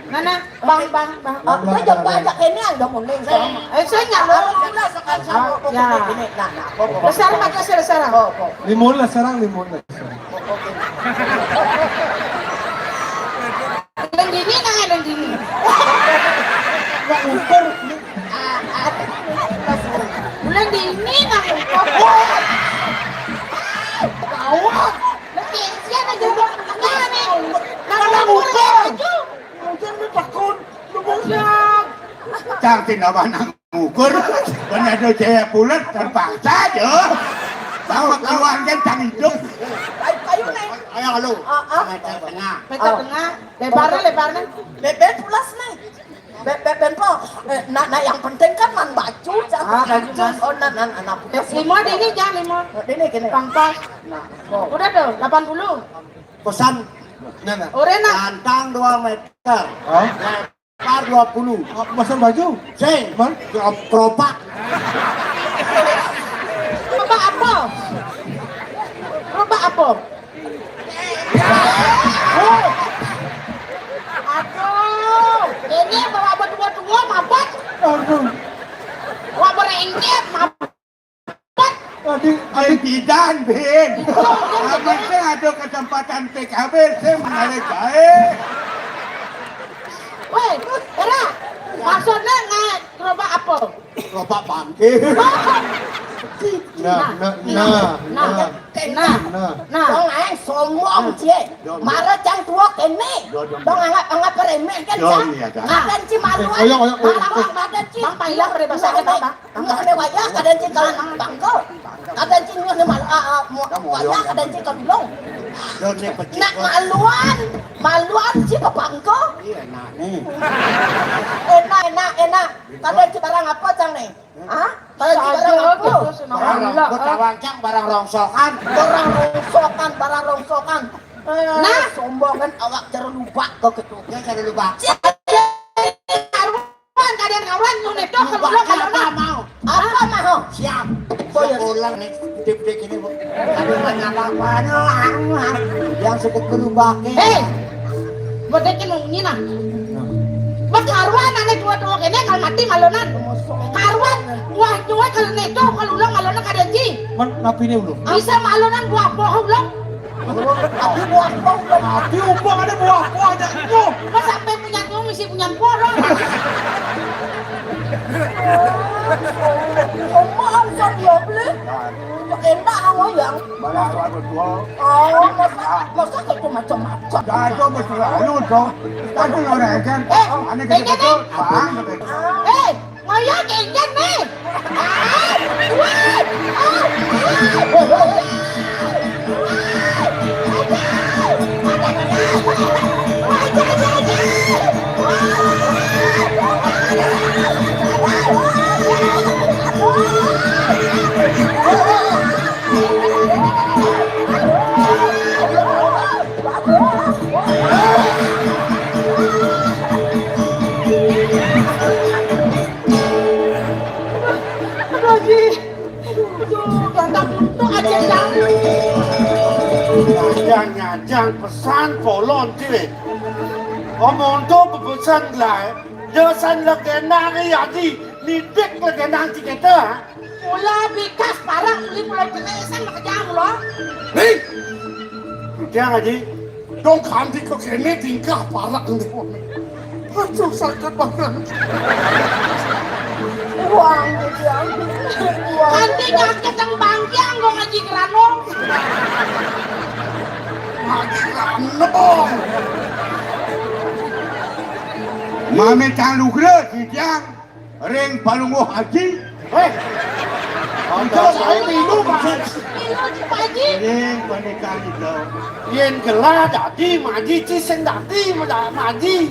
Nana, bang. kita coba ajak ini yang udah muning Saya nyalo. Ya. Besar maka besar. Limun lah serang limun lah. Yang gini nang yang gini. Bulan dini nang ukur. Bawah. Nanti siapa aja buat nih. Nang ukur. mungkin lu takut Siap. cantik apa nang ukur benar ada jaya bulat terpaksa aja bawa keluar kan cang hidup kayu nih ayo halo meter tengah Meter tengah. Lebarnya. beben pulas nih beben po nah yang penting kan man baju jangan baju man. oh nah pulas Lima dini jangan lima. ini gini Pangkas. Udah tuh 80. pesan Nana. Orena. lantang 2 meter Oh. lebar 20 Pasang baju. sing Man. keropak Robak apa? Robak apa? Aduh, ini bawa berdua-dua mabak. Aduh. Wah berengket mabak. Adik bidan bin habis ada kesempatan PKB saya menarik baik Weh, Era, maksudnya nggak gerobak apa? keropak bangkit Nah. dong ang sombong cie marah jang tua kene dong anggap remeh kan jang kadan ci maluan kadan ci Bang payah pada bahasa kita, Bang. ngene wajah kadan ci kalau bangko kadan ci ngene wajah kadan ci kalau Doni pecik nak maluan ci ke bangko iya nah nih enak kadan ci barang apa jang nih hah kadan ci barang apa barang rongkot cawancang barang rongsokan barang rongsokan Nah, sombong kan awak cara lupa kau ketuknya cara lupa. Karuan kalian kawan nu neto kalau mau. Apa mau? Siap. Kau ya ulang nih tip-tip ini bu. Kami apa yang suka berubah. Bodekin ngomongin nah. Karuan ane dua-dua kene kalau mati malonan. Karuan wah dua kalau neto kalau ulang malonan kada ji. Napi ini belum. Bisa malonan buah bohong ulang. Tapi buah mati upah ada buah aja. Mas sampai punya tuh mesti punya porong. Omong son ya beli. Enak awak yang. Malah awak berdua. Oh, masa kau macam-macam. Dah itu mesti lalu tu. Aku orang kan. Ane kita betul. Bang. Ngaya kengen nih. Nyajang pesan polon tiri. Omong tu berpesan lah. Dosan legenda ni jadi nidik legenda kita. Mula bikas parah uli mulai jenesan makajang lo. Ni. Dia ngaji. Dong kanti kau kene tingkah parah ni. Aduh sakit banget. Uang dia. Nanti nyakit yang bangkiang gua ngaji keranong. Ngaji keranong. Mame cang lukre kijang. Ring palungu haji. Kau saya minum macam. Minum haji. Ring pernikahan itu. Yen gelar jadi maji cisen jadi maji.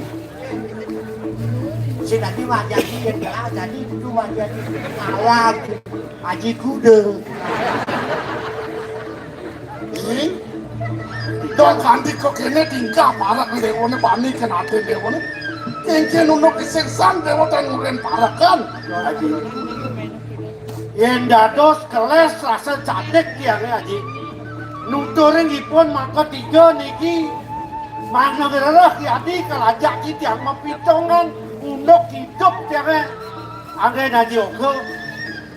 Si tadi wajah dia gelah jadi itu wajah dia ngalah haji kuda. Dong kanti kau kene tingkah parah ni dewa ni bani kenapa dewa ni. Kengke nunuk diseksan dewa dan nguren parah kan. Haji. Yen dados keles rasa cantik tiang haji. Nuturing ipun maka tiga niki. Mana gerah haji kelajak kita yang mempitongan. Undok hidup tiang angin haji oke.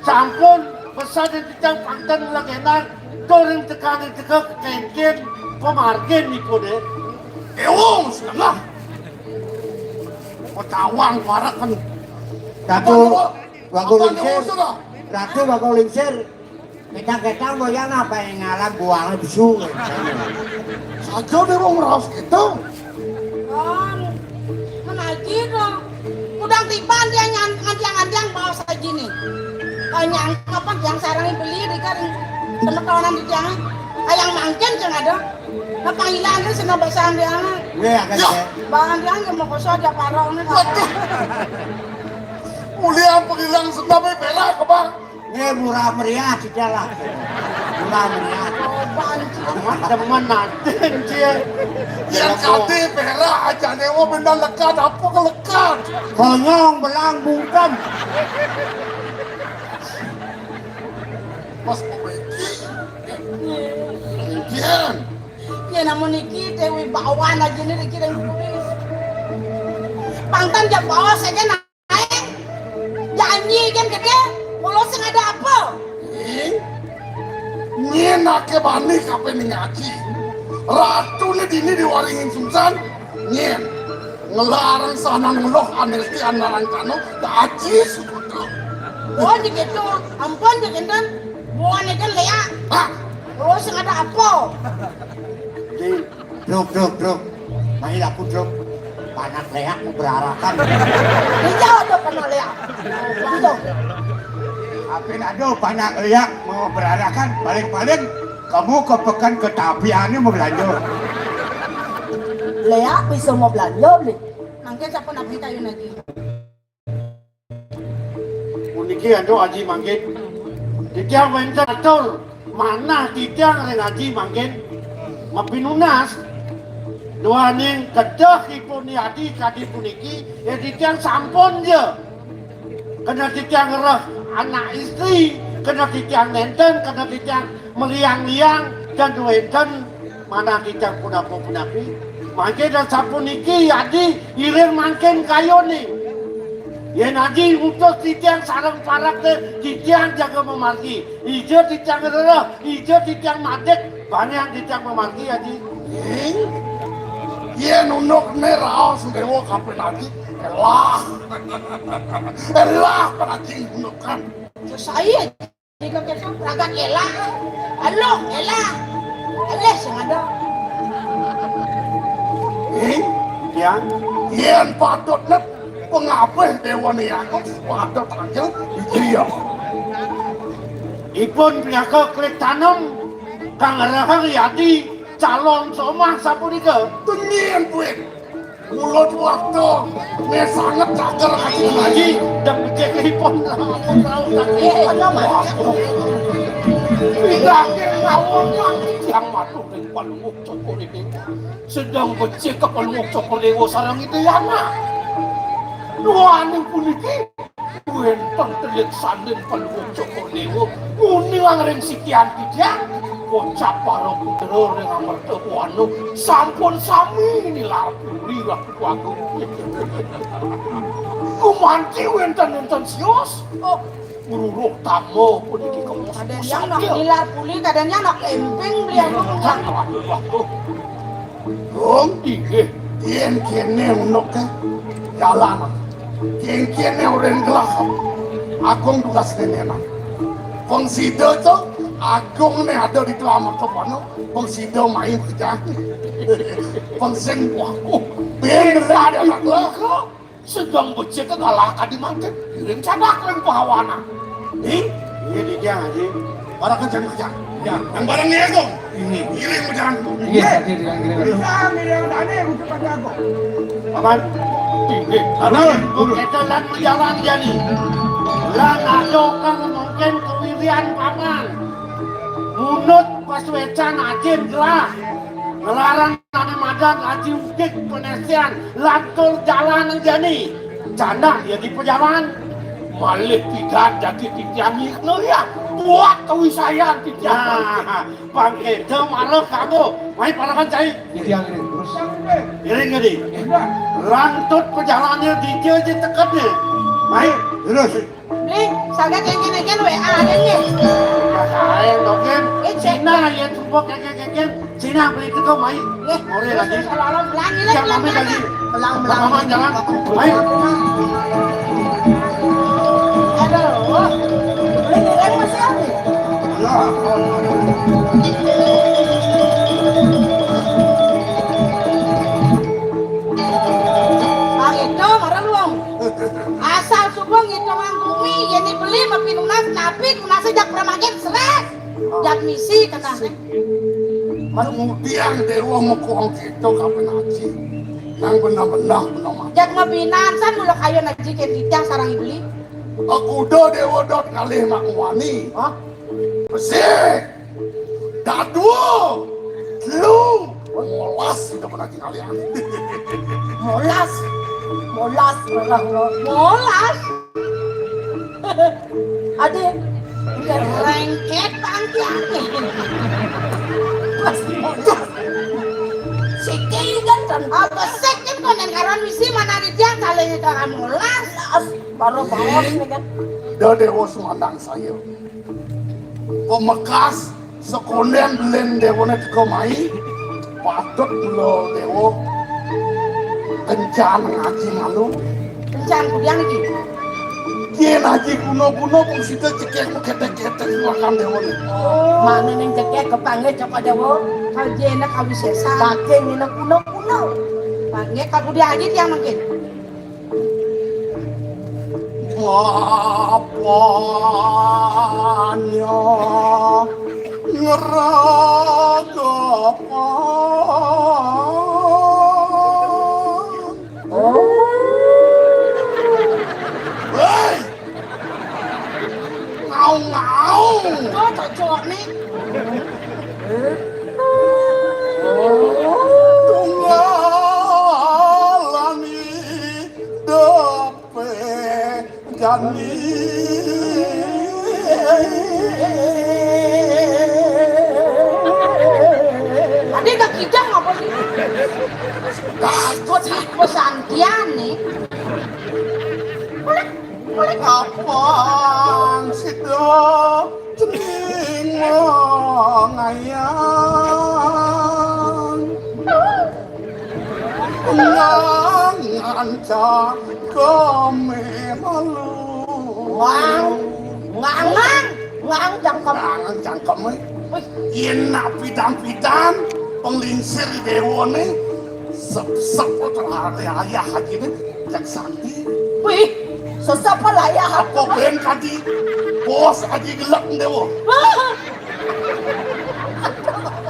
Sampun pesan yang kita pangtan lagenan. Turing tekanan teka kengken. Pemargen ipun Ewong setengah. Petawang parah kan. Ratu Wangku Lingsir. Ratu Wangku Lingsir. Kita mau yang apa yang ngalah buang bisu. Saja dia mau meras kita. Menaiki dong. Udang tiban dia ngantiang bawa saja nih. Nyang apa yang sarangin beli di kan sama kawanan di jangan. Ayang mangken jangan ada. Nah panggilan kan senang bahasan dia. Iya kan ya. Bahan dia nggak mau kosong dia parah nih. Mulia panggilan senang bela ke bang. Ini murah meriah tidak lah. Murah meriah. Amat teman nanten dia. Yang kati berak aja newa benda lekat apa ke lekat. Konyong belang bungkem. Mas Pobeki. Kian. Ya namun niki dewi bawan aja nih kita yang tulis. Pangtan dia bawa saja naik. Janji kan gede. Kalau seng ada apa? Nyenak ke bani kape ni ngaji. Ratu ni dini diwaringin sumsan. Nyen. Ngelarang sana ngelok anelki anarang kano. Ngaji sukutu. Oh gitu. Ampun gitu. Bukan itu leak. Kalau seng ada apa? Druk. Main aku druk. Panak leak mau berarakan. Hijau tuh penuh leak. Hijau. Apa ada panak liak mau berarakan paling-paling kamu kepekan ke tapiannya mau belanja. Leak bisa mau belanja beli. Mungkin siapa nak minta yun lagi. Uniki ando aji mangkin. Titiang wenten atul. Mana titiang ren aji mangkin. Mapinunas Duaning kedahipun yadi kadi puniki ya titiang sampun je. Kena titiang ngereh anak istri, kena titiang nenten, kena titiang meliang-liang dan duenten mana titiang punapu-punapi. Makin dan sapuniki yadi ilir makin kayo nih. Ya nanti untuk titiang sarang parak deh, titiang jaga memarki. Ijo titiang ngereh, ijo titiang madek, banyak titiang memarki yadi. Iya nunuk merah sudewo kapan lagi elah penajing nunukan Saya jika kita peragat elah. Halo, elah. Elah sing ada. Tiang, yen patut net pengapih dewa nih aku patut aja iya ipun piyaka klik tanam kang rahang yadi calon somah sapunika. tenien buat mulut waktu ini sangat cager hati Lagi dan becek ipun aku tahu tidak ngawur yang matuh di palunguk cokor ini sedang becek ke palunguk cokor dewa sarang itu ya nak dua nih puniki buentang telik sandin palunguk cokor dewa kuning angring sikian tidak bocah para putra dengan mertuanu sampun sami ini lapuri waktu aku kumanci wenten sios uruk tamu puniki kamu Kadangnya nak nilar puli, kadangnya nak emping beliau. Om, yen kene unok ke jalan. Yen kene orang gelap. Agung tugas nenena. Pengsido tu, agung ne ada di kelama kepano. Pengsido main kerja. Pengseng aku, bener ada nak gelap. Sedang becek kegalak di mantin. Kirim cadak lagi pahawana. ini dia haji. Para kerja. Ya, yang barangnya agung. Ini, kirim kerjaan. Paman, halo, kita lan berjalan jadi. Lan ada kang mungkin kewirian paman. Munut pas wecan ajin gelah. Ngelarang nane madan aji ukik penesian. Lantur jalan jadi. Canda ya di perjalanan. Malik tidak jadi titiangi ya buat kewisayan titian Bangke itu marah kamu. Main parakan cai. Iring gadi. Lantut perjalanannya di jalan tekatnya. Main terus. Beli, saya kengken WA aja. Saya doken. Cina ya tumpuk kengken. Cina beli itu kau main. More lagi. Yang kami lagi. Pelan jalan. Main. Aduh, ini rem masih ada. Bang itu marah luang. Asal subuh gitu mangkumi, jadi beli mapi lunas, tapi lunas sejak permagen seres. Jak misi kata. kemudian dewa mukuang kita kapan haji yang benar-benar Jak mapinan san mulak ayo naji kita sarang beli. aku do dewa dot ngalih mak wani besik dadu lu molas sudah pernah kalian Molas. Ade, udah rengket tangkiannya. Sikil kan apa sikil konen karon misi mana dia kali itu molas baru bawas nih kan. do dewa semandang saya pemekas sekonden belen dewa net komai patut lo dewa kencan ngaji malu Kencan kudiang lagi. Kien haji kuno-kuno pun sida cekek ketek-ketek makan dewa nih. Mana ning cekek kepanggil coba dewa. Kajena kawisesa. Saking ini kuno-kuno. Panggil kaku dia aja yang makin. Apanya ngeragapan. Hei! Ngau-ngau! Oh, cocok nih. Tunggal jani Tadi gak kijang apa sih? Takut aku santian nih. kapang sida cening ngayang nganca kemelu Ngang jangkem. ngang cangkem yen pidang-pidang penglingsir dewane sep-sep ayah haji ini jak sakti Wih, sesapa lah ya. apa ben kadi bos haji gelap dewo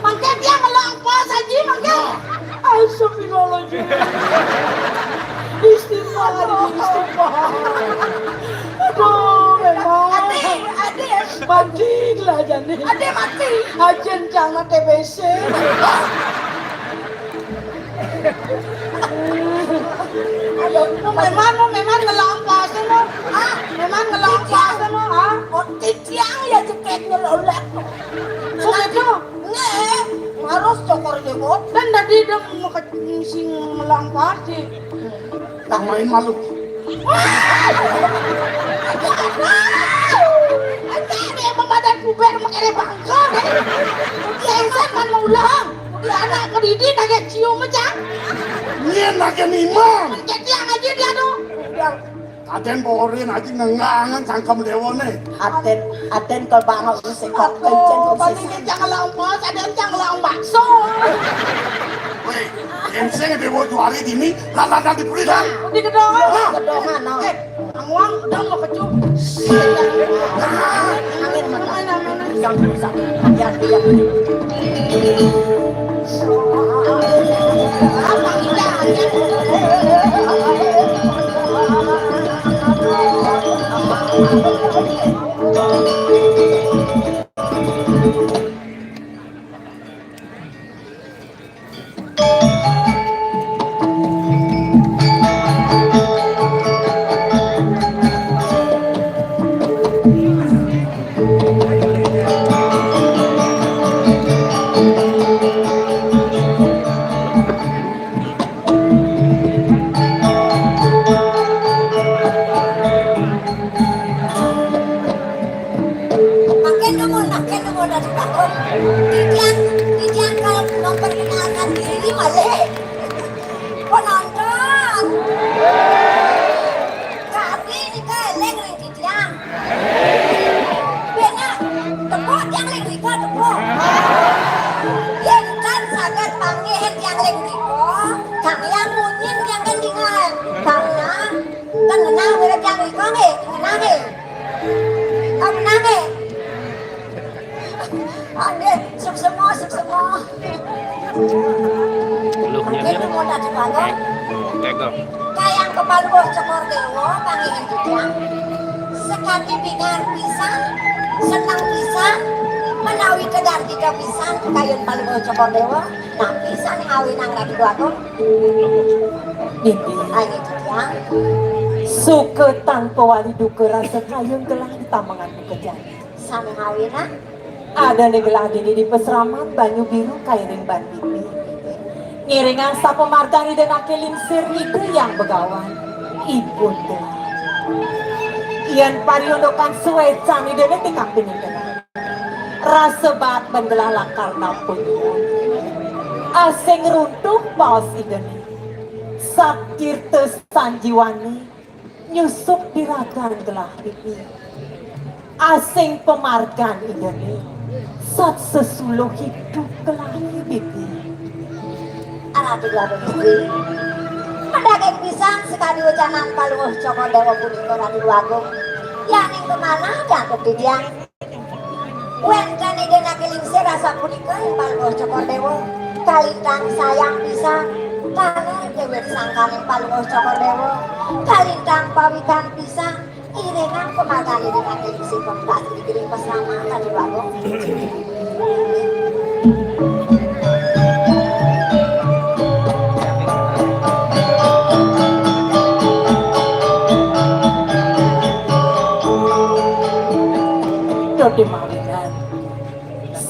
Mangke dia ngelang pas aja mangke. Astagfirullahaladzim. Istighfar. Aduh, memang. Adik. Mati lah jane. Adik mati. Ajen jangan TBC. Memang ngelampas mo. Memang ngelampas mo, ha? Oh, titiang ya jepit ngelolak. Suketnya, Harus cokor jebot. dan tadi dia mau sing melampas sih. tak main malu Ada yang memadan puber mengenai bangsa. Dia insan kan mau ulang. Dia anak kedidin agak cium macam. nyen lagi niman Jadi yang aja dia tuh. kaden borin aja ngengangan cangkem dewane Aten kalau bangau sifat kencen kok Paling jangan lampas, ada yang jangan lang bakso. weh yen sing dewo juari dini laladan di puridan Di kedongan. kedongan no. Angwang udah mau kecup. Angin Main. sang ya dia. Apa kita? Makin nunggu dari bangun. Titiang kalau memperkenalkan diri malah penonton. Kami ini keleng ring titiang. Benar, tepuk yang leng riko tepuk. Yang kan saged panggih yang leng riko, kang yang munyin yang gendingan. Karena kan kenal mereka yang riko nggih, kenal nggih. Kamu nangis. Ade, suk semua. Mungkin mau dari bangun. Kayang kepaluh cokor dewo, panggilin titiang. Sekali bingar pisan, senang pisan, menawi kedar tiga pisan, kayun paluh cokor dewo. Nah pisan ngawin ang lagi bagus. Bibi, Ayo titiang. suke tanpa wali duke rasa kayun telah ditambangan kejadian. Sami ngawin ah. Ada negelah dini di peseraman banyu biru kairing ban bibi. Ngiringan sapa margani dan akelim sir itu yang begawan. Ibu telah. Ian pariondokan suwe cami dene tikap peninggalan. Rasa bat bendelah lakar nampun. Asing runtuh paus ideni. Sakir sanjiwani nyusup di ragan gelah bibi. Asing pemargan ideni. Sat sesuluh hidup kelahi bibi. Anak dua istri. Mendagang pisang sekali wajanan paluh cokor dewa punika ratu agung. Yang ing kemana jatuh titiang. Wen kan ide nakelingsir rasa punika yang paluh cokor dewa. Kalintang sayang pisang. Karena dewa disangkan yang paluh cokor dewa. Kalintang pawikan pisang. Iringan kemagan ide nakelingsir pemdas dikirim pasangan ratu agung.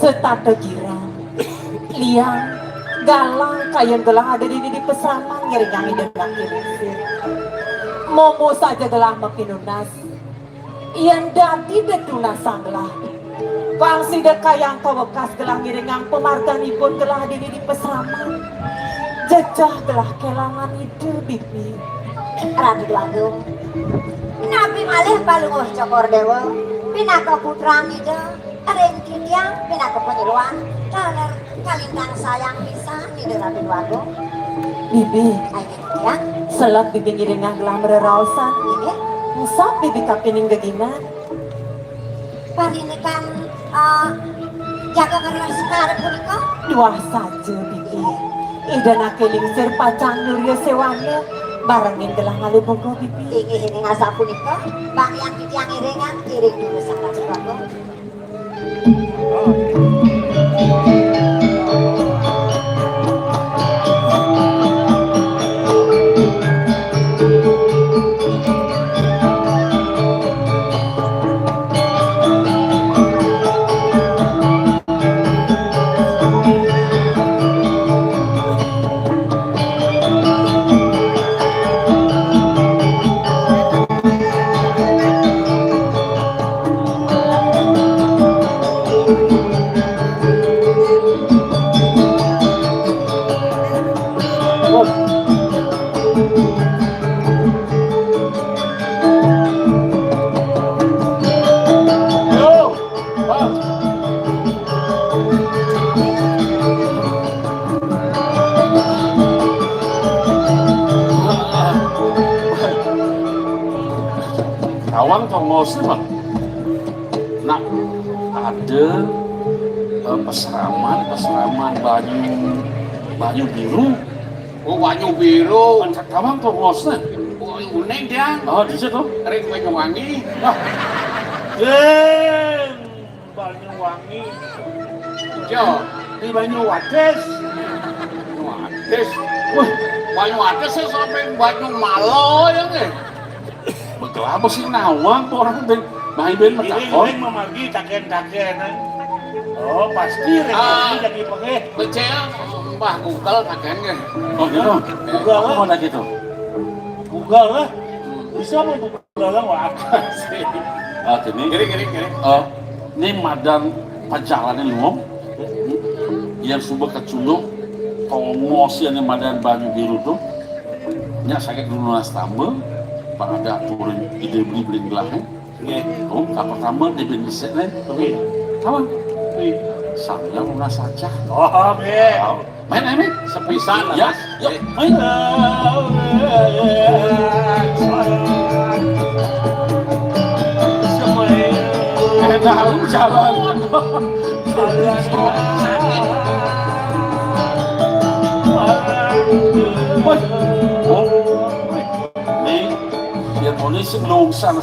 setata girang, liang, galang, kayan gelang ada di pesaman ngeringangi dan kirisir. Momo saja gelah makinunas, ian dati detunasan gelah. Pang sida kayang kawekas gelah ngiringang pemarganipun gelah di pesaman. Jejah gelah kelangan itu bibi. Ratu Agung nabi malih balunguh cokor dewa pinaka putra ide aren kitiang pinaka penyeruan taler kalintang sayang bisa ide Ratu Agung Bibi, ayo kitiang selak bibi ngiringang gelah mererausan. ini Musab bibi kapining geginan. ini kan jaga karena sekarang punika Dua saja bibi. Ida nakeling sir pacang nurya sewana. Barangin gelah ngalibogo bibi. ini ngasa punika bang yang kitiang iringan iring dulu sang Ratu Agung Awang tongos mah. Nah, ada peseraman banyu biru. Oh, banyu biru. Awang tongosnya. Oh, uneng dia. Oh, di situ. Ring Banyuwangi. Banyuwangi Jo, di Banyuwates. Banyuwates. Wah, Banyuwates sampai Banyumalo ya nggak? Begelapa sih nawang tuh orang ben main ben Ini macakon. memagi taken-taken. Oh pasti rezeki jadi pengen. Becel, Mbah Google kakeknya. Oh gitu. Aku mau lagi tuh. Google lah. Bisa mau Google lah wah sih. Ah ini. Kiri. Oh, ini madan pajalan lumom. Yang subuh kecundung tongos yang madan banyu biru tuh. Nya sakit dulu nas tambah. Pak ada turun ide beli gelahnya. Oh, apa pertama di bensin lain. Oke. Kawan. Saya mau saja. Oh, be. Main. Sepisan Ya, ya. main. Tahu jalan. Nih, biar polisi belum sana.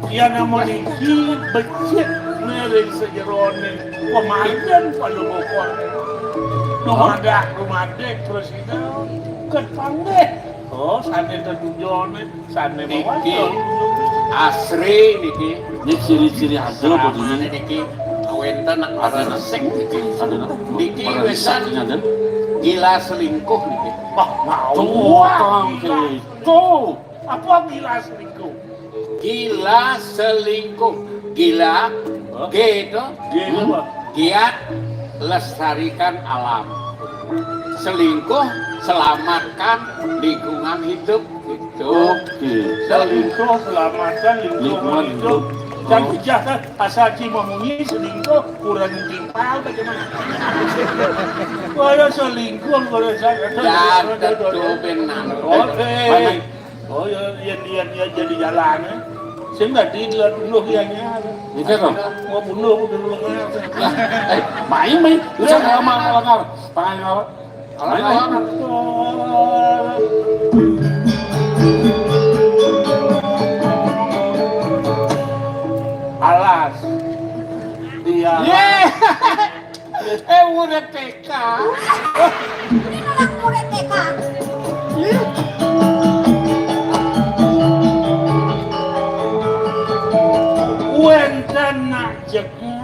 Iya namanya ini becet nering sejerone pemain palungokon. Rumada terus itu ketangge. Oh, sana tertujuan, sana bawa. Niki asri niki. Ini ciri-ciri ada Mana begini. niki awenten ada resek niki. Ada Niki ada wesan saksinya dan. gila selingkuh niki. Mau. Tuh. Apa gila selingkuh? Gila selingkuh. Gila gitu. Gila. Giat lestarikan alam. Selingkuh selamatkan lingkungan hidup gitu. Oke. Selingkuh selamatkan lingkungan Lingkungan hidup. hidup. Dan jangan asal cimamungi selingkuh kurang timpal bagaimana? Kalau selingkuh kalau saya Dan tentu benar. Oke. Oh ya jadi jalan ya. Saya nggak tidur dulu kianya. Ini kan. Mau bunuh dulu Main. Bisa nggak mau langar? Pangan apa? Main. Alas. Dia. Udah TK. ini nolak murid TK Wenten nak jaga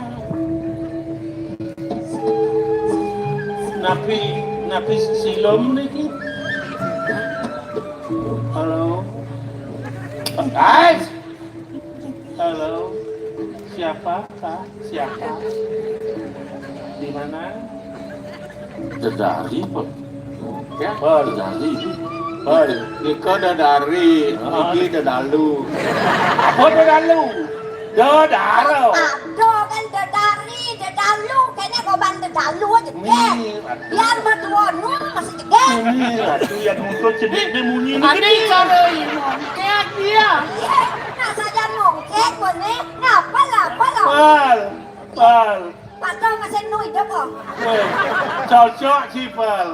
napi silom niki. Halo. Guys. Halo. Siapa? Kak? Siapa? Di mana? Dedari, Pak. Ya, Dedari. Niko dadari, Niki dadalu. Apa dadalu? Dadaro. Aduh kan dedalu, kayaknya koban dedalu aja kek. Biar berdua masih jegek. Ini ratu yang muncul cedik ni munyi ni. Adik cari mongkek dia. Nak saja nongkek kone, ngapa lah. Pal. Patong masih nui dah kok. Cocok si Pal.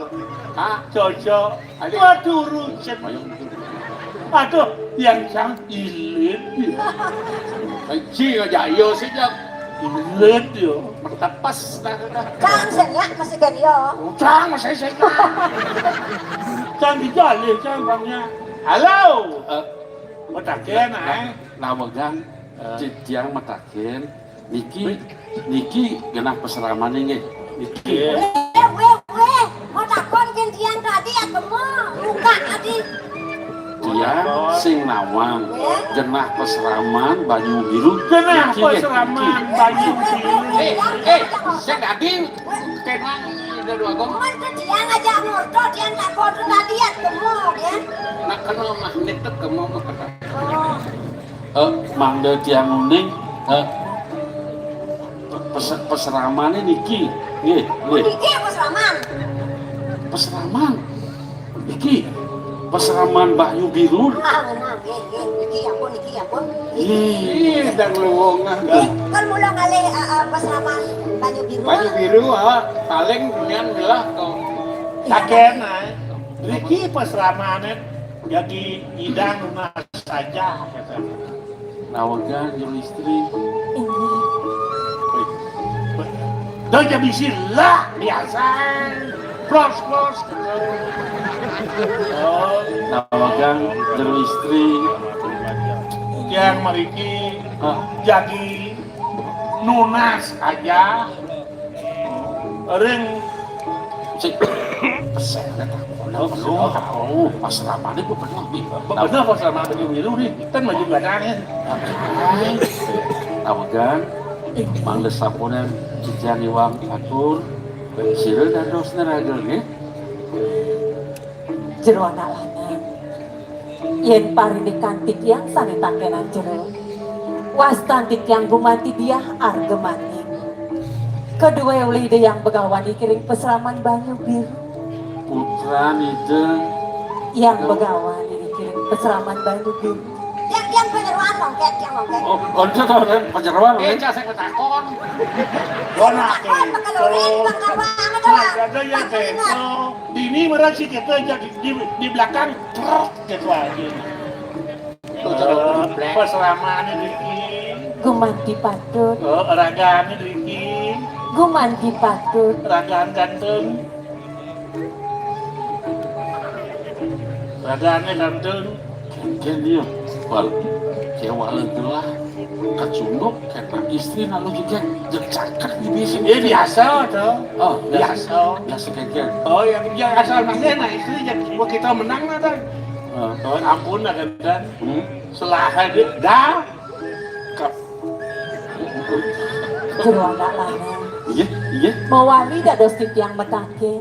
Hah? Cocok. Waduh runcet. Aduh, yang sang ilit. Ci aja yo sejak Ilit yo. bertapas dah. Cang senyak masih kan yo. Cang saya. Cang dijalih cang bangnya. Halo. Mataken Nawagang titiang mataken Niki genah peseraman ini. Niki Weh, mau takon gantian tadi ya kemana? Luka tadi. dia sing nawang genah peseraman Banyu Biru. Kenapa Niki, seraman Banyu Biru? Sing ading kenang ada dua gong. Mana dia ngajak motor, dia takon tadi ya kemana ya? Nak kenal magnet tuh kamu mah kata. Oh. Mangga tiang uning peseramannya Niki. Nggih. Iki apa selaman? Peseraman. Iki peseraman Banyu Biru. Nah, iki apa? Ih, dan luwongah. Kan mula ngalih pasraman Banyu Biru. Banyu Biru paling mian belah kau. Taken Riki peseramannya jadi idang rumah saja kata. Nawagan juru istri. Dah jadi sila biasa. Pros. Oh, Nawagan juru istri. yang meriki jadi nunas aja. Ring Cik, pesen tahu peseramannya gue pernah nih. benar peseraman Banyu Biru nih. Kan maju belakangnya. Nawagan mangga saponan cijan iwang atur sirel dan dos neragel nggih. Jero anak lanang yen parini kantik yang sane takenan jero wastantik yang gumanti dia arge maning kedua oleh ide yang begawan dikiring peseraman Banyu Biru Putra ide yang begawan dikiring peseraman Banyu Biru Yang penyeruan longket, yang longket. onco tau kan penyeruan Saya ketakon. Bona Takon pakalurin, pangkawang ada lah. ada yang teto. Dini merang si kita jadi di belakang truk gitu aja. Peseraman Riki. gumanti patut Ragaan Riki. gumanti patut Ragaan ganteng. Ragaannya ganteng. kan dia wal kewa legelah kacunduk karena istri lalu juga jecakkan di biasa Biasa tuh. oh Biasa. kan Oh yang asal masnya nah istri jadi kita menang lah kan. Oh ampun lah kan. Selah dah. jero anak lanang iya mawali dados titiang metaken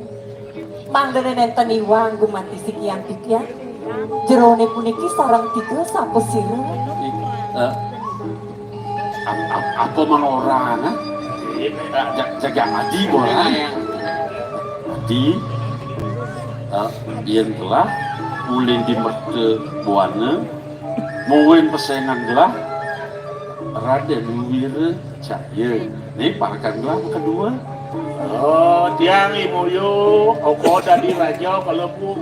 manggene nenten iwang gumanti sikian titiang jerone puniki sareng tiga sapu sirah apa mang orang jaga adi boleh adi yang telah ulin di merte buana mungkin pesenan gelah Raden Wira Cahya ini parakan gelah kedua Oh tiang imuyu. Oko tadi raja kalau bu.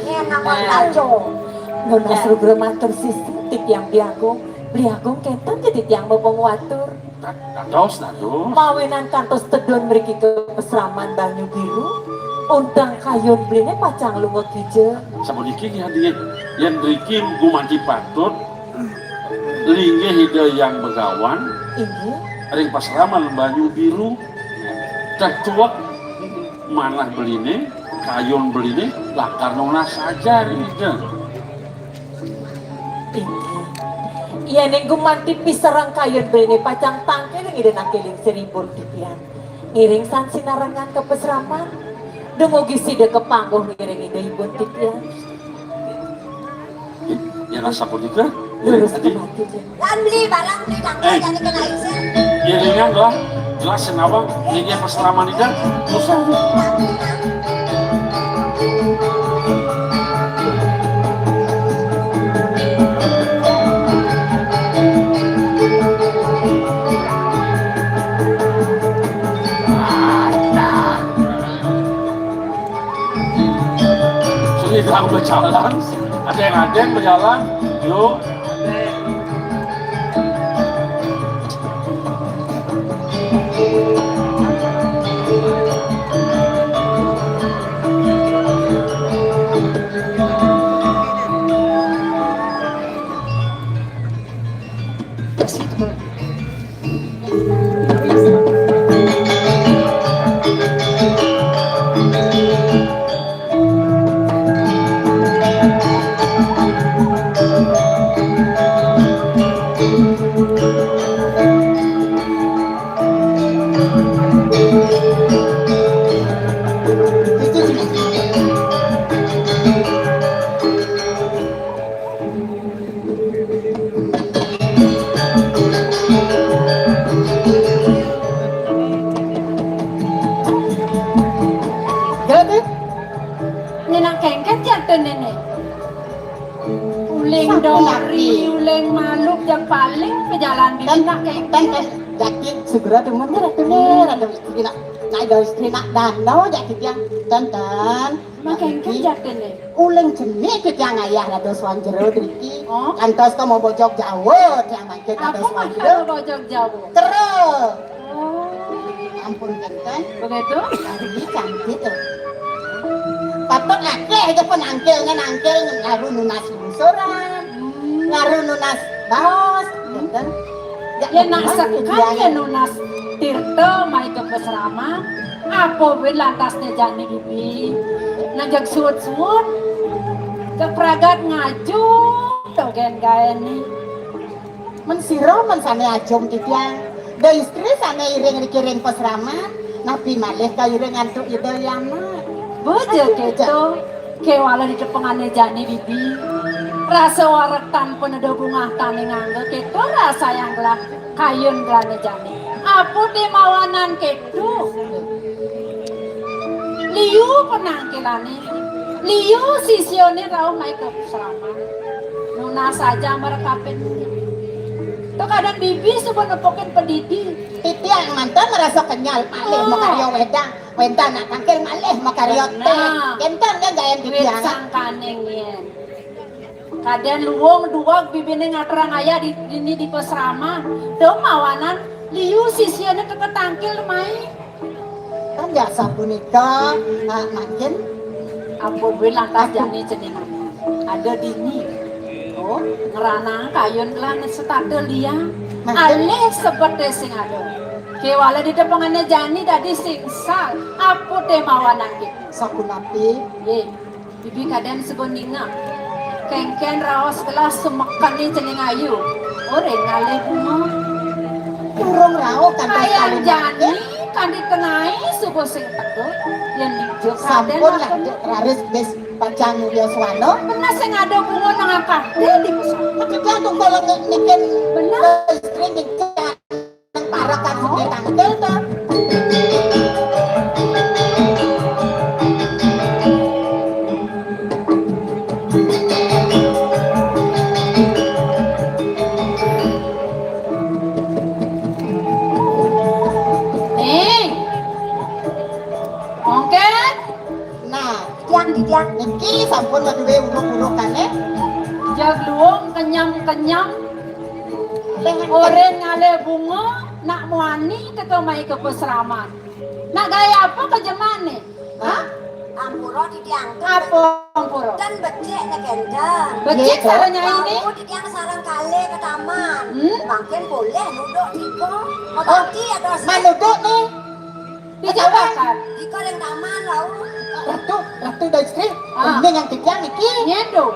Yang nama Tajo. Nona suruh matur sisi titiang biagung beliagung kenten jadi tiang mopong watur dados mawinan kantos tedon mriki ke peseraman Banyu Biru undang kayun bline pacang lunga kijeng sabuniki hadiah yang Riki gumanti patut linggih hide yang begawan ini ring pasraman Banyu Biru dan cuak manah beli nih, kayun beli nih, lakar nona saja ini deh. Iya neng gumanti pisarang kayun beli pacang tangke neng ide nakiling seribun titian. Ngiring san sinarangan ke peseraman, dumugi sida ke panggung ngiring ide ibun titian. Ya rasa pun itu, Lurus tadi. ke mati jen. Lan beli barang beli tangga jadi kena isen. Ya ringan lah, jelas kenapa? Ini pas selama ini kan, susah. Sudah bilang berjalan, ada yang berjalan, yuk. Nenek kengket jatuh nenek. Uling dori, uling maluk yang paling pejalan di nenek kengket. Jadi segera temennya ada istilah ada istilah danau jadi yang tonton Kengket jatuh nenek. uling jenis ke yang ayah ada suan jero driki Oh. kantos kau mau bojok Jawa yang makin ada Apa suan maksud jero bojong Jawa? terus Oh, ampun kenten begitu? hari cantik tuh patut akeh aja penangkil ngaru nunas lungsuran ngaru nunas baos kenten Ya nak sekali ya nunas tirto mai ke pesrama. Apa ben lantasnya jani bibi. Najak suut-suut. Ke pragat ngaju. Togen gaen nih. mensiro mensane ajom titiang da istri sane iring dikiring pesrama napi malih ka iring antuk ide yana Beje keto. Kewala di tepengane jani bibi. Rasa warak tanpa nada bunga tani ngangga keto rasa yang gelap kayun gelane jani. Apa di mawanan keto? Liu penangkilane. Liu sisione rau mai ke pesrama. Nuna saja merekapin. Tuh kadang bibi sebenarnya pokin pendidi. titiang mantan merasa kenyal malih makaryo wedang nak tangkil malih makaryo teh kentan kan gayan Duit titiang sangkaneng yen. Kadang luwung duwag bibine ngaterang ayah di ini di pesrama. Tuh mawanan liu sisione ketangkil mai. kan jasa punika makin Apa gue lantas jani ceningan. Ada dini. Oh, ngerana kayun kelan setade dia. Alih seperti sing ada. Kewala di depangannya jani tadi singsa. Apa temawanan gitu. sakunapi Ye, bibi kadang segoninga. Kengken raos kelas semakan ni cening ayu. Orang ngalih bunga. turung rao kan Ayang jani kan ditenai subuh sing teguh. Yang dijuk sampun lah raris bes pacang Yoswano Pernah sing ada bunga nang akade di pesawat. titiang tunggu lo nyikin Bener. istri nyikin para kan sudah tangkil tuh Nih. Mungkin nah tiang niki sampun maduwe uruk-uruk kane jag luong kenyam-kenyam oren ngale bunga nak muani teka mai ke peseraman. Nak gaya apa ke jemane? hah Ampuro didiangkan. Apa ampuro? Dan becek na kendan. Becik caranya ini? Kamu didiang sarang kali ke taman. Hmm? Makin boleh nuduk tiko. Mau ganti ada manuduk nih Dijabakan. Ikaw yang taman raw. Ratu dah istri. Ah. Uning yang tiga Niki. Nyedo.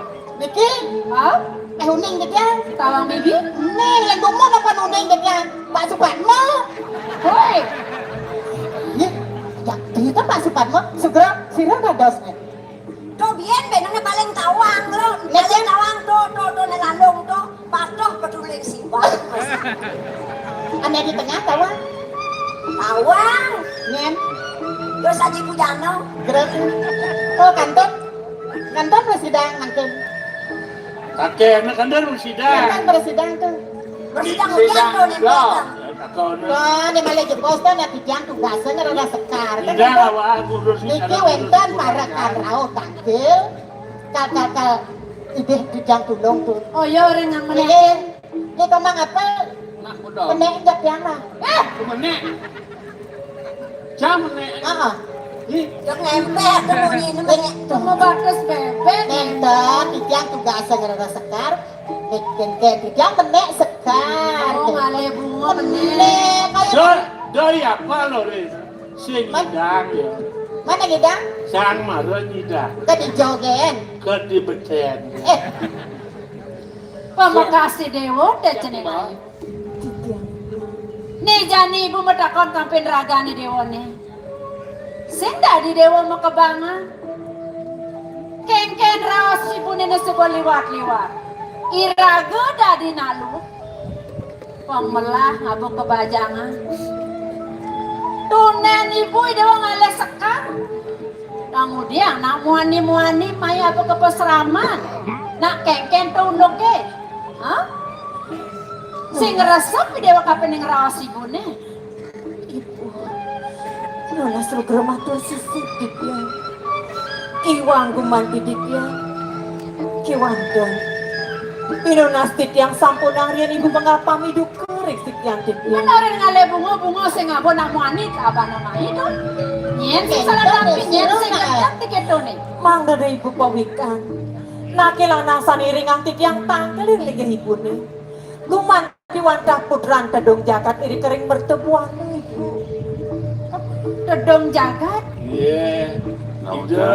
Niki. Ah, Uning tiga. tawang bibi. Neng yang gumo apa uning tiga. Pak Supatmo. Hoi. Ya, kita Pak Supatmo segera sira dados nih. To bien benang paling tawang lo. Paling tawang to nalandong to. Patoh petuling siwang. Ane di tengah tawang. Tawang. Nyen. Terus aja pujano. Gerak. Oh kantor. Kantor presidang mangkin. Kakek anak kandar sidang. Kan presidang tuh. Bersidang ujian to nih. Wah, ni malah jebos tuh nanti jang tugasnya rada sekar. Sidang awak guru Niki wenten para karao tangkil. Kal ide dijang tulung tuh. Oh yo rengang meneh. Niki, ni komang apa? Nak bodoh. Penek jak yang lah. Menek. Jam menek. Yang nempel tuh bunyi namanya. Tunggu batas bebek. Nenten, dijang tugasnya rada sekar. Niken ke dijang penek sekar. Oh ngale bunga meneh. Penek kayak Dari apa lo Riz? Sidang ya. mana gidang? Sang marah nyidang. Ke dijogen. Ke di beten. Pemakasih dewa deh ceneng ayu. Nih jani ibu metakon kampen raga nih dewa nih. Senda di dewa mau kebangan. Ken raos ibu nene sebuah liwat. Iraga dadi nalu. Pemelah ngabuk kebajangan. Tunen ibu dewa ngale sekar. Kemudian nak muani maya apa kepeseraman. Nak ken tunduk ke. Hah? Sing resep dewa kapan yang raos ibu nih. Ibu, nona suruh matur sisitip ya. Iwang gumantidip ya. Kiwandon. Pinunastit yang sampun harian ibu mengapami dukering sitian tipya. Menorin ngale bunga sing ngabon nak muani abah nama itu. Nyen sing salah tapi nyen sing cantik itu nih. Mangga da ibu pawikan. Nakilang nang saniring antik yang tangkel ligih ibu nih. Gumanti wandah putran tedong jagat iri kering mertebuan ibu. Tedong jagat. Iya. Ide.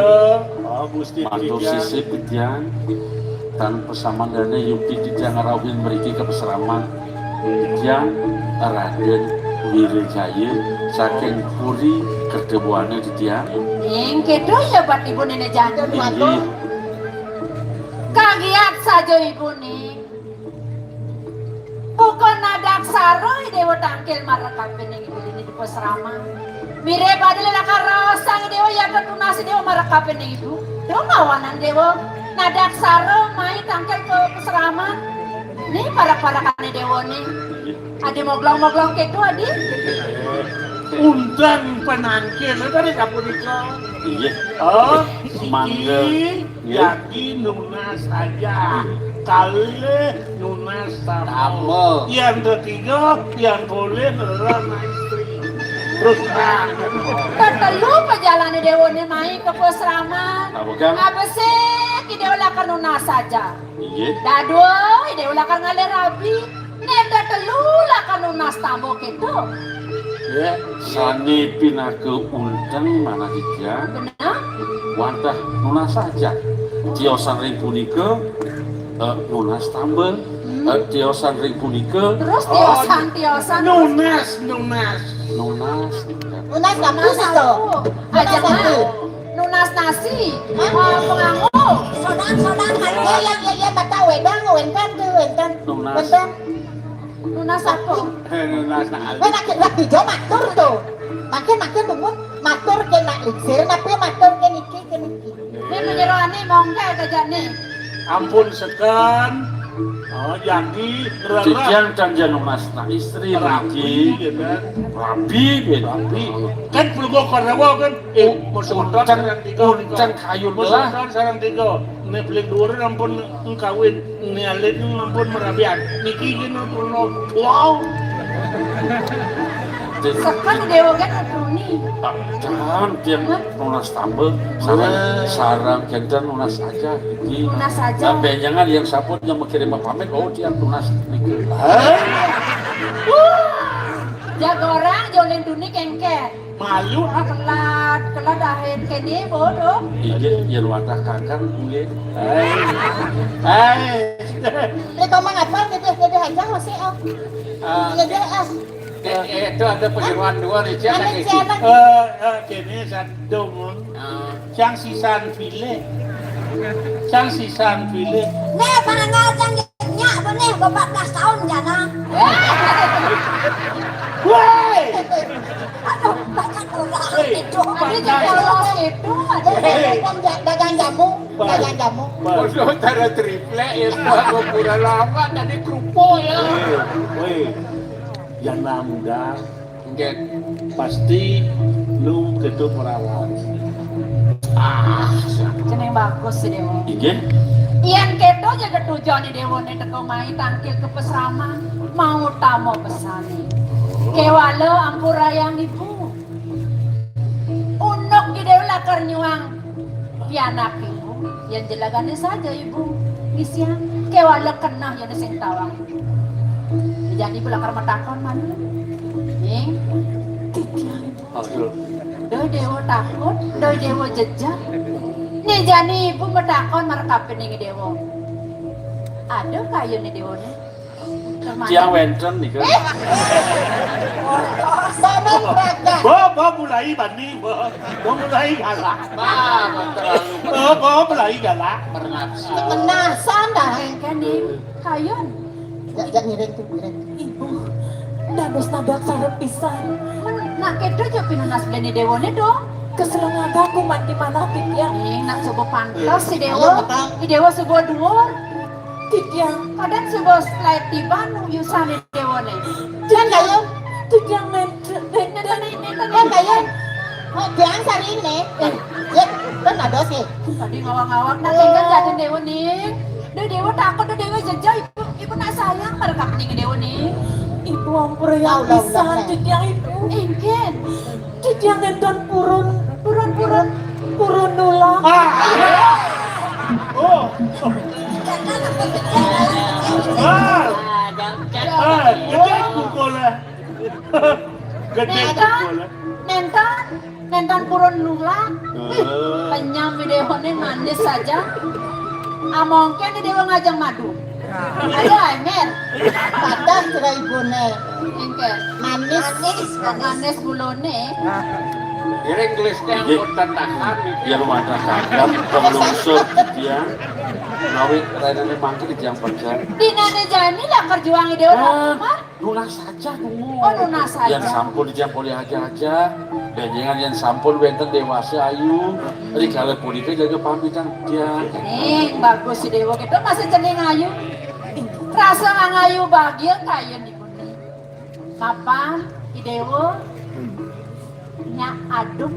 Oh Gusti Matur Tijan. sisip Tijan. Tan pesaman dana Yuki Tijan ngarawin meriki ke peseraman. Tijan Raden Wirijaya saking Puri kerdebuane Tijan. Yang kedua ya buat ibu nenek jaga Inggih. kagiat saja ibu nih. Bukan nadak saroi dewa tangkil marah kampin yang ibu ini di posrama. Mire padahal lakar rosang dewa ya ketunasi dewa marah kampin yang ibu. Dewa ngawanan dewa nadak saro mai tangkil ke posrama. Nih para kane dewa nih. Adi moglong ketu adi. Undang penangkil dari Kapuriko. Iya. Oh, Mangga. iki jadi nunas saja. Kali nunas Tamu. Yang ketiga yang boleh adalah istri. Terus Tertelu perjalanan dewa nih mai ke posrama. Apa kan? Apa sih dewa lakar nunas saja. Iya. Dadoy, dewa lakar ngale rabi. Neta telu lakar nunas tambo ketu. ya, Sani pinake undang mana Tijan. Benar? Wandah nunas saja. Tiosan ring punika nunas tambel. Tiosan ring punika Terus Oh, tiosan. nunas. nunas. Unas kamu satu. Aja mah. Nunas nasi. Pengamu. Sodang kan ya bata wedang wentan tuh wentan. Nunas. Wentan. Nunas apa? Nunas na Weh nak hijau matur tuh. Makin tunggu matur ke nak liksir tapi matur ke niki. Ini menyerani mongga gajah nih. Ampun sekan. Oh, jadi rara Tijan dan nunas na istri rapi, lagi. gitu kan. Rabi beda. Kan perlu gua karyawan kan. Mau sebentar sarang tiga. Uncang kayu Mau belah. sebentar sarang tiga. Nih beli dua ampun kawin. Nih alit ampun merabian. Niki gini perlu. Wow. Sekan dewa kan nih. Jangan dia nunas tambel. Sarang kita nunas saja. Iki. Nunas saja. Nah, benjangan yang saput yang mengirim pamit. Oh dia nunas niki. Jaga orang joleng dunia kengket. malu ah. Kelat dahin kene bodoh. Iya, ya wadah kakang nggih. Ini kau mengapa gede aja masih ah. Gede ah. Itu ada penyeruan dua nih, Cik. Ada siapa? Kini sadung Cang sisan file Cang sisan file Nih pangal cang nyak benih 14 tahun jana. Woi Aduh banyak orang itu. Dagang jamu. Bodoh tara triple itu aku pura lama tadi kerupuk ya. Woi Jana muda Nggih. pasti lu ketua perawat. Jeneng bagus sih dewo. Nggih. Ian keto jaga tujuan di dewo nih teko main tangkil ke pesraman mau tamu pesani. Kewalo ampurayang ibu. Unok di dewo lakar nyuang pianak ibu. Yang jelagannya saja ibu. Isian kewalo kena yang sing tawang. Jadi ibu lakar matakon mana? Nih, titiang ibu. Aduh. Doi dewo takut, doi dewo jejak. Nih jani ibu matakon merekapin nih dewo. Ada kayu nih dewo nih. Tiang wenten nih kan. Saman raga. Bo mulai bani, bo mulai galak. Terlalu Bo mulai galak. bernafsu. Kenasan dah. Kan nih kayun. Jangan ngiring tuh ngiring. Ibu, dados nadak sarep pisan. Nak kedo jo pinunas beli dewo nih dong. Keselengagaku mandi mana titiang. Nih nak coba pantas si Ayo, dewo. Bapak. Si dewo sebuah dhuwur. Titiang, Kadang sebuah slide tiba nu yusan di dewo nih. Jangan kayu. titiang Kan Kayu. Oh, jangan sari ini. Ya, kan ada sih. tadi ngawak-ngawak nak tinggal jadi dewo nih. Dewo takut dewo jejak ibu nak sayang merekap nih dewo nih. Ibu ampur yang Ulah, pisan, ulah. titiang ibu. Ingin. Titiang enton purun nulak. Oh. Gede pukul lah. Gede pukul lah. Nentan purun nulak. Penyam video ini manis saja. Amongken di dewa ngajang madu. Ada Amer. Padan sudah ibu nih. Ingke. Manis bulone. Iring gelisnya angkutan tahan. Biar wadah kakang pengelusur tiang. Nawi renane mangke di tiang perjan. Dinane jani lah kerjuangi dewa mah. Lunas saja tunggu. Oh lunas Yang saja. sampul di tiang poli aja. Dan jangan yang sampul wenten dewasa ayu. Jadi kalau pulika jaga pamitan tiang. Nih bagus si dewa gitu masih cening ayu. Rasa ngayu bahagia kayu nih buni. Kapan di dewa nya aduk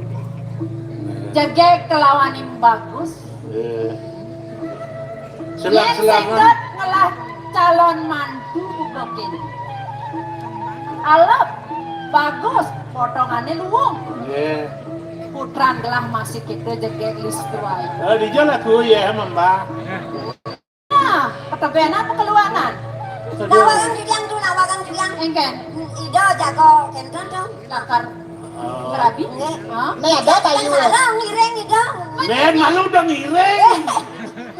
jaga kelawan yang bagus. Selang-selangan. Ngelah calon mantu bukokin. Alap bagus potongannya luwung. Putran gelah masih kita jaga list tuai. Di jalan aku ya mbak. Nah, ketepian apa keluaran? Nawakan diang tuh, nawakan diang. Engken, Ido jago kenten tuh. lakar kerabi. Hah? Nih ada kayu. Ada ngiring Ido. Men malu udah ngiring.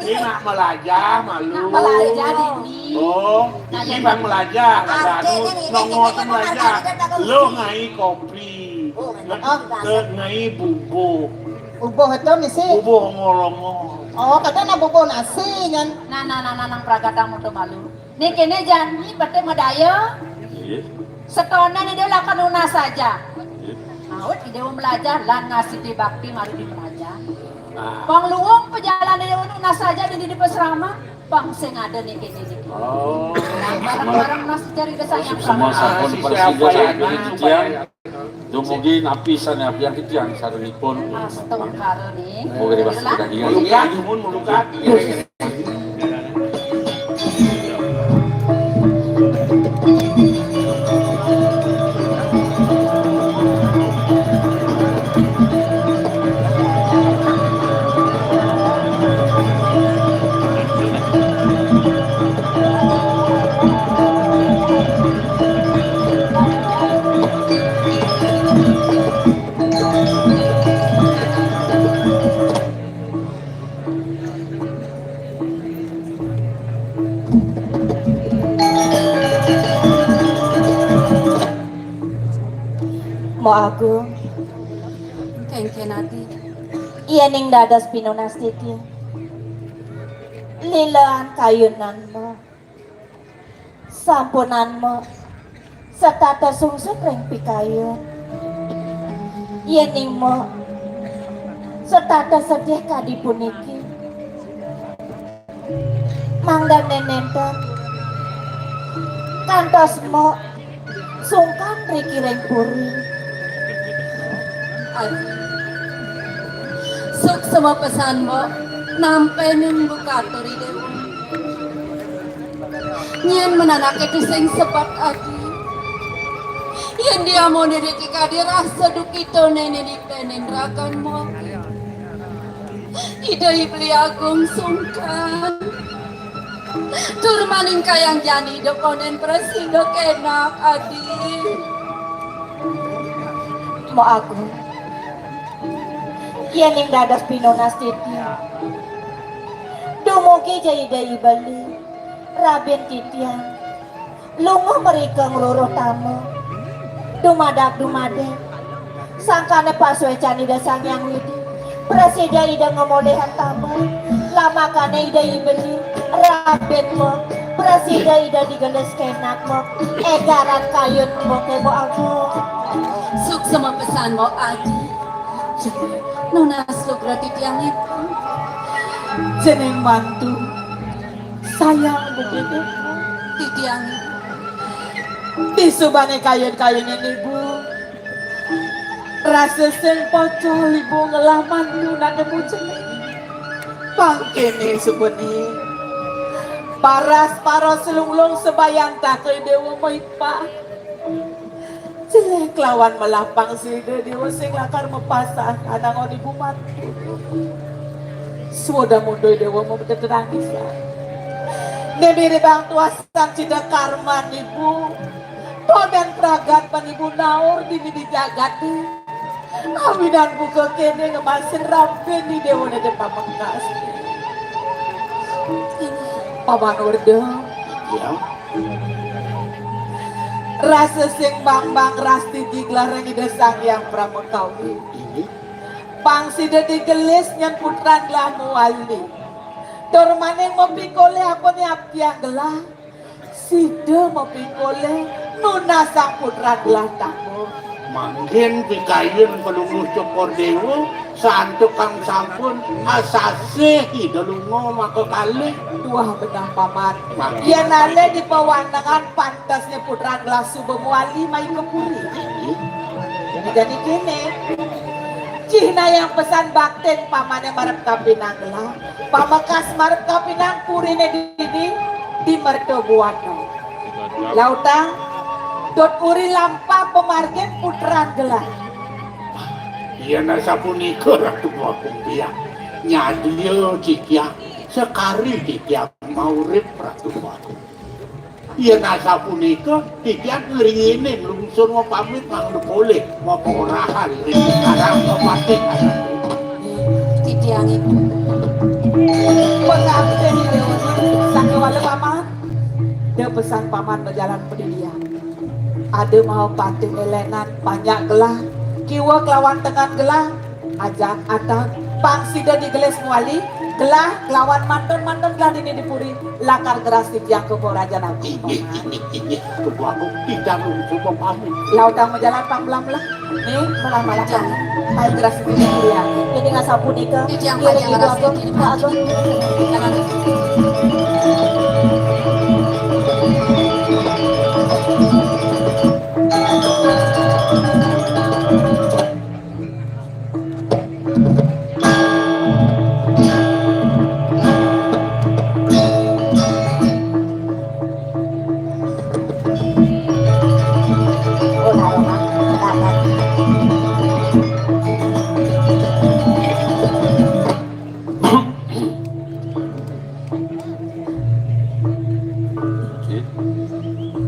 Ini nak melajah malu. Belajar ini. Oh, ini bang melajah. Ada nongol melajah. Lo ngai kopi. Ngai bubuk. Ubo itu misi. Bubuk ngolongo. Oh, kata na bubo nasi kan. Nang pragatang moto malu. Nih kene jani bete medaya. Setonan ini dia lakukan lunas saja. Maut ide belajar lan ngasih di bakti mari di belajar. Bang luwung perjalanan dia lunas saja di pesrama. Bang sing ada nih kene nih. Oh, Barang-barang nasi cari kesayang. Semua sampun persida saat ini tiang. Dumugi napisan ya yang tiang sarunipun. Astagfirullah nih. Moga dibahas kita ingat. mulukat, mulukat. Mo Agung, Kengkenati. iya ning dadas pinonas titi. Lilaan kayunan mo, sampunan mo, setata sungsut reng pikayun. Iya ning mo, setata sedih kadi puniki. Mangdan nenenten, kantos mo, sungkan riki reng puri. Suk semua pesan mo, nampai ning bukatori dewa. Nyen menanak itu sing sepat adi. Yen dia mau niriki kadi rasa dukito nene di penen rakan mo. Ide ibli agung sungkan. Turmaning kayang jani dokonen presido kenak adi. Mo Agung, iya ning dadas pinonas titi. Dumugi jayida ibali, Raben titian, lungo mereka ngeloro tamu. Dumadak dumadek, sangkane paswe cani dasang yang widi. Presida ida ngomolehan tamu, lamakane ida ibali, Raben mo. Presida ida digeles kenak mo, egaran kayun mo ke Mo Agung. Suk semua pesan mo adi. Nuna sugra titiang itu. Jeneng mantu sayang begitu Titiang itu. disubane kayun-kayun ini bu rasa sing pocol ibu ngelaman tu nak nemu jeneng pangkene subeni paras paros selunglung sebayang tak ke dewa maipa jelek lawan melapang sida dewa sing lakar mepasah anangon ibu mantu sudah mundur dewa mau terangis lah. Nemi bang tuasan cida karman ibu, todan pragat pan ibu naur di jagat di. Aminan buka kene ngemasin rampen di dewa na depan pangkas. Paman orde. Ya. Rasa sing bang rasti diglarang ida sang yang pramekawi. Pang sida digelis nyan putran lamu wali. Dormane mo pikole apa ni apia gelah. Sida mo pikole nuna sang putran gelah tamu. Mangkin pikayun pelunguh cokor dewa santuk kang sampun asase hidalungo maka kali. Wah benar paman. Yan ale di pawanangan pantasnya putran gelah subeng wali mai kepuri. Jadi kene. Cina yang pesan bakten pamannya marep kapinang lah. Pamakas marep kapinang purine di mertobuano. Lautang dot uri lampa pemargen putran gelah. Iya nasa punika ratu bakung dia. Nyadio cikia sekari cikia maurip ratu bakung. Iya nasa punika cikia ngeringinin lungsur mau pamit mang boleh mau pengurahan sekarang mau pati. Titiang itu. Pengabden di dewa sakewala paman. Dia pesan paman berjalan pendidikan. Ada mau pati melenan banyak gelah. Kiwa kelawan tengah gelah. Ajak atang pangsida digeles muali. Gelah kelawan mantan gelah ini dipuri. Lakar geras yang ke raja nanti. Ini kebuaku tidak lungsur mau pamit. Lautang menjalan pangbelam lah. Nih malah kan. Mai geras ini ya. Ini nggak sapu nika, Titiang iya panjang gitu rasti Agung, ini Mo Agung. Oh, naroma, naroma.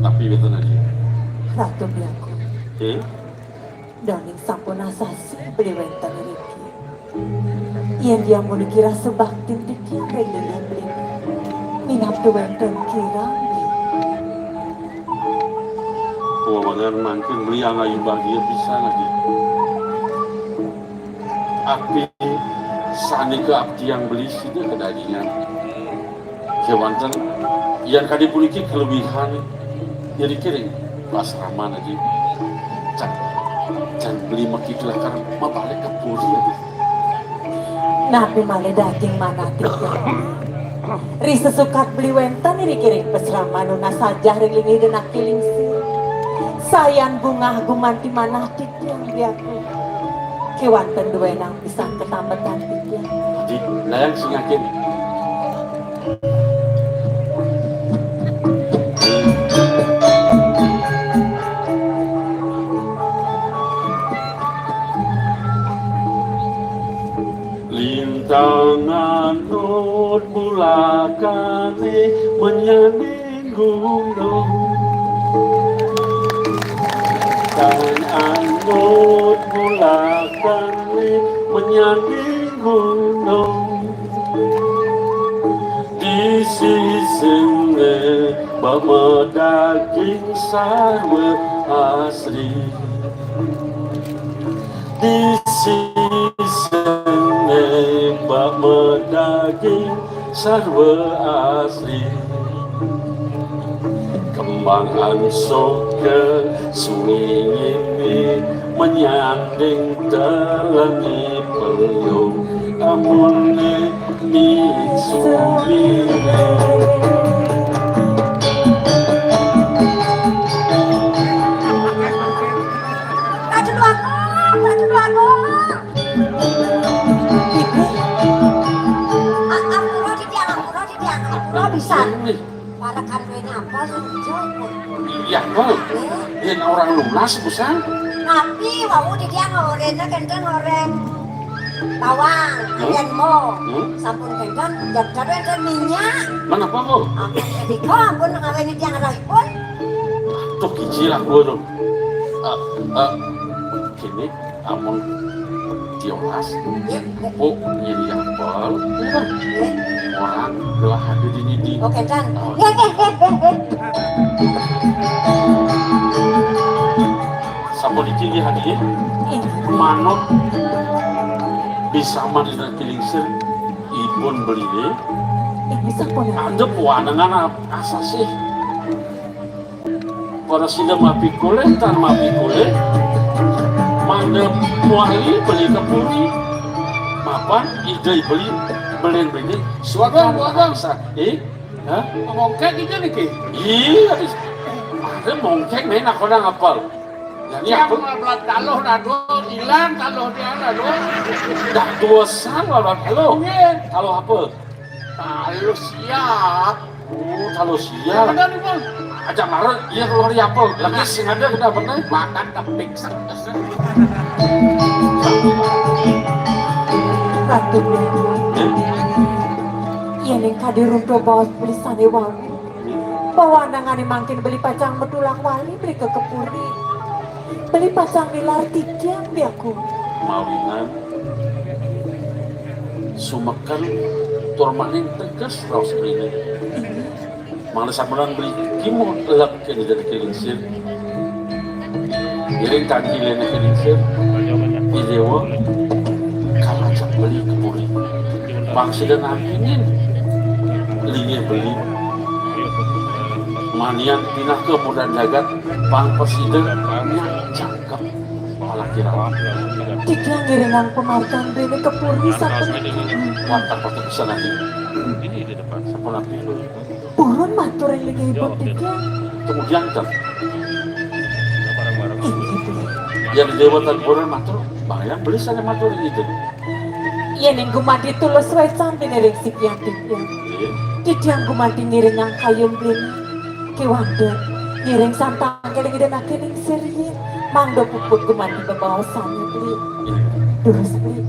Tapi betul aja. Ratu biaku. Eh? Daning sampun asasi beli wenten riki. Yen dia mau dikira sebaktin dikira dengan beli. Minap tu wenten kira. Wawanan makin beli ayu bahagia bisa lagi. Api sani ke abdi yang beli sini kedagingan. Kewanten yang kadi puniki kelebihan jadi kiring pas Rahman lagi. Can beli makitulah karena mabalik ke puri lagi. Nabi male daging mana tiga. Ri sesukat beli wentan iri kiring pesrama nuna saja ringlingi dan akiling si. Sayan bunga gumanti mana tityang biaku. Kewanten dua nang pisang ketambetan tityang. Di layang singakin. Lintangan not bulakane menyanding gunung. Dan anggot bulakane menyanding gunung. Di sisine bama daging sarwa asri. Di sisine bama daging sarwa asli. Kembang ansok ke sungai ini menyanding telangi peliung. Amun ni sumine. Bisa para kanduin apa Iya, kok. Yang orang lunas busan. tapi mau di dia ngorengnya kenten ngoreng bawang dan mo sampun kenten jadi ada minyak Mana apa kok? jadi kok ampun ngawen di yang pun Tuh kecil aku tuh. Kini amun diolas. Oh, jadi apel. Orang gelah hati di oke kan Sampun dicili hadiah. Manut bisa mandikan kilingsir. Ibun beli deh. Bisa pun. Ada puanangan asa sih. Para sida mapi kule, tan mapi kule. Manda muali beli ke puri. Mapan ide beli suatu bangsa. Hah? Mongkek itu nih ki. Iya, ada mongkek nih nak orang apal. Jadi Yang aku belat taluh nado hilang taluh dia nado. dah tua sama lah. Halo, halo apa? Taluh siap. Oh, halo siap. Benar nih bang. Ajak marah, iya keluar di apel. Lagi sing ada kita benar. Makan tepik sang. Ratu iya neng kadirunto bawas beli sane wangi. Bawa nangane makin beli pacang medulak wali beli ke kepuri. Beli pacang milar tikyang biaku. Mawingan sumekan turmaning tegas raus ini. Malah samuran beli kimo elak ke jadi kelingsir. Iring kaki lene kelingsir. Idewa kalau cak beli kepuri. Bangsa dan anginin lingi beli. Manian pinah ke mudan jagat bang presiden cakep malah kira Tikyang ngiringan pemarkan beli kepuri sampai watak watak bisa nanti sampun api burun matur yang lagi ibu tikyang. kemudian kan Ini beli. yang di dewatan bulan matur bayang beli sana matur itu Iya neng gumadi tulus wae sampe nering sikyang tikyang. Tikyang gumadi ngiring yang kayun beli. Kiwander ngiring santang keling dan akeling seriin. Mangdo puput gumadi bebawa sana beli. Terus beli.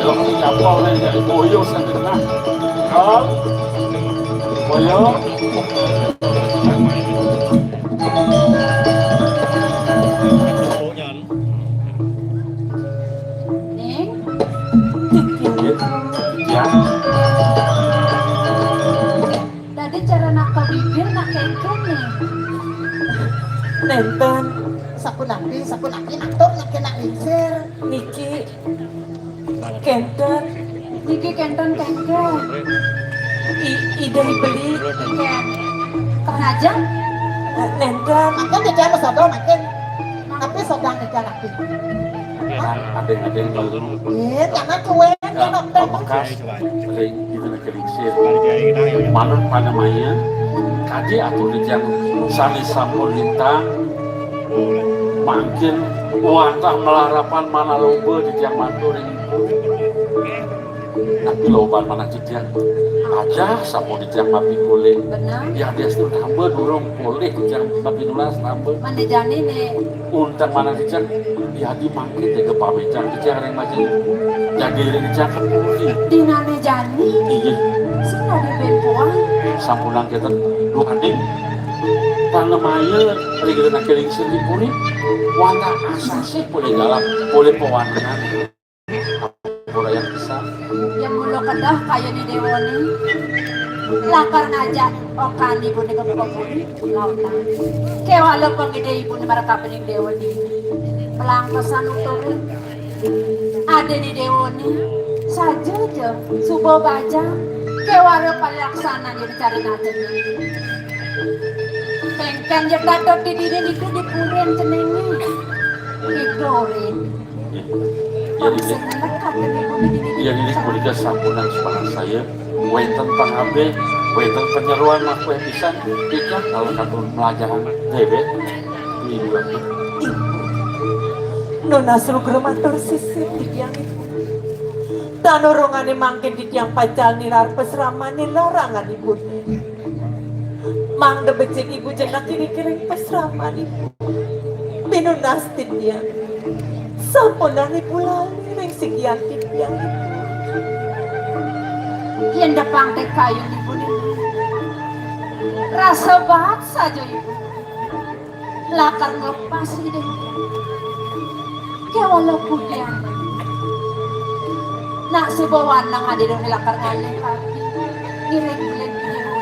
kalau kapal nih dari boyo sampai tengah kal boyo Neng, ya Nenten Sapunapi natur nak kena lingsir. niki kenten Niki kenten kengke. ide beli Kang aja. nenten Makan di dalam sodong makan. Tapi sodang di dalam lagi. Ada yang lalu Iya, karena kue kan bekas ring itu nak kelingsir manut pada maya kaji atau dijang sali sampul lintang makin wantah melarapan mana lomba di tiang mantu ring tapi loban mana jejak aja sampul di tiang mapi boleh Benar. ya dia sudah tambah durung boleh di tiang mapi nulas tambah Mandi jani nih. untan mana dijang ya di mangkit ke pamejang dijang yang macam jadi ring dijang kepuri Dinane jani. iya Sing ada benpuan. sampunan kita dua adik pangemaya lagi nak kelingsir di puri warna asasi boleh galap boleh pewarnaan boleh yang besar Yang mulo kedah kaya ni dewoni. Lakar ngajak okan ibu ni kepopuri lautan. Kewala pengide ibu ni marakapan yang dewoni. Pelang pesan uturin. Ada di dewoni. Saja je subuh baca. Kewala palaksana jadi cari ngajen. Pengkan je datot di diri itu dipurin cenengi. Didorin. jadi Senang kata ibu ni diri. yang ini kuliah sampunan sepanjang saya wenten panghabe wenten penyeruan aku yang bisa ikan kalau satu pelajaran dewek di bulan Nona suruh matur sisir di tiang itu. Tanurungane mangkin di tiang pacal nilar pesramane larangan ibu. Mang becek ibu jenak kiri-kiri pesraman ibu. Pinunastin dia. Sampunan ibu lali ring sekian di tiang itu. Yang dapang teh kayu ibu ni. Rasa banget saja ibu. Lakar ngelepas deh. Kewala pudian. Nak sebawan nang ada dong lakar ngalih kaki. Giling-giling ibu.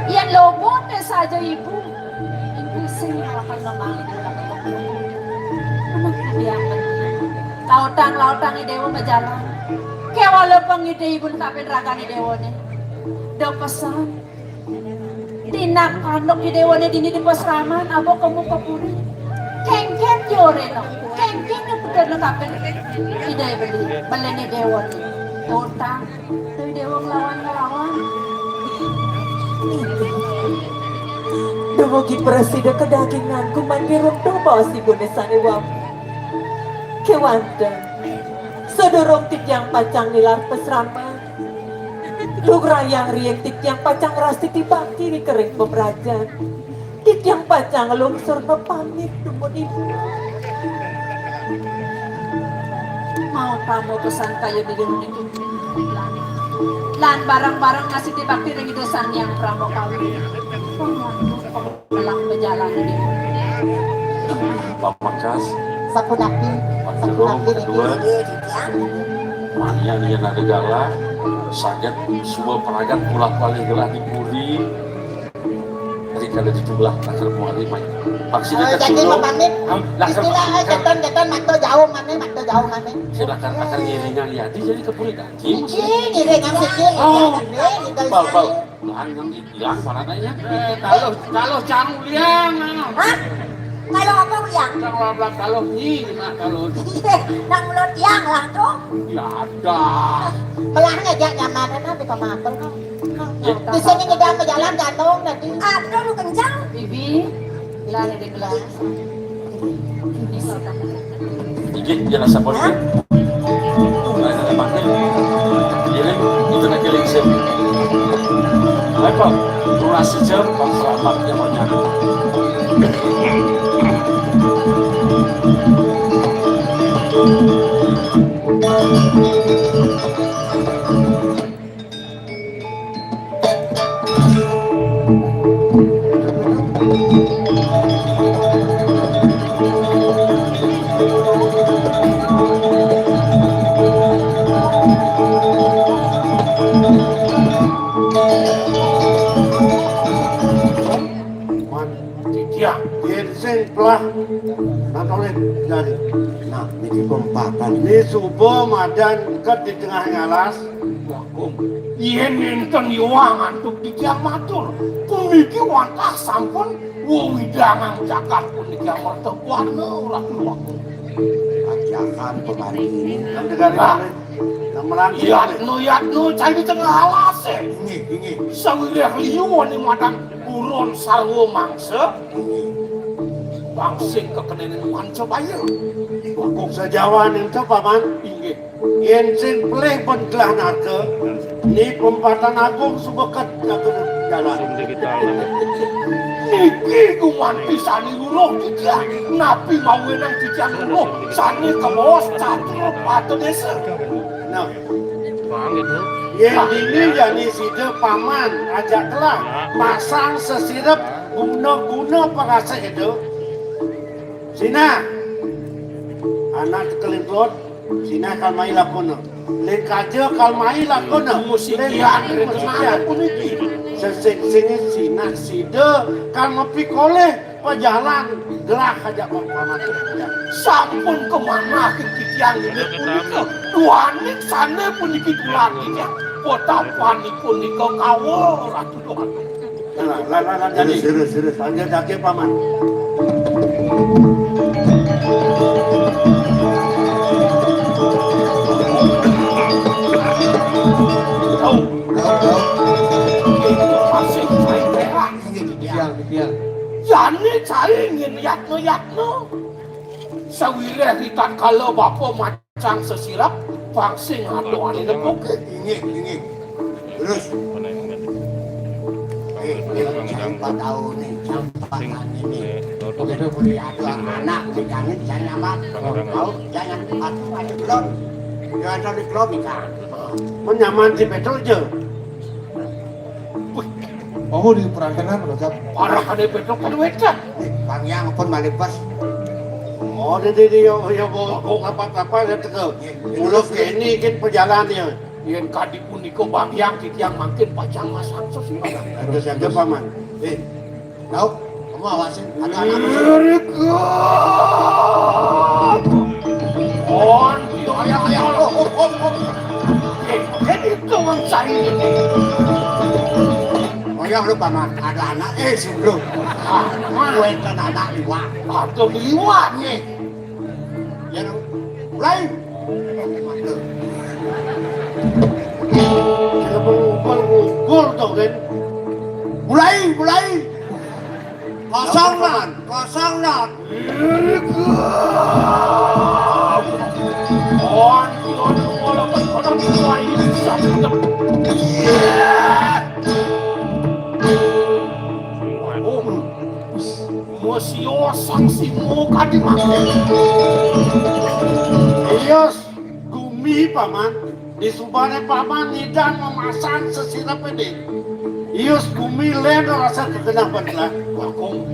Yang lobot deh saja ibu. Ibu sing lakar ngamali di lakar kaki. Anak pudian. Lautang idewo majalan. Kewala pangide ibu kapin ragani dewone. Do pesan. Tinak anok idewone dini di pasraman abo kamu kapuri. Kengken jore no. Kengken na putar na kapin. Ide beli. Baleni dewone. Utang. Tuh dewong lawan. Dumugi presida kedagingan kumandirung tuba si bunesane wam. Kewanten. Sedorong yang pacang nilar pesrama. Lugra yang riek yang pacang rasti dibakti di kering pemerajan. Yang pacang lungsur pamit tumun ibu. Mau kamu pesan kayu di dulu itu. Lan barang-barang ngasih dibakti dengan dosan yang pramu kawin. Melang berjalan di pamangkas Sapunapi kedua mania dia nada gala sangat semua peragat pulang balik gelah di puri ketika ada dijumlah lakar muali main maksudnya jadi kesulung memamit lakar istilah keton makto jauh mana silakan akan ngiringan liati jadi ke puri gaji ngiringan sikit bal yang hilang mana nanya kalau camu liang Hah? Kalau apa yang? kalau ni kalau Nang mulut yang lah tuh. ya ada pelan aja nyaman nanti kemapel di sini kita berjalan gantung nanti Aduh lu kencang. Bibi, gelar di gelar. Ijin jalan sabun ni. Lain ada panggil. Jadi itu nak keling sem. Apa? Durasi jam selamat yang banyak. Jadi, Nah, ini pempatan. ini subuh madan ke di tengah ngalas. Wakung, yen enten yuang antuk di matur. Puniki wantah sampun widangan jagat puniki mertepuana ratu wakung. Ajakan kemarin ini. Yang negara ini, Yatno cai di tengah alas Ini. sawireh liu wani madang buron sarwo mangsa bangsing kekenenen manca bayer. Wakung sejawan itu paman. Inggih. Yen sing pelih pentelah narke. Ini pempatan agung subekat ke jalan. Niki gumanti sani luruh tiga napi mawenang tiga luruh sani kebos catur atau desa. Nah, yang ini jadi sida paman ajak telah pasang sesirep guna pengasa itu. Sina, anak kelintlot, sina kalmai lakono. Len kaja kalmai lakono. Musikian rekenaan puniki. Sesing-singin sina sida kalma pikole pejalan gerak aja paman. Sampun kemana kitiang ini punika duanik sana puniki tulaki ya potapani punika kawo ratu doang. Lah jadi serius aja dake paman. Masih cai perak. Yani cai ingin yatno. Sawireh ritan kalau bapa macang sesirap pangsing adoan ini poke. Ini. Terus. Jangan 4 tahun nih, campatan ini. Begitu boleh ada anak, jangan amat. Kau jangan ada klub. Jangan ada di klub ikan. Menyaman si petrol je. Oh, di perantanan udah Parah kan petrol kan wecat. Bang yang pun balik pas. Oh, dia bawa apa dia tegak. Mulut ini kan perjalanan dia. Yen kadi punika bangyang titiang makin pacang masang sosial. Ada saja paman. Tahu? Kamu awasin. Ada anak. On, ayah. Jadi itu mencari ini. Oh ya lu paman, ada anak sebelum. Gue kan anak liwat. Atau liwat nih. Ya, mulai. Kita mengumpul tuh kan. Mulai. Kosong nan. On, walaupun orang tua ini satu. Musio saksi muka di mana? Ios, gumi paman. Di subane paman nidan memasang sesirap ini. Ios gumi len rasa kegenapan lah. Wakong,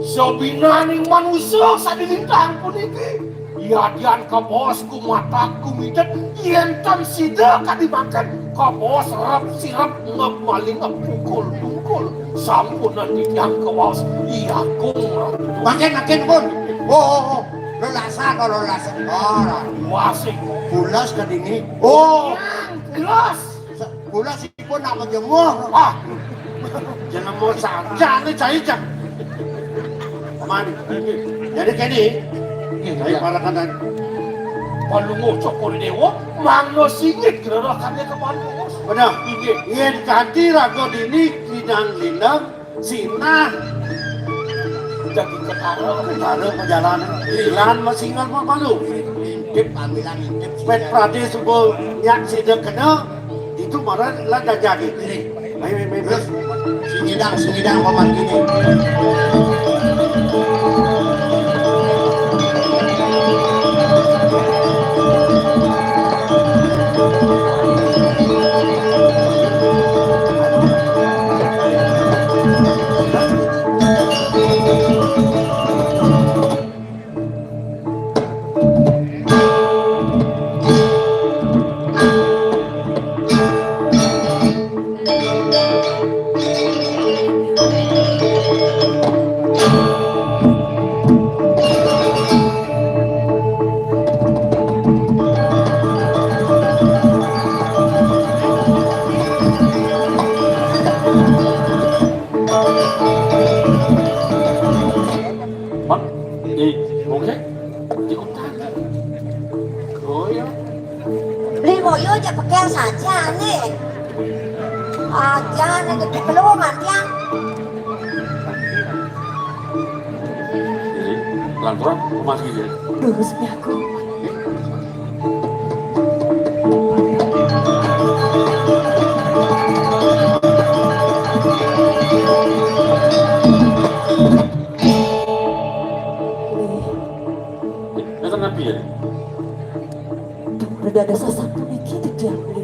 sebinaning manusia sadilintang puniki. Yadian ka bosku mataku midat yentan sida kadimakan ka bos rap sirap ngemaling pukul sampunan ditiang ke bos iya kong Makin pun. Oh. Lo lasa kalau lasa. Oh, wasik bulas ke dini. oh gelas Bulas pun nak menjemur. Jangan mau saja nih cai. Paman. Jadi kayak ini. Cai para kanan. palungo cokor dewa mangno singit gerakannya ke bos Benar. Yen ganti rago dini lindang sinah. jadi ketara Perjalanan Ilan masingan mah malu. Intip pamilan intip. Pet prade subuh nyak sida kena itu marah lah dah jadi. Mai. Terus singidang paman gini. moyo. Beli moyo aja pekel saja nih. Aja nih di peluangan yang Jadi lanturan rumah gitu. Lurusnya aku. Itu kenapa ya? Udah ada sesuatu nih gitu dia beli.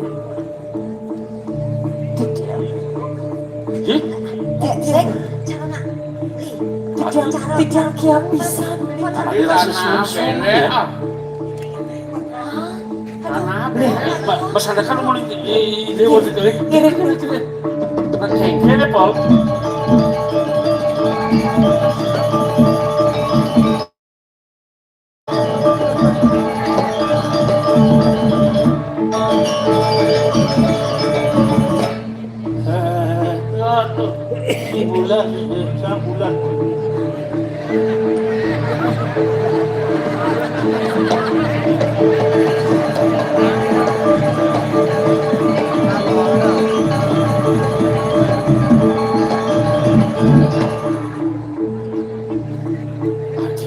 Tidak, Ih, Dek, cara nak tidak kia bisa beli. tanah bele. Tanah bele. Mas ada kan mau di dewa itu. Kayaknya Paul. Bulan, bulan.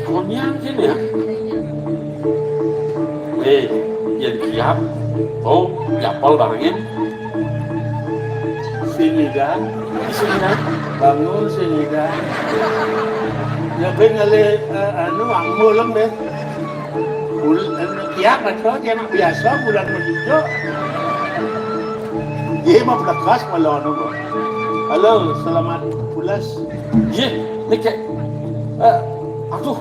Konyakin ya. Jadi kiap. Oh, japol barengin. Sini kan, Sini kan. bangun sini kan. Ya ngale ang mulam deh. Tiap atau dia nak biasa bulan begitu. Dia mah bekas kalau anu. Halo, selamat pulas. Iya, nih kayak. Aduh.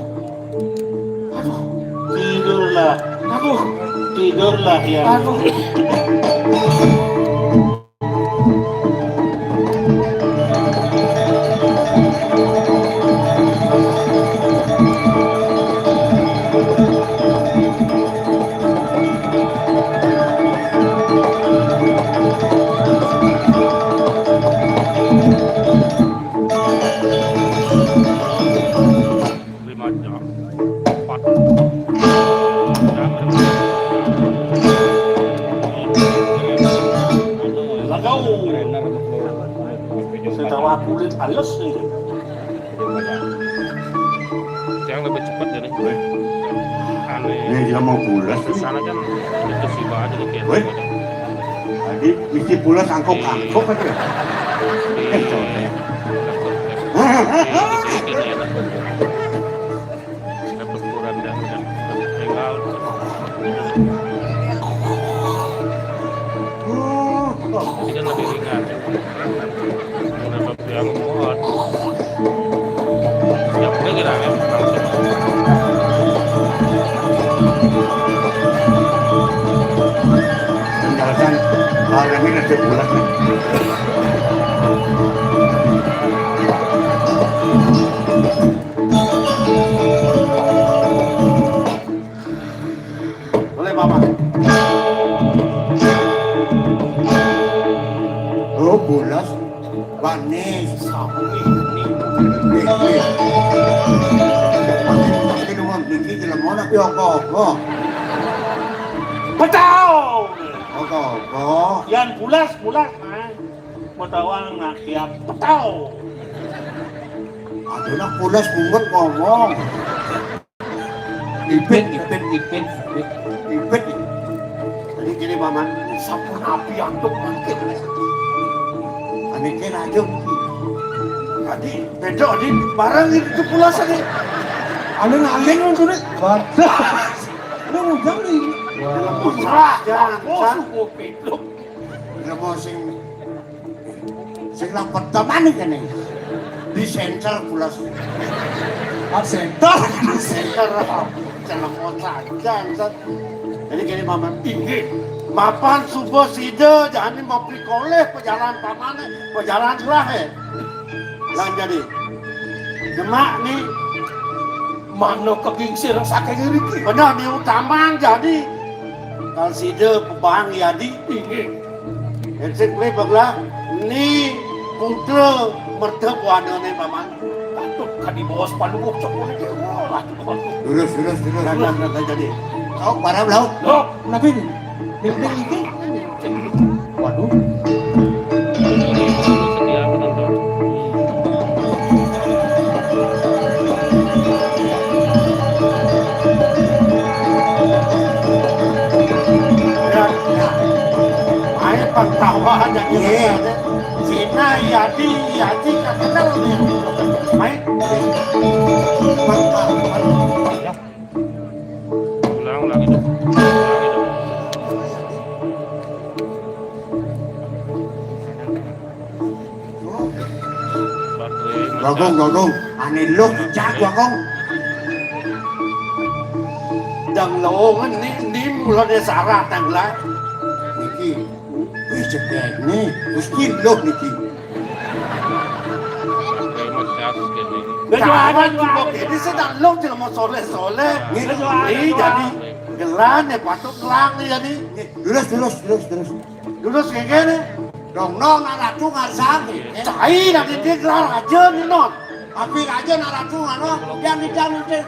Tidurlah ya. Aduh. Setelah kulit halus nih. Yang lebih cepat dari aneh. Ini dia mau pulas. Sana kan itu sih ada di kiri. Woi. Tadi mesti pulas angkok aja. Coba. Dapat kurang dan tinggal. Ini kan lebih ringan. Mendapat yang muat. Ya udah kira kan langsung. Tinggalkan hari ini aja pulas. Boleh mama. Oh pulas. Panis. Petau. Oh, Yang pulas mah. Petawang nak tiap petau. aduh nak pulas bungut ngomong. Ipit. Jadi gini maman, Sampun api antuk mungkin. ane kira aja. Tadi bedok di barang itu pulas tadi. Anu ngaleng lu tuh nih. Lu ngundang nih. Putra, jangan. Dia mau sing lapet teman kan nih. Di sensor pulas. Senter. Sensor jangan mau saja. Jadi gini maman, Mapan subuh sida jangan mau prikoleh pejalan paman pejalan curah lan jadi demak nih mana kebingsir saking riki benar di utama jadi kal sida pebang yadi ensik play baglah ni putra mertep wana nih paman patut kan di bawah pandu cok lurus. dan jadi Lauk, para lauk. Loh, Kenapa ini? Ding itu. Waduh. Sedia penonton. Ayo pantawa aja gitu. Cina Yadi kata kenal nih. Main. Ulang itu. Gogong. Aneh lu jak gogong. Đằng lỗ ní lo để xả ra tầng lá. Niki. Wih cepet nih. Mesti lu niki. Bây giờ ai bắt một cái đi sẽ đặt lúc thì là một số lệ. Bây giờ ai jadi gelan ya patut gelang nih jadi. Terus. Lulus kayak gini. Dong nong naratu ngasang. Cai nanti dia gelar aja nih non. Api aja naratu ngano. Yang di dalam itu.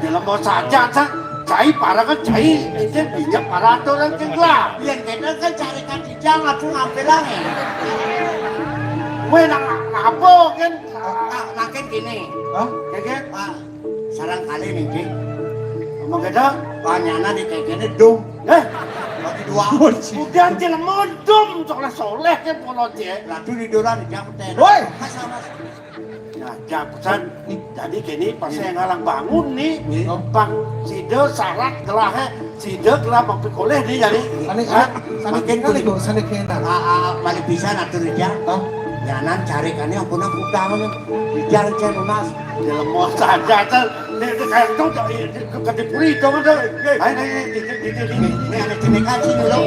Dalam mau saja kan. Cai para kan cai. Ini bijak para tuh kan gelar. Yang kita kan carikan di dalam naratu ngambil lagi. Weh apa kan? Makin gini. Hah? Kayak Sarang kali nih, Dik. ngomong gitu. Banyaknya di kayak gini dong. Bagi dua. Udah dia modum soleh kan pola dia. Lalu di doran di jam teh. Woi. Nah, japusan tadi kini pas saya ngalang bangun nih, bang Sida syarat gelahnya, Sida gelah bang pikoleh nih jadi. Makin kali kok sana kena. Balik bisa natur dia. Jangan cari kan yang punya utama nih. Bicara saya lunas. Dalam mau saja tuh, ini kayak tuh ke puri itu kan tuh. Ini ada cenekan sih dulu.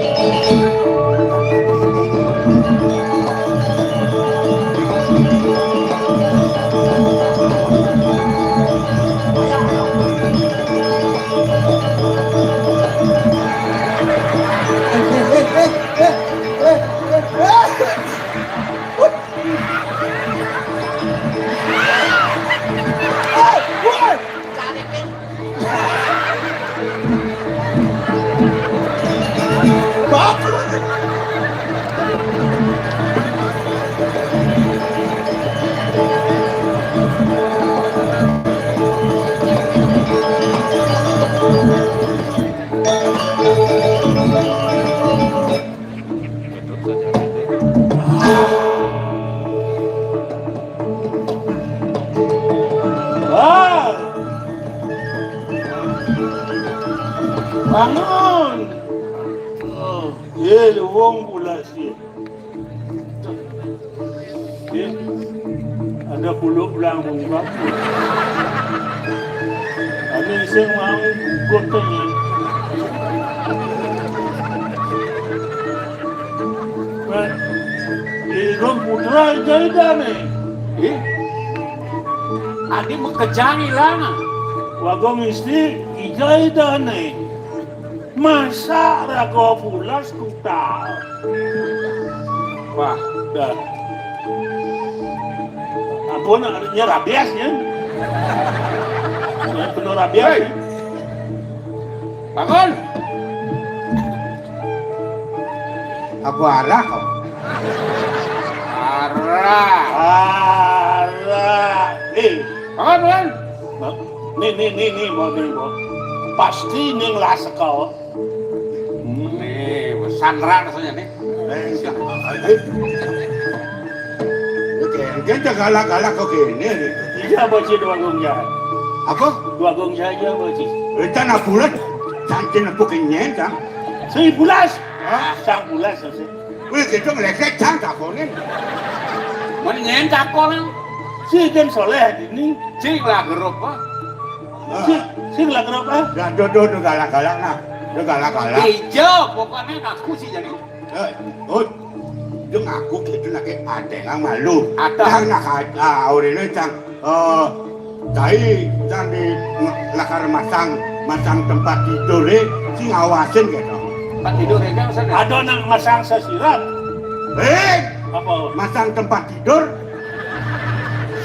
Bangun! Ye, wong pula sih. Ada puluh belang bunga. Ada iseng mau gotong. Irong putra jadi dane. Adi mengejangi lana. Wagong istri ijai dane. Masa rago pulas kutal. Wah, dah. Ampun, artinya rabias ya. Penuh rabias. Bangun. Apa arah kau? Arah. Bangun. Nih, mau. Pasti ning lah sekau. Nih, Sandra rasanya nih. Dia galak-galak kok gini nih. Iya, bocil dua gongnya. Apa? Dua gong saja, bocil. Itu nak bulat. Cantik nak pukinya kan? 11. Sang bulan selesai. Wih, kita ngelekek cang tak konin. Mendingan cakol. Si kan soleh ini. Cing lah gerup pak. Si lah kenapa? Ya, dodo galak-galak nak. Dia galak-galak. Hijau, pokoknya ngaku sih jadi. Dia ngaku gitu nak ada yang malu. Ada. Cang nak orang ini cang. Cai cang di lakar masang tempat tidur si ngawasin gitu. Tempat tidur ya kan sana. Ada nang masang sesirat. Apa? Masang tempat tidur.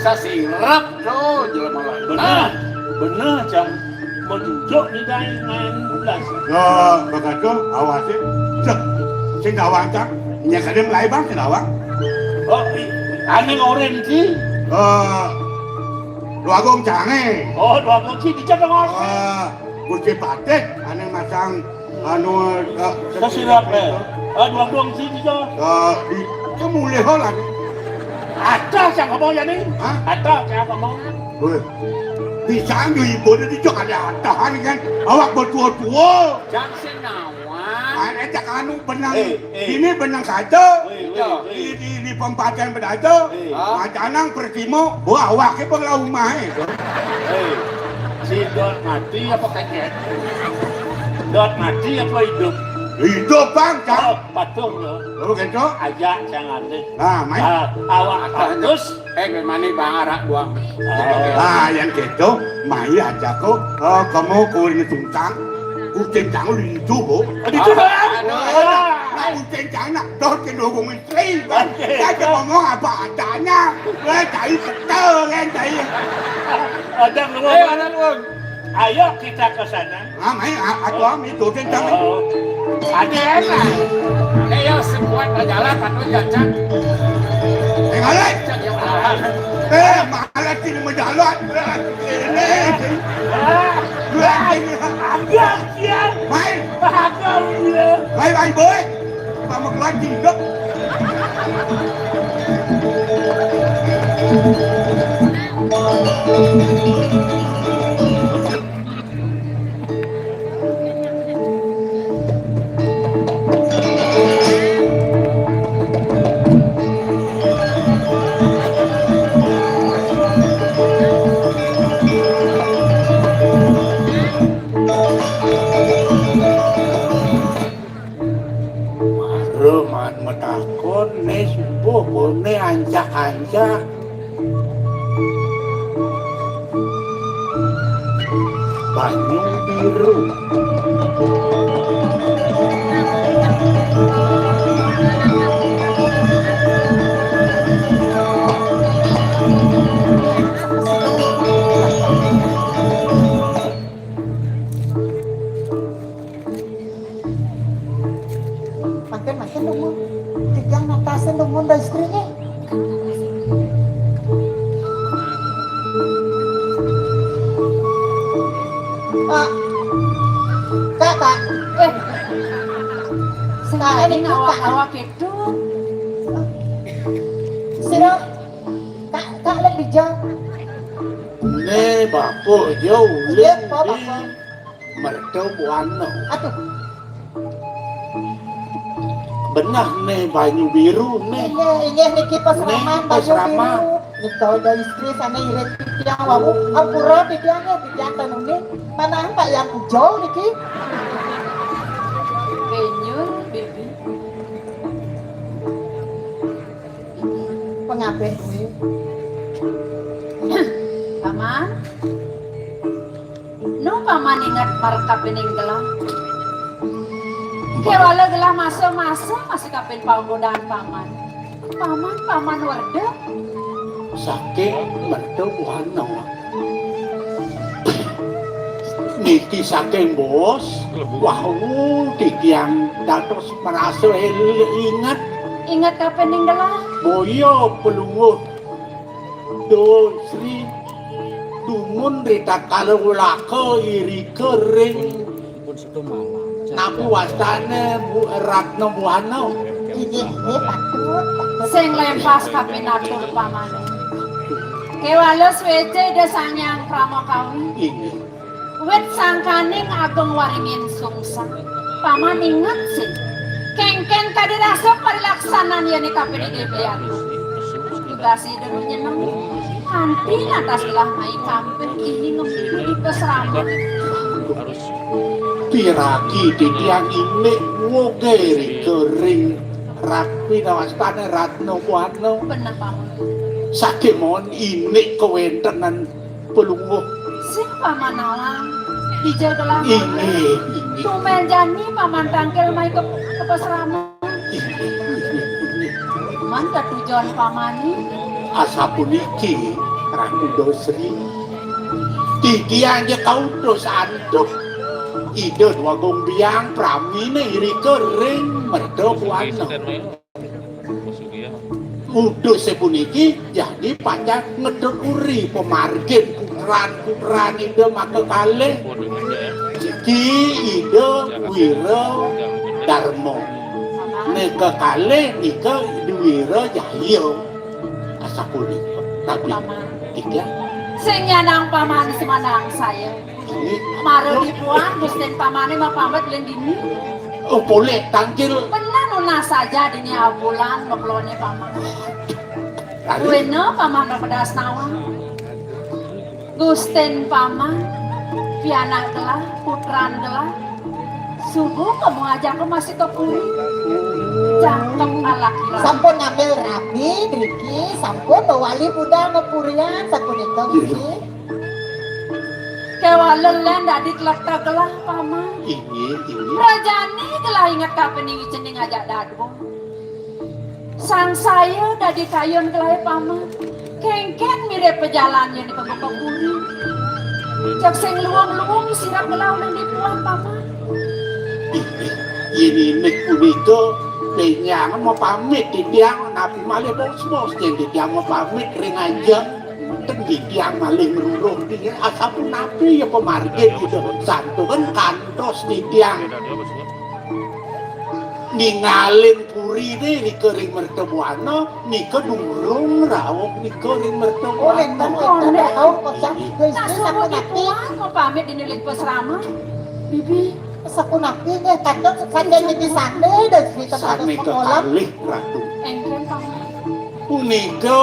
Sasirap tuh jelema lain. Benar, cang. menunjuk di daingan belas. Ya, begitu awasi. Cek, sing gawang cak. Nya kadem lain bang sing gawang. Oh, aneh oren ki. Dua gong cange. Oh, dua kunci di cak ngor. Gusti Patek aneh masang anu Sesirap le. Dua kunci di cak. di kemulih lah. Ada yang ngomong ya nih? Ada yang ngomong. Bisa nggak ibu di cok ada tahan kan? Awak bertua-tua. Jangan senawan. Ajak anu benang ini benang saja di pempacan berada macanang pertimo wah awak ke pengelau rumah si Dot mati apa kakek? Dot mati apa hidup? Hidup bang cak patung lo begitu ajak jangan deh main awak terus Gimana bang arak buang? yang gitu main aja kok kamu kuring tuntang kucing cang lu itu bu itu bang kucing cang nak dot ke dua menteri bang saya ngomong apa adanya cari betul kan cari ada ngomong ayo kita ke sana main aku ambil kucing cang ada enak Ayo sekuat jalan patuh jajan. Ngalah malah sini menjalan agak siang main main boy sama keluar juga Roman metakon nes bobone anjak-anjak banyu biru makin nunggu tigang natasin nunggu dari istrinya kak sekarang ini awak-awak itu siro kak lebih jauh ne bapo jauh lihat bapak mereka buana aduh benah ne banyu biru ne ini niki pasraman baju biru nikau dari istri sana irit tiang wawu apura di tiang tanung ni mana pak yang hijau niki penyur baby pengabe paman no paman ingat marka peninggalan kewala gelah masa-masa masih kapin panggodaan paman warda saking mereka buana niki saking bos wow tiang datos merasa ingat kapin ninggalan boyo pelungut do Sri dumun rita kalau laka iri kering nabi wastane ratna buana ini patut sing lempas kapin atur paman kewala swece desanyang pramokawi ini wet sangkaning ageng waringin sungsa paman ingat sih kengken kadirasa parilaksanan yani kapin ide beliau dikasih dulu nyeneng nanti atas lah mai kampir ini ngembudi peseraman piraki di tiang ini wogeri kering rapi nawastane ratno buana bener paman sakit mohon ini kewentenan pelunguh sing paman alang dijagalah ini tumel jani paman tangkel mai ke peseraman man ketujuan pamani asapuniki Ratu Dosri Didiang je kau terus antuk. Ide dua gong biang pramine iri kering merdo buana. Udah sepuniki jadi panjang ngedekuri pemargin kukran ide maka kalih. Iki ide wiro darmo. Nika kalih nika wiro jahyo. Asa punika. Tapi tiga. Sing nyanang paman semanang saya. Maro dipuan Gusten pamane mah pamit len dini. Oh boleh tangkil. Benar nuna saja dini abulan ngobrolnya paman. Wena paman pedas nawang. Gusten paman pianak gelah putran gelah. Subuh kamu ajak ke masih ke puri. Cakep alak gila. Sampun ngambil rapi, Driki, sampun bawali budal ngepurian, sakunika Driki. Kewalen len dadi kelakta gelah paman. Ini. Rajani gelah ingat kapening cening ajak dadu. Sang saya dadi kayun gelah paman. Kengken mirip pejalannya di pembuka puri. Cak sing luang-luang sirap gelah ulang dipuan paman. Ini nek punika penyang mau pamit di tiang nabi malih bos di tiang mau pamit ring aja di tiang malih meruruh di asapun nabi ya pemargin itu santu kan kantos di tiang ningalin puri deh di kering mertebuana nika durung rawok di kering mertebuana Nasubuh dipuan mau pamit di nilik pesrama. Bibi sakunapi deh, kadang sekadang jadi sande dan cerita sane kekalih ratu engken paman. punika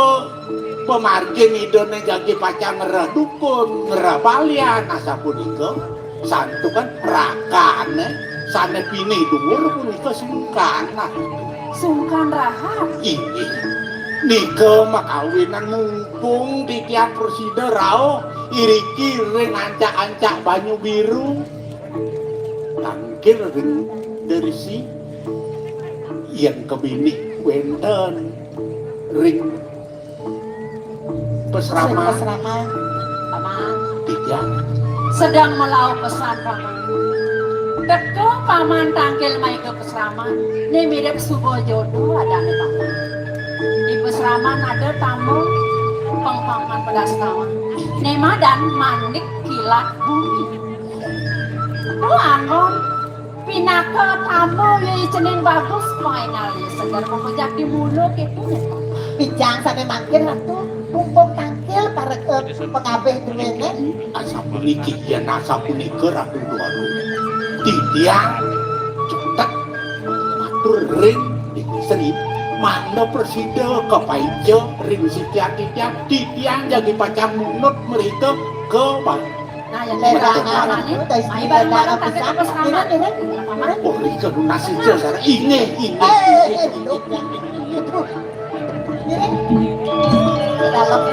pemargin idone jagi pacang ngerah dukun ngerah balian asa punika santu kan rakane sane pini dhuwur punika sungkan Sungkan rahat. ini nika makawinan mumpung di tiang persida rao iriki ring ancak-ancak banyu biru tangkir ring dari si yang kebini wenten ring pesrama Paman tiga sedang melau pesan paman. Teko paman tangkil mai ke pesraman. Ini mirip subuh jodoh ada nih paman. Di pesraman ada tamu pengpaman pedas tawa. Nema dan manik kilat bumi. Lu anggon pinaka tamu yang cening bagus main ngali segar memejak di mulut itu nih. Bijang sampai makin ratu mumpung tangkil para pengabeh duwene asa puniki ya nasa punika ratu duaru tiang cetak matur ring di seni mana persida kepaija ring sitiang tiang jadi pacang munut mereka ke bang Nah yang paman ini mai bareng-bareng tangkil ke pesraman paman. oh rika lunasi jasar ini dalam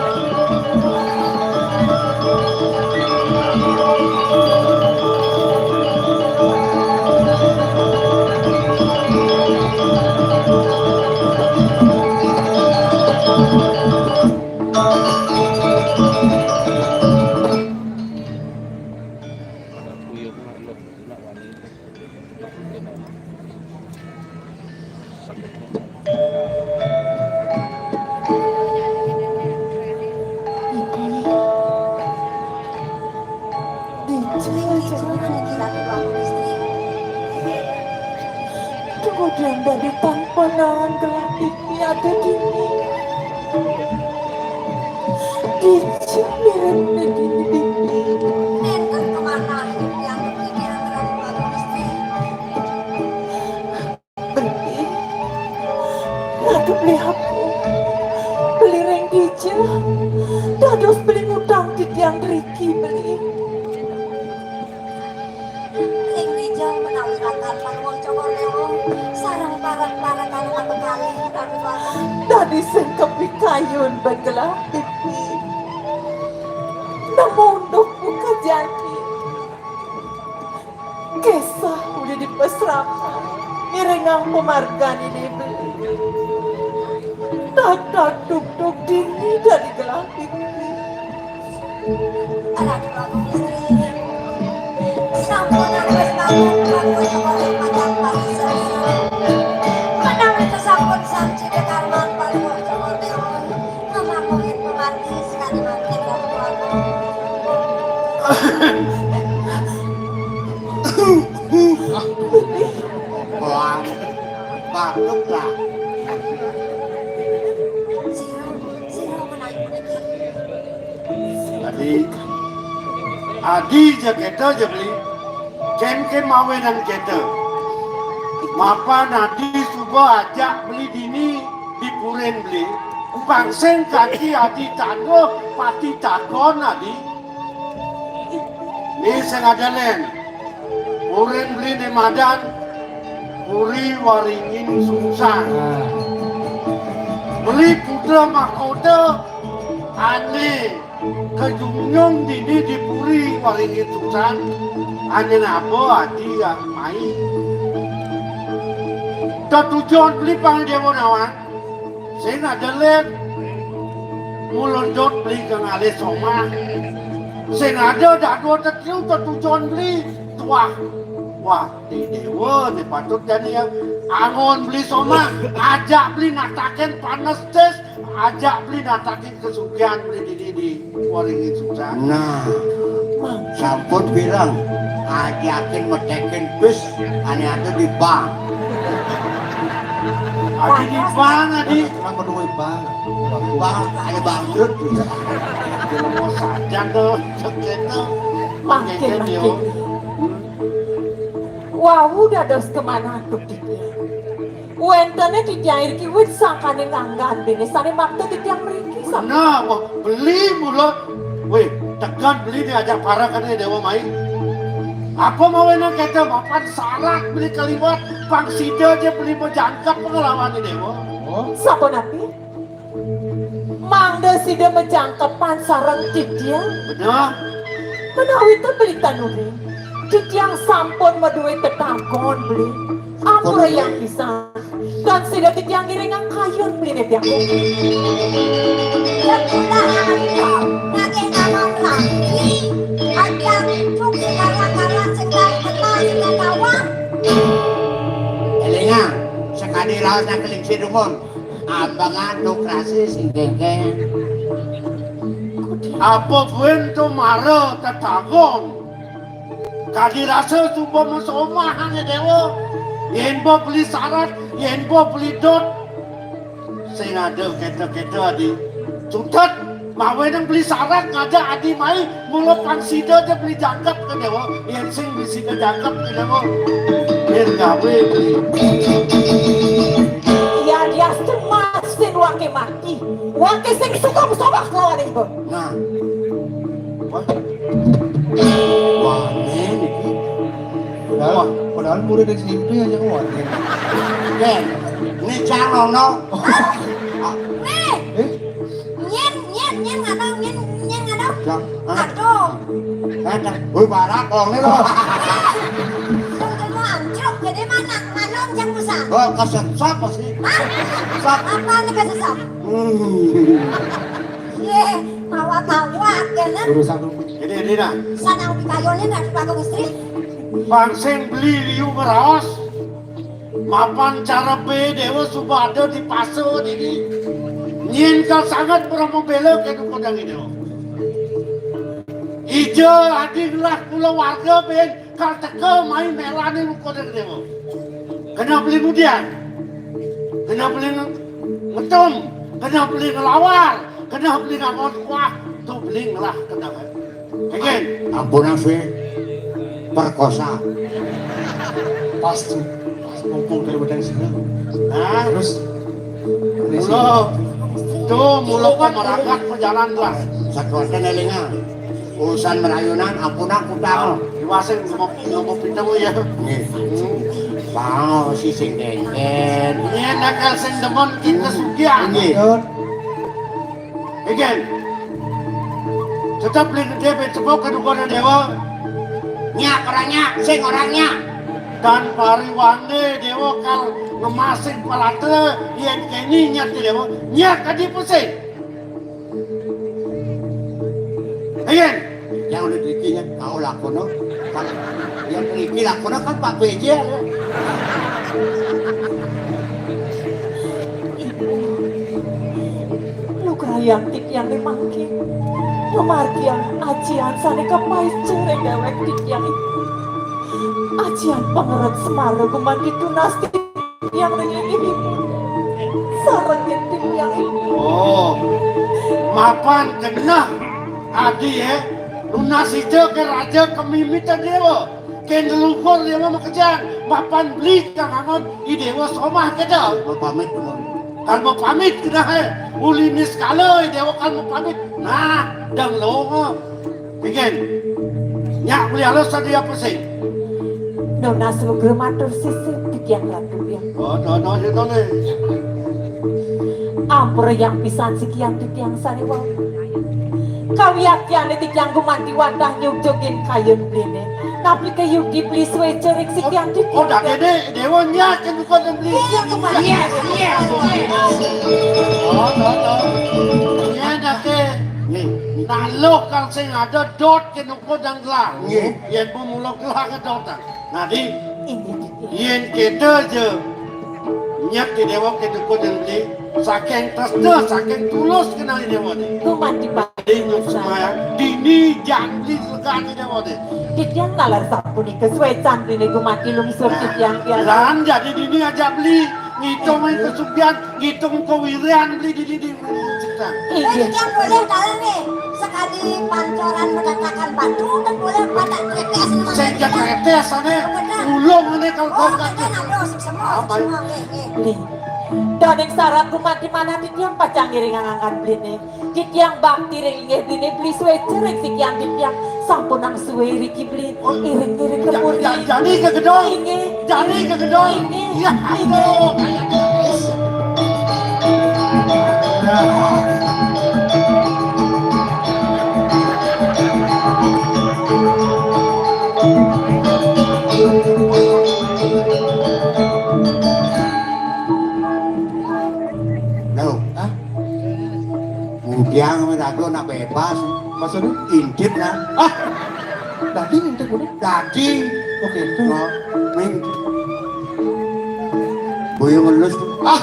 kemudian dari tanpa nahan gelap ini ada dini dicium mirip dini Enten kemana yang kepikiran terhadap Pak Gusti? beli aduh beli aku beli reng hijau dados beli ngutang di tiang Riki beli Ring Rijal menawi akan Parwo Jawa Lewo sarang parang-parang kali aku kali Ratu Bata. tadi sing kepikayun begelah pipi namunduk buka jati kisah udah dipesrahkan iringang pemargan ini beli tata duk-duk dini dari gelah pipi Anak Prabu istri. Sampunan wis bangun kanggo sekolah padang parisa. Menawi kesampun samci dekarman paluwah Jawa Dewa. Ngamakuin pemarti sekali mati Prabu aku. Wah, batuk lah. Siro menaik puniki. Adi jaketa je beli, ken mawenan keta. Mapa nadi suba ajak beli dini di puren beli. Bangsen kaki adi tanggo pati takon adi. Ni sengaja len. Puren beli di madan, puri waringin susah. Beli putra mahkota aneh. Kejunyong dini dipuri waringin tusan ane nabo adi yang main tujuan beli pang dewa nawan saya nak delek mulondot beli kang ale soma saya ada dak dua tetiu tujuan beli tuah wah di dewa di patut jadi yang angon beli soma ajak beli nataken panas tes ajak beli nataken kesugihan beli di waringin susah. Nah, sampun bilang ajakin metekin bis ane ada di bank. Adi di bank adi. Emang berdua bank. Bank ada bangkrut. Mau saja tuh segitu. Makin. Wah, udah dos kemana tuh dia? Wentane di jair kiwit sangkane nganggan dene sane makta di tiang mriki sama. Nah, mau beli mulut. Weh, tekan beli diajak para kan dewa main. Apa mau enak kata bapak sarak beli kalimat pang sida aja beli menjangkap pengalaman dewa. Sapa napi? Mangda sida menjangkap pansarang dia. Benar. Menawi teh beli tanuri. Yang sampun maduwe tetanggon beli. Ampura yang bisa. Dan sida yang giringan kayon beli nek yang. Lepulah ayo, ngake nganon lagi. Ajang truk segala-gala segala kenal segala tawang. Elinga, sekali raos nak keling si rumon. Abangan nukrasi sing genggen. Apa buen tu mara tetanggon. Kadi rasa cuba masomah hanya dewa. Yen bo beli syarat, yen bo beli dot. Saya ada kata-kata adi. Sudah, mawe nang beli syarat ngajak adi mai mulut pang sida dia beli jangkap ke dewa. Yen sing beli sida jangkap ke dewa. Yen gawe beli. Ya dia semasin wake mati. Wake sing suka musabah lawan ibu. Nah, wah ini. Padahal murid dari SMP aja kuat. Ken, ini calon no. Nyen ngadong, nyen ngadong. Aduh. Woi barak kong nih lo. Sudah mau anjok, jadi mana ngadong jang busa. Oh kesesap sih. Hah? Apa nih kesesap? Ye, tawa-tawa kena. Urusan dulu. Ini dah. Sana ubi kayonnya nak dipakai istri. Bangsen beli liu meraos. Mapan cara be dewa sudah ada di pasar ini. Nyen kau sangat berapa bela ke kodang ini. Ijo adiklah kula warga ben kal teka main merah ni kodang dewa. Kena beli kemudian. Kena beli ngetum, kena beli ngelawar, kena beli ngamon kuah, tu beli ngelah kena. Again. Ampun Afi, perkosa. Pasti. Mumpung dari badan sebelah. Nah, Terus. mulo pemeragat perjalanan lah. Sakuatan elinga. Urusan merayunan ampun aku tahu. Iwasin ngomong pintu ya. Wow, si sing dengken. Ini nakal sing demon kita sugian. Again. Tetap beli gede becepok kedukun dewa. Nyak orangnya, sing orangnya. Dan pariwane dewa kal ngemasin palate yang kini nyat dewa nyak kadi pusing. Again. yang udah dikinya kau lakono kan yang Riki lakono kan Pak PJ ya. Lu kerayang tik yang dimangkin pemargian ajian sane kepais cereng dewek tik yang ajian pangeran Semaro kumandi tunasti yang ini sarang tik yang ini. Oh, mapan kena adi ya. Lunas itu ke raja kemimitan dewa. Ke leluhur dewa makejang. Mapan beli kanganon i dewa somah kita. Mau pamit teman. Kan mau pamit kena he. Ulinis kalau dewa kan mau pamit. Nah, dang longo. Bikin. Nyak beli halus tadi apa sih? Nona seluruh matur sisi tik yang ratu yang. Oh, no, itu nih. Ampur yang pisan sekian tik yang sariwau. Kau yakin tik yang gumanti wadah nyugjogin kayun blene. Tapi ke yugi beli suwe cerik sekian tik. Oh, dah gede dewa nyak kan bukan beli. Iya kemana? Iya. Oh, no. Iya dah ke. Nalo kang sing ada dot ke nuko dang gelang. Yen pemulok gelang ke dot. Nah di yen kita je nyak ke dewa ke nuko dang beli. Saking tresna, saking tulus kenal dewa ni. Gumanti Di semaya dini janji lekat dewa ni. tik yang nalar sapuni ke suwe cantri ne gumanti lungsur tik yang tiada. Lan jadi dini aja beli. Ngitung kesugihan, ngitung kewirian beli di cipta. Iya. Yang boleh dalam nih sekali pancoran mendatangkan batu dan boleh pada tretes. Sejak tretes sana ulung ini kalau kau kaki. Semua. Beli. Daning saran gumanti mana tik yang pacang ngiring angangkan beli ne. Tik yang bakti ringe beli ne beli suwe cerik tik yang sampun nang suwe riki beli iring-iring kepuri. Jadi ke gedong. Inge. Jadi ke gedong. Inge. Ya, aduh. Đâu? Hah? Mudiang sama dago nak bebas. Maksudnya? Intip lah. Ah, daging intip udah. Daging. Oke, Oh, Ming. Boyo ngelus. ah,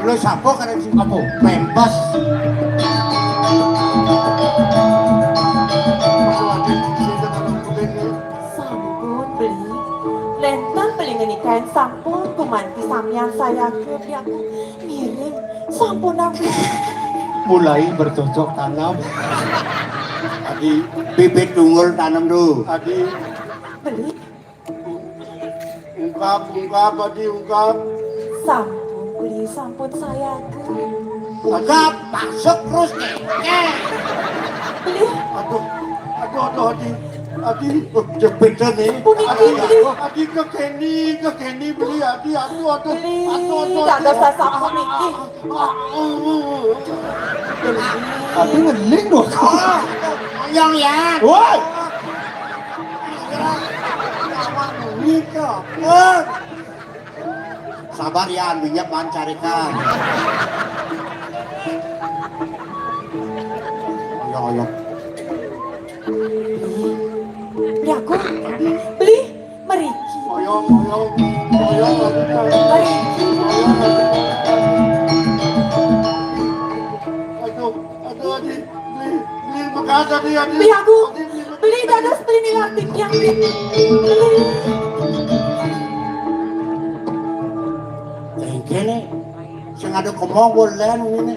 Ngelus apa kan sih? apa? Bebas. Sampun beli. Lentang beli ngenikain sampun gumanti sampean saya ke dia miring sampun aku. Mulai bercocok tanam. Adi, bibit tunggul tanam dulu. Adi, Beli ungkap, adi ungkap. sampun beli sampun saya ke. Agak masuk terus nih. Beli Aduh, adi, Jepit nih. puniki beli. adi ke Kenny beli, adi, aduh. Beli ada sasak puniki. Tapi ngeling dong. Yang ya. Woi, Sabar ya, minyak pancarikan. Ayo. Beli aku. Beli meriki. Oyong. Meriki. Aduh, adi, beli bekas adi. Beli aku. Beli dados beli nilartik yang beli. Kene, sing ada kemauan lain ini.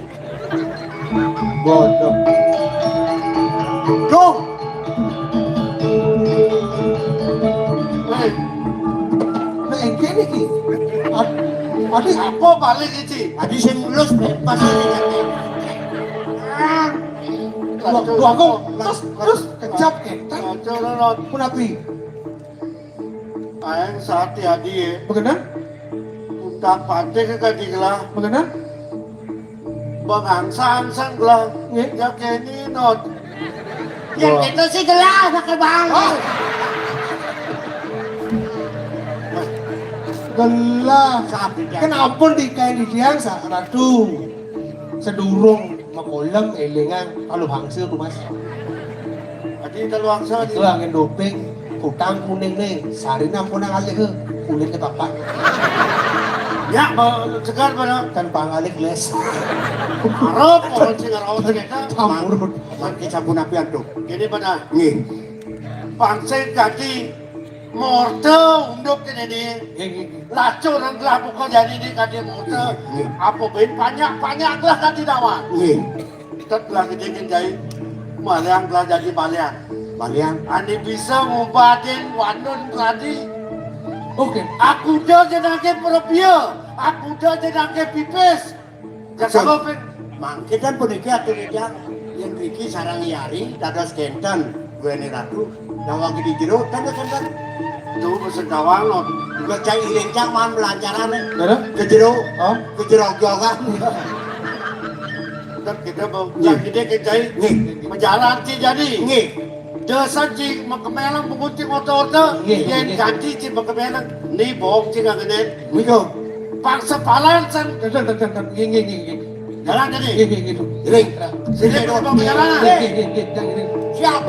Bodoh. Dong. nah engke nih ki. Adi, Apa balik itu? Tadi sing lulus bebas ini. dua aku. Terus kecap ketan. Aduh, Kunapi? ayang saat adi ya. Bagaimana? Untak pantai ke kadiglah. Bagaimana? Bang angsa gelah. Nge? Ya Kenny not. Yang itu sih gelas pakai bang. Gelah. Sabi dia. Kan ampun di kain di tiang sa ratu. Sedurung makolam elengan kalau hangsil tuh mas. Jadi terluangsa Itu angin doping, hutang kuning nih, sehari nampun yang alih ke kulit ke bapak. Ya, segar pada Kan pangalik les. Arab orang sing ngarawat ternyata Campur. Mangke sampun api aduk. Gini pada nggih. Pangsai kaki morte unduk ini lacur dan telah pukul jadi di kaki morte. Apa ben banyak lah kaki dawan. Nggih. Kita telah kejadian jahit. Maliang telah jadi baliang. Baliang. Ani bisa ngobatin wanun tadi. Oke. Aku dah jenake perpia. Aku dah jenake pipis. Jangan ben Mangke dan puniki atur ijak yang Riki sarang Yari dados kenten gue nih ratu nawang di jero dan kenten tuh bersekawang loh. juga cai lencang man melancaran Mana? ke jero Oh, ke jero jogan Kita yang gede kejai nih menjalan ci jadi nih desa ci makemelang mengunting motor tuh yang ganti ci makemelang nih bohong ci nggak gede miko paksa palan san gini. jalan jadi Gitu. ring sini tuh bang jalan siap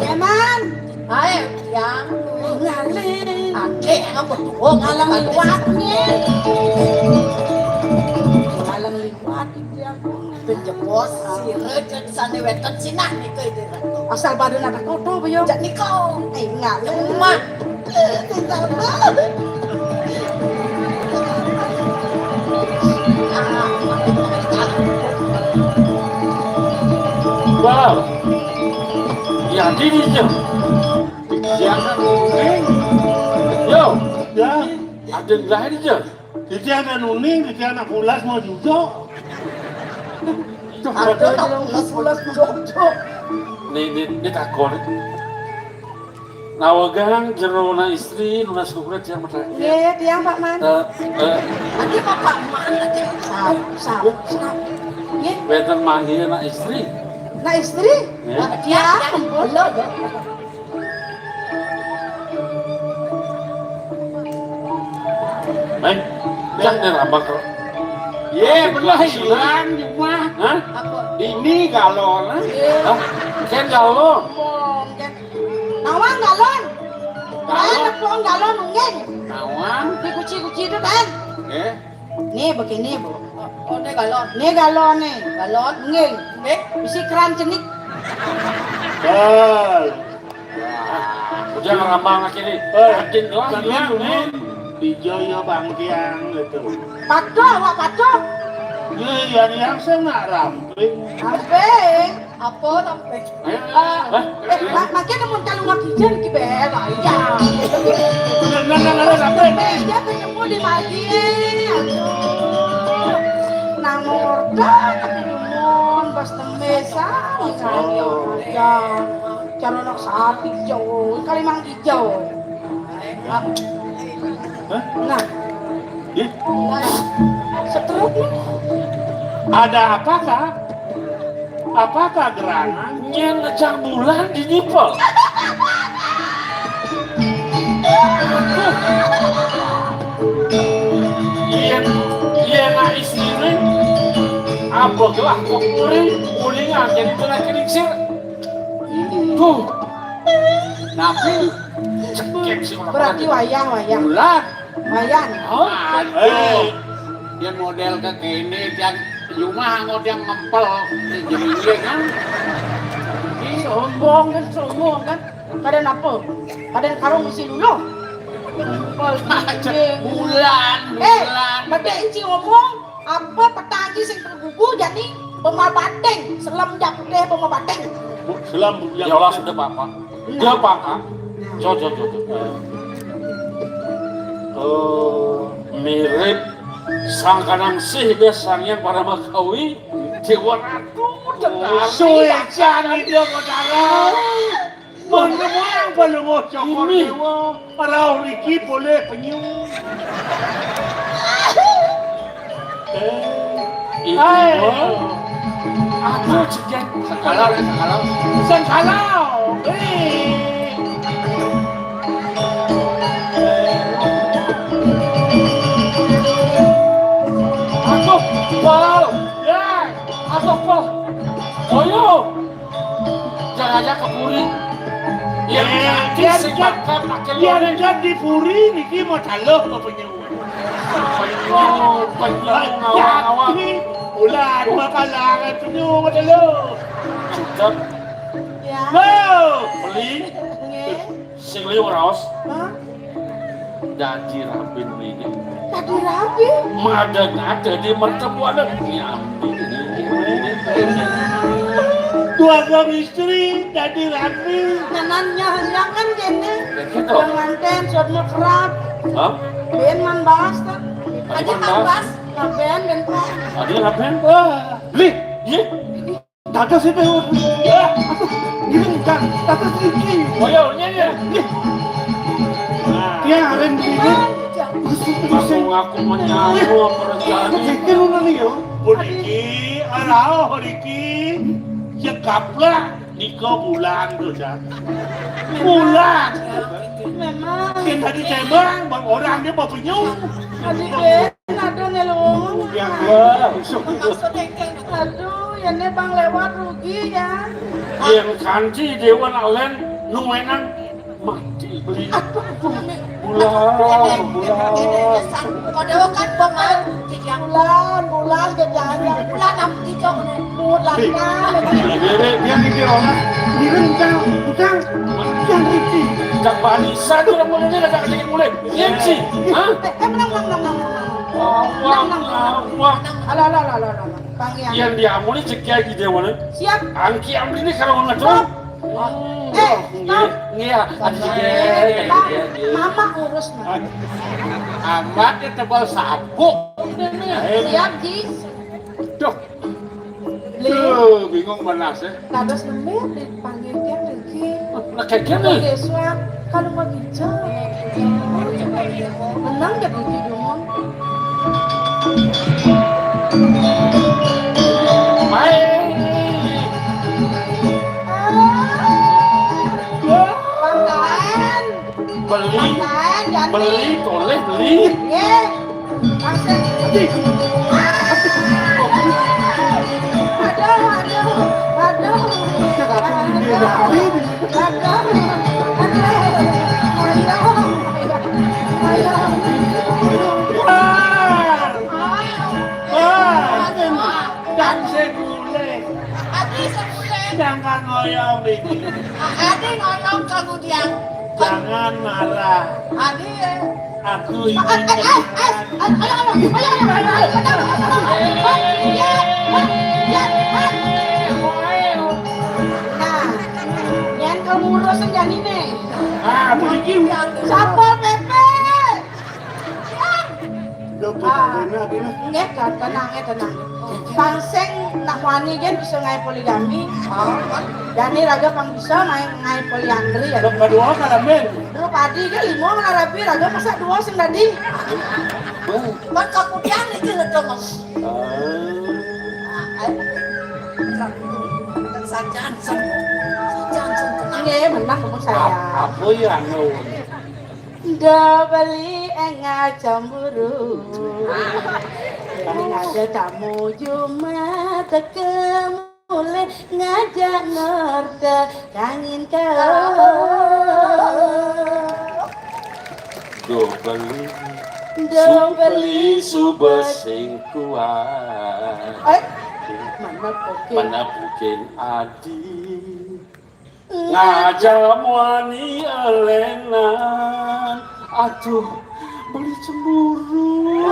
Eman, ayo yang ngalih. Ake, apa tuh ngalang liwatnya? Ngalang liwat dia penjebos si rejek sane wetan Cina nih ke ide. Asal badan anak koto bayo. Jadi kau, ngalang mak. Wow. Ya ini aja. Jangan ngomong. Yo, Ya, ada lain aja. jadi ada nuning, jadi anak ulas mau juga. Ada tak ulas jojo. Ini takon. Nawagang jero na istri nuna sukurat yang mata. Iya, dia Pak Man. Nanti Pak Man nanti sab. Iya, Betan manggil na istri. nah istri. Ya. Dia belum. Baik, jangan rambak. Ye, belah hilang cuma. Hah? Ini galon. Hah? Ken galon. Nawang galon. Kan puang galon mungkin. Nawang. Di kuci-kuci itu kan. Nih begini bu. Oh, ini galon. Nih galon nih. Galon mungkin. Nih isi keran cenik. Bel. Jangan rambak kiri. Adin lah. Kalian nuning. Dijaya bang tiang itu. Paco, wak paco. Ye, yang saya nak ramping. Amping. Apa sampai? Makin namun kalau nggak kijan ki bela ya. Nggak sampai. Dia ketemu di magi. Aduh. Nang morda ketemuan pas temesa. Ya. Cara nak sapi jauh, kali mang hijau. Nah, setruk Ada apakah? Apakah gerangan? Yang ngecang bulan di nipel. Iya na istri nih. Apa gelah kok kuring aja di tengah keringsir. Tuh. Nabi cekek sih orang. berarti wayang. Bulan. Wayang. Oh, aduh. Dia model ke kini dan rumah nggak yang ngempel jadi dia kan. Sombong kan. Kadang apa? Kadang karung mesti dulu. Bulan. Berarti Inci ngomong apa petani sing tergugu jadi pemal bateng, selam dapet pemal bateng. Selam Ya Allah sudah papa. Dia papa. Coba. Mirip sang kanang sih besangnya para makawi Dewa Ratu Suecan itu saudara. Mengemang belum cokor dewa. Para Riki boleh penyu. itu Aku cekek sengkalau. Aku pal, ya, aku pal. Ayo, jangan aja ke puri. Biar di puri niki mau taluh ke penyuh. Ini ulah dua kalangan penyuh mau taluh. Cukup. Ya. Beli. Sing liu raos. Dadi rapin ini. Tadi rapi. Ada di mertemuan nyambi ini. Dua suami istri jadi rapi. Nanannya jangan gini. Gitu. Pengantin sudah mekrab. Hah? Ben man bahas tak. Tadi kan bahas. Ben pak. Tadi rapin. Li, Ye. tata sih teh. Ya, ini kan tata sedikit. Oh ya, nya. Dia hari ini. Aku menyamu perencanaan. Itu nih yo. Bodiki, arah bodiki. Cekaplah di bulan tuh kan. Bulan. Memang. Yang tadi tembang, bang orang dia mau penyuh. Adik Ben ada nelung. Yang Aduh, ya nih bang lewat rugi ya. Yang kanci dewan alen nuenan mati beli. Bulan. Kodeo kan bangal. Bulan kejalan. Bulan am hijau nih. Bulan Dia nih orang. Dia bukan. Yang itu. Jak barisan tuh orang mulai agak sedikit mulai. Iya sih. Hah? Wah. Alah. Bang yang. Yang diamuli cekia di dewan. Siap. Angki amri ini kalau nggak tuh. Iya, Mama urus mah. amatnya tebal sabuk. Siap Ji. Duh. Tuh, bingung benas ya. Kados nembe dipanggil dia lagi. Nah kayak gini. Deswab kalau mau hijau. Menang jadi hidung. Main. Pangkalan. Beli, boleh beli. Ye. Masih. Dan segule. Jangan ngoyong ini. Adi ngomong kemudian. Jangan marah. Adi. Aku ingin jalan. Nah, yang kamu urusin yang ini. Begini. Siapa Pepe? Benar. Nggak, tenang. Pangseng nak wani kan bisa ngai poligami. Jadi raga pang bisa ngai poliandri ya. Dok kedua karamen. Dulu padi kan lima ngarapi raga masa dua sing tadi. Kan kemudian itu ledo mas. Nggak, menang kamu saya. Apa ya no? Dah beli enggak cemburu. Ngajak tamu cuma tekemule ngajak ngerti kangen kau. Do beli subes sing kuat. Mana bukan adi. Ngajak wani elenan. Aduh, beli cemburu.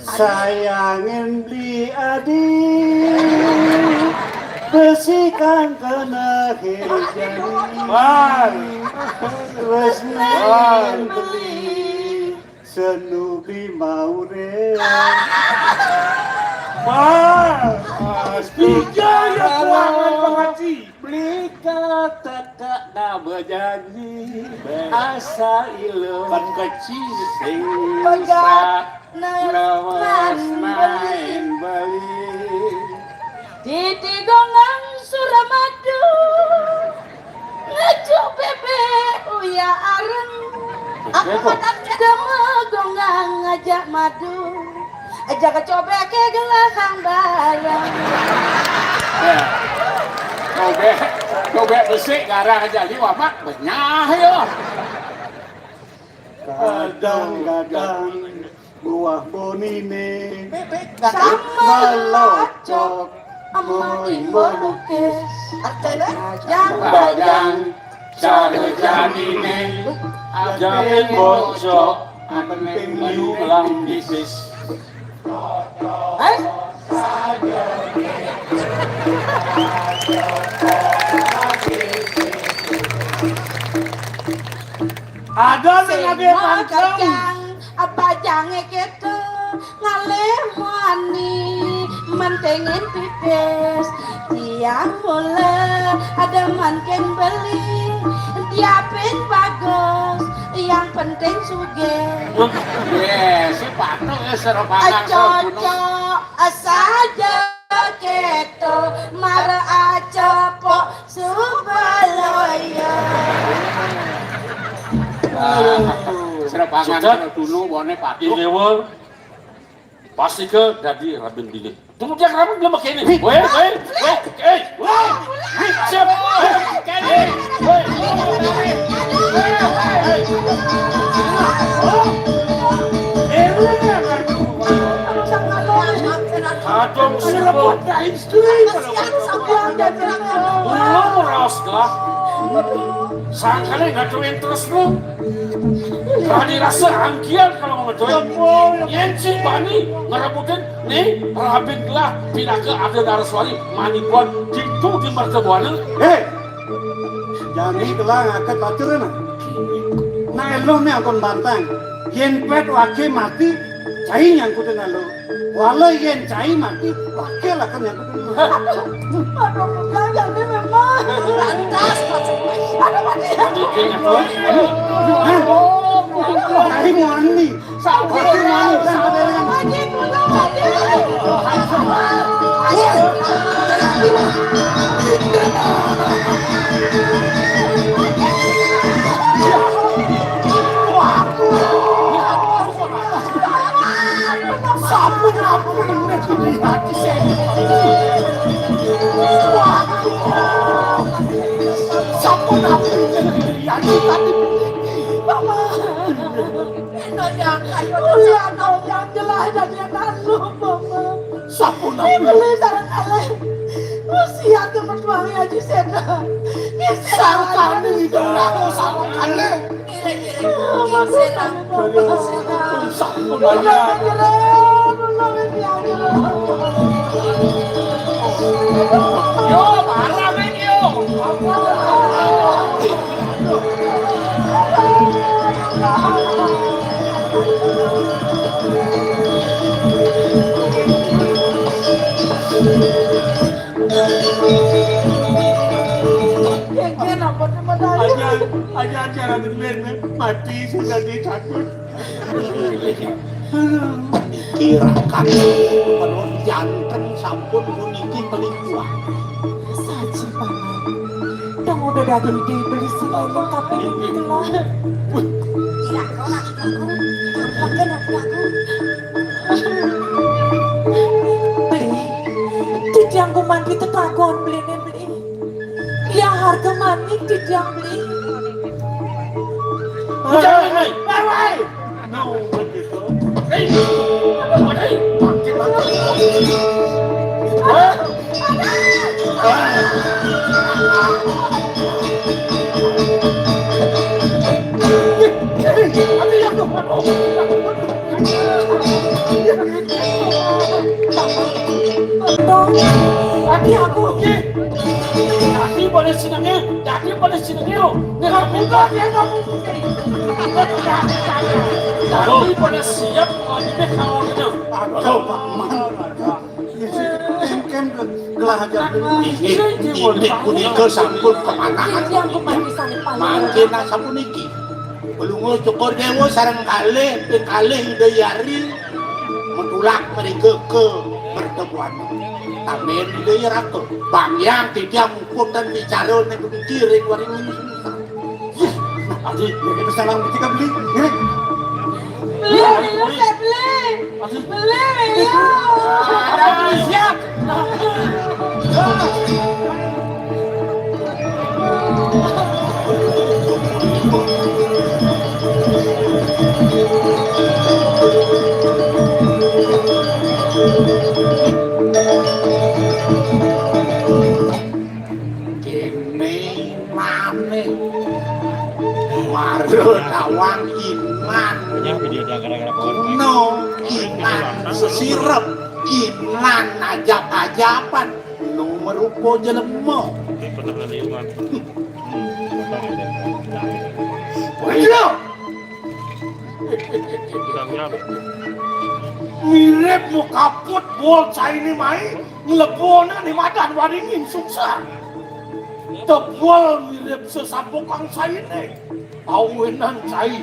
Sayangin di adik. Besikan kena hirjani. Resmen beli. Senubi mau Tiga ya kuangan pengaji. Beli kakak na berjanji asa ilu ban kecil sing lawas main bali Titi gongang Suramadu Ngejuk bebe uya areng Dema gongang ngajak madu Ajak kecobek ke gelakang bareng Cobek besik garang jadi wapak benyah ya. Kadang-kadang buah bonine Sama locok Amoy melukis Yang Badan cara janine Ajarin bocok Penting menulang bisnis Ada yang ada pantang. Apa jange gitu ngalih wani mentengin pipis tiang mula ada manken beli diapin bagus yang penting suge si patung seropangan cocok saja keto mara acepok subaloya seropangan dulu bone patung Dewa pasti ke jadi rabin dini. Tunggu dia rabin belum pakai ini. Weh. Siap. Adong sirap belum raus lah. Sangkanya nggak tuin terus lu. Kali rasa angkian kalau mau ngedoin. Yenci bani ngerebutin nih rabin lah pindah ke ada daraswali manikuan gitu di markebuana. Jadi telah ngangkat baturan. Nah elo nih akon bantang. Yen pet wake mati, cai nyangkutin elo. Walau yen cai mati, wake lah kan nyangkutin elo. aduh jangan ini memang lantas aduh mati Cai mani, wake mani kan keberengan. Aja mati sudah dicatut. Kira kami penuh jantan sampun muniki pelikuan. Saji paman, dan udah daging dibeli si leleng tapi itulah. Iya, kau lagi makan aku. Beli, tidak aku mandi tetagon beli. Yang harga mandi tidak beli. Hei. Mau begitu. Aki aku. Dati boleh sinangnya lo. Dati boleh siap kalau ini kalau itu. Aduh, Pak Man. gelah aja ini kunika sampun kemana Titiang Gumati sani paling makin sampun iki belum cukur dewa sarang kalih ping kalih udah yari mentulak mereka ke pertemuan tamen udah ya ratu bang yang tidak mengkutan bicara nego dikiring waring ini susah aji ini salah ketika beli ini Beli ya. ada beli siap Kini maneh Marun awang iman no iman sesirep iman ajap-ajapan nu merupo jelema Waduh mirip muka put bol cai ni mai ngelebona ni madan waringin suksa tebal mirip sesapokang cai ni awenan cai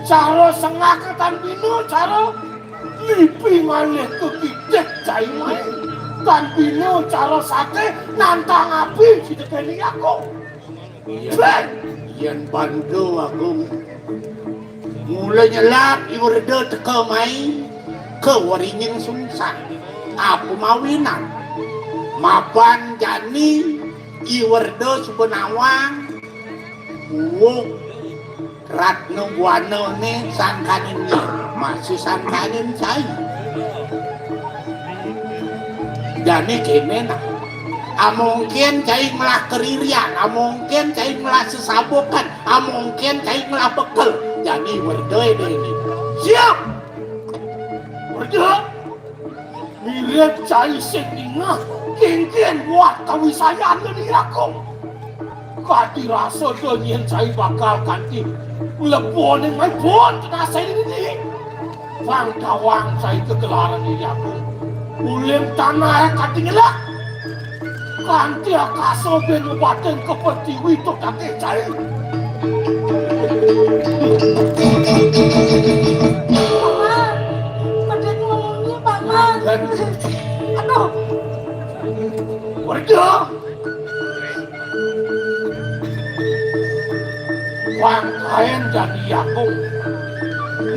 cara sengakatan bino cara lipi ngalih ke kidek cai mai dan bino cara sate nantang api si dekeni aku Yan bantu aku mulai nyelap iwerde teka main ke waringin sungsang aku mawinan mapan jani iwerde subenawang wuk ratno buano ne sangkanin ni masih sangkanin saya jani kene nak mungkin cai melah keririan, mungkin cai melah sesabokan, mungkin cai melah bekel. Jadi berdoi deh ini. siap berdua mirip cai setingah kengken buat kawisayan ni aku kati rasa donyen cai bakal kanti lebon yang mai pun kena saya ini wang tawang cai kegelaran ini aku ulim tanah kati ngelak kanti akaso ben baten kepertiwi to kate cai Paman ngomongnya paman. Aduh. Warga Wang kain jadi aku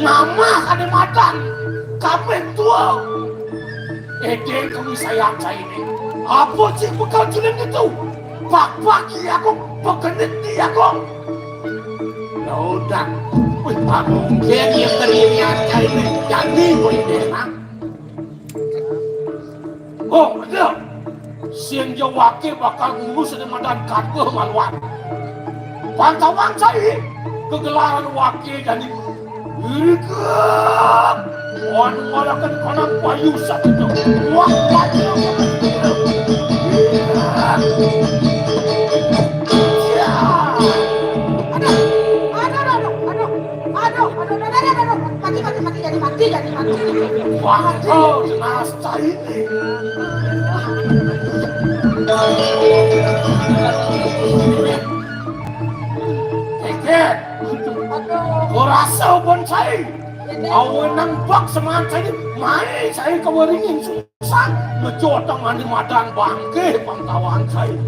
nama kade madan kapen tua ede kami sayang saya ini apa sih bekal julen itu pak-paki aku pegenit di aku ya udah wih mungkin yang terlihat saya ini jadi wih denang oh ada siang jawake bakal ngurus di madan kate maluan pantauan saya kegelaran wakil jadi irikap wan walakan kanang payu satu wak payu Mati jadi mati. Wah, jelas ini. Keket, kurasa pun saya. Awen nampak semangat saya mai saya kewaringin susah. Ngejotong mandi madan bangke pangtawan saya.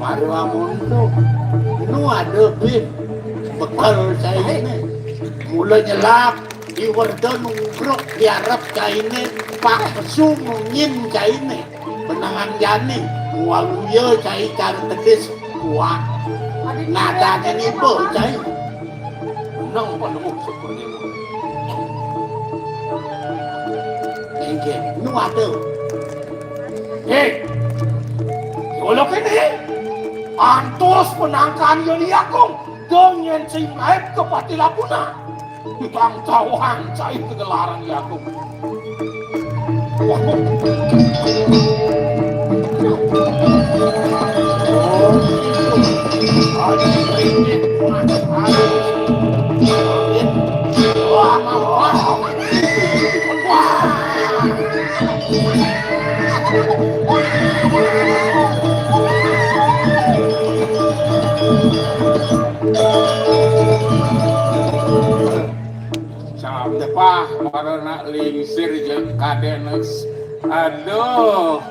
Baru amun tu, nu ada bin bekal saya ini. Mulai nyelap di warga nungkrok diarap saya ini, pak pesu mungin saya ini, benangan jani, mualuya saya cari tedis kuat. Nada ini bo saya. Nang panung seperti itu. Ini nu ada. Hei, kalau kini antos penangkan yang diakung dengan si naik ke pati lapuna bang tawang cai kegelaran diakung oh, Cam tepah marana lingsir jeung kadenes. Aduh.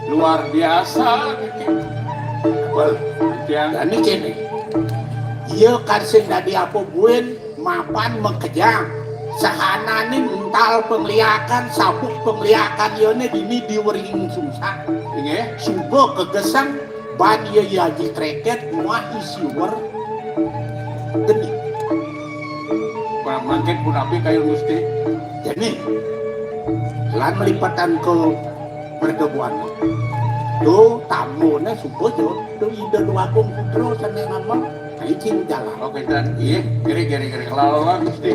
Luar biasa gitu. Yang Dan ini cini, iya kan sing tadi apa buin mapan mengkejang, sahanani mental pengliakan, sabuk pengliakan ione dini diwering susah, ini subuh kegesang, ban iya yaji treket, muah isiwer, geni. mungkin pun api kayu gusti. Jadi, lan melipatan ke perkebuan. Tuh tamunya subuh tuh ide dua agung putro sana nama, izin jalan. Oke dan iya, kiri kalau gusti.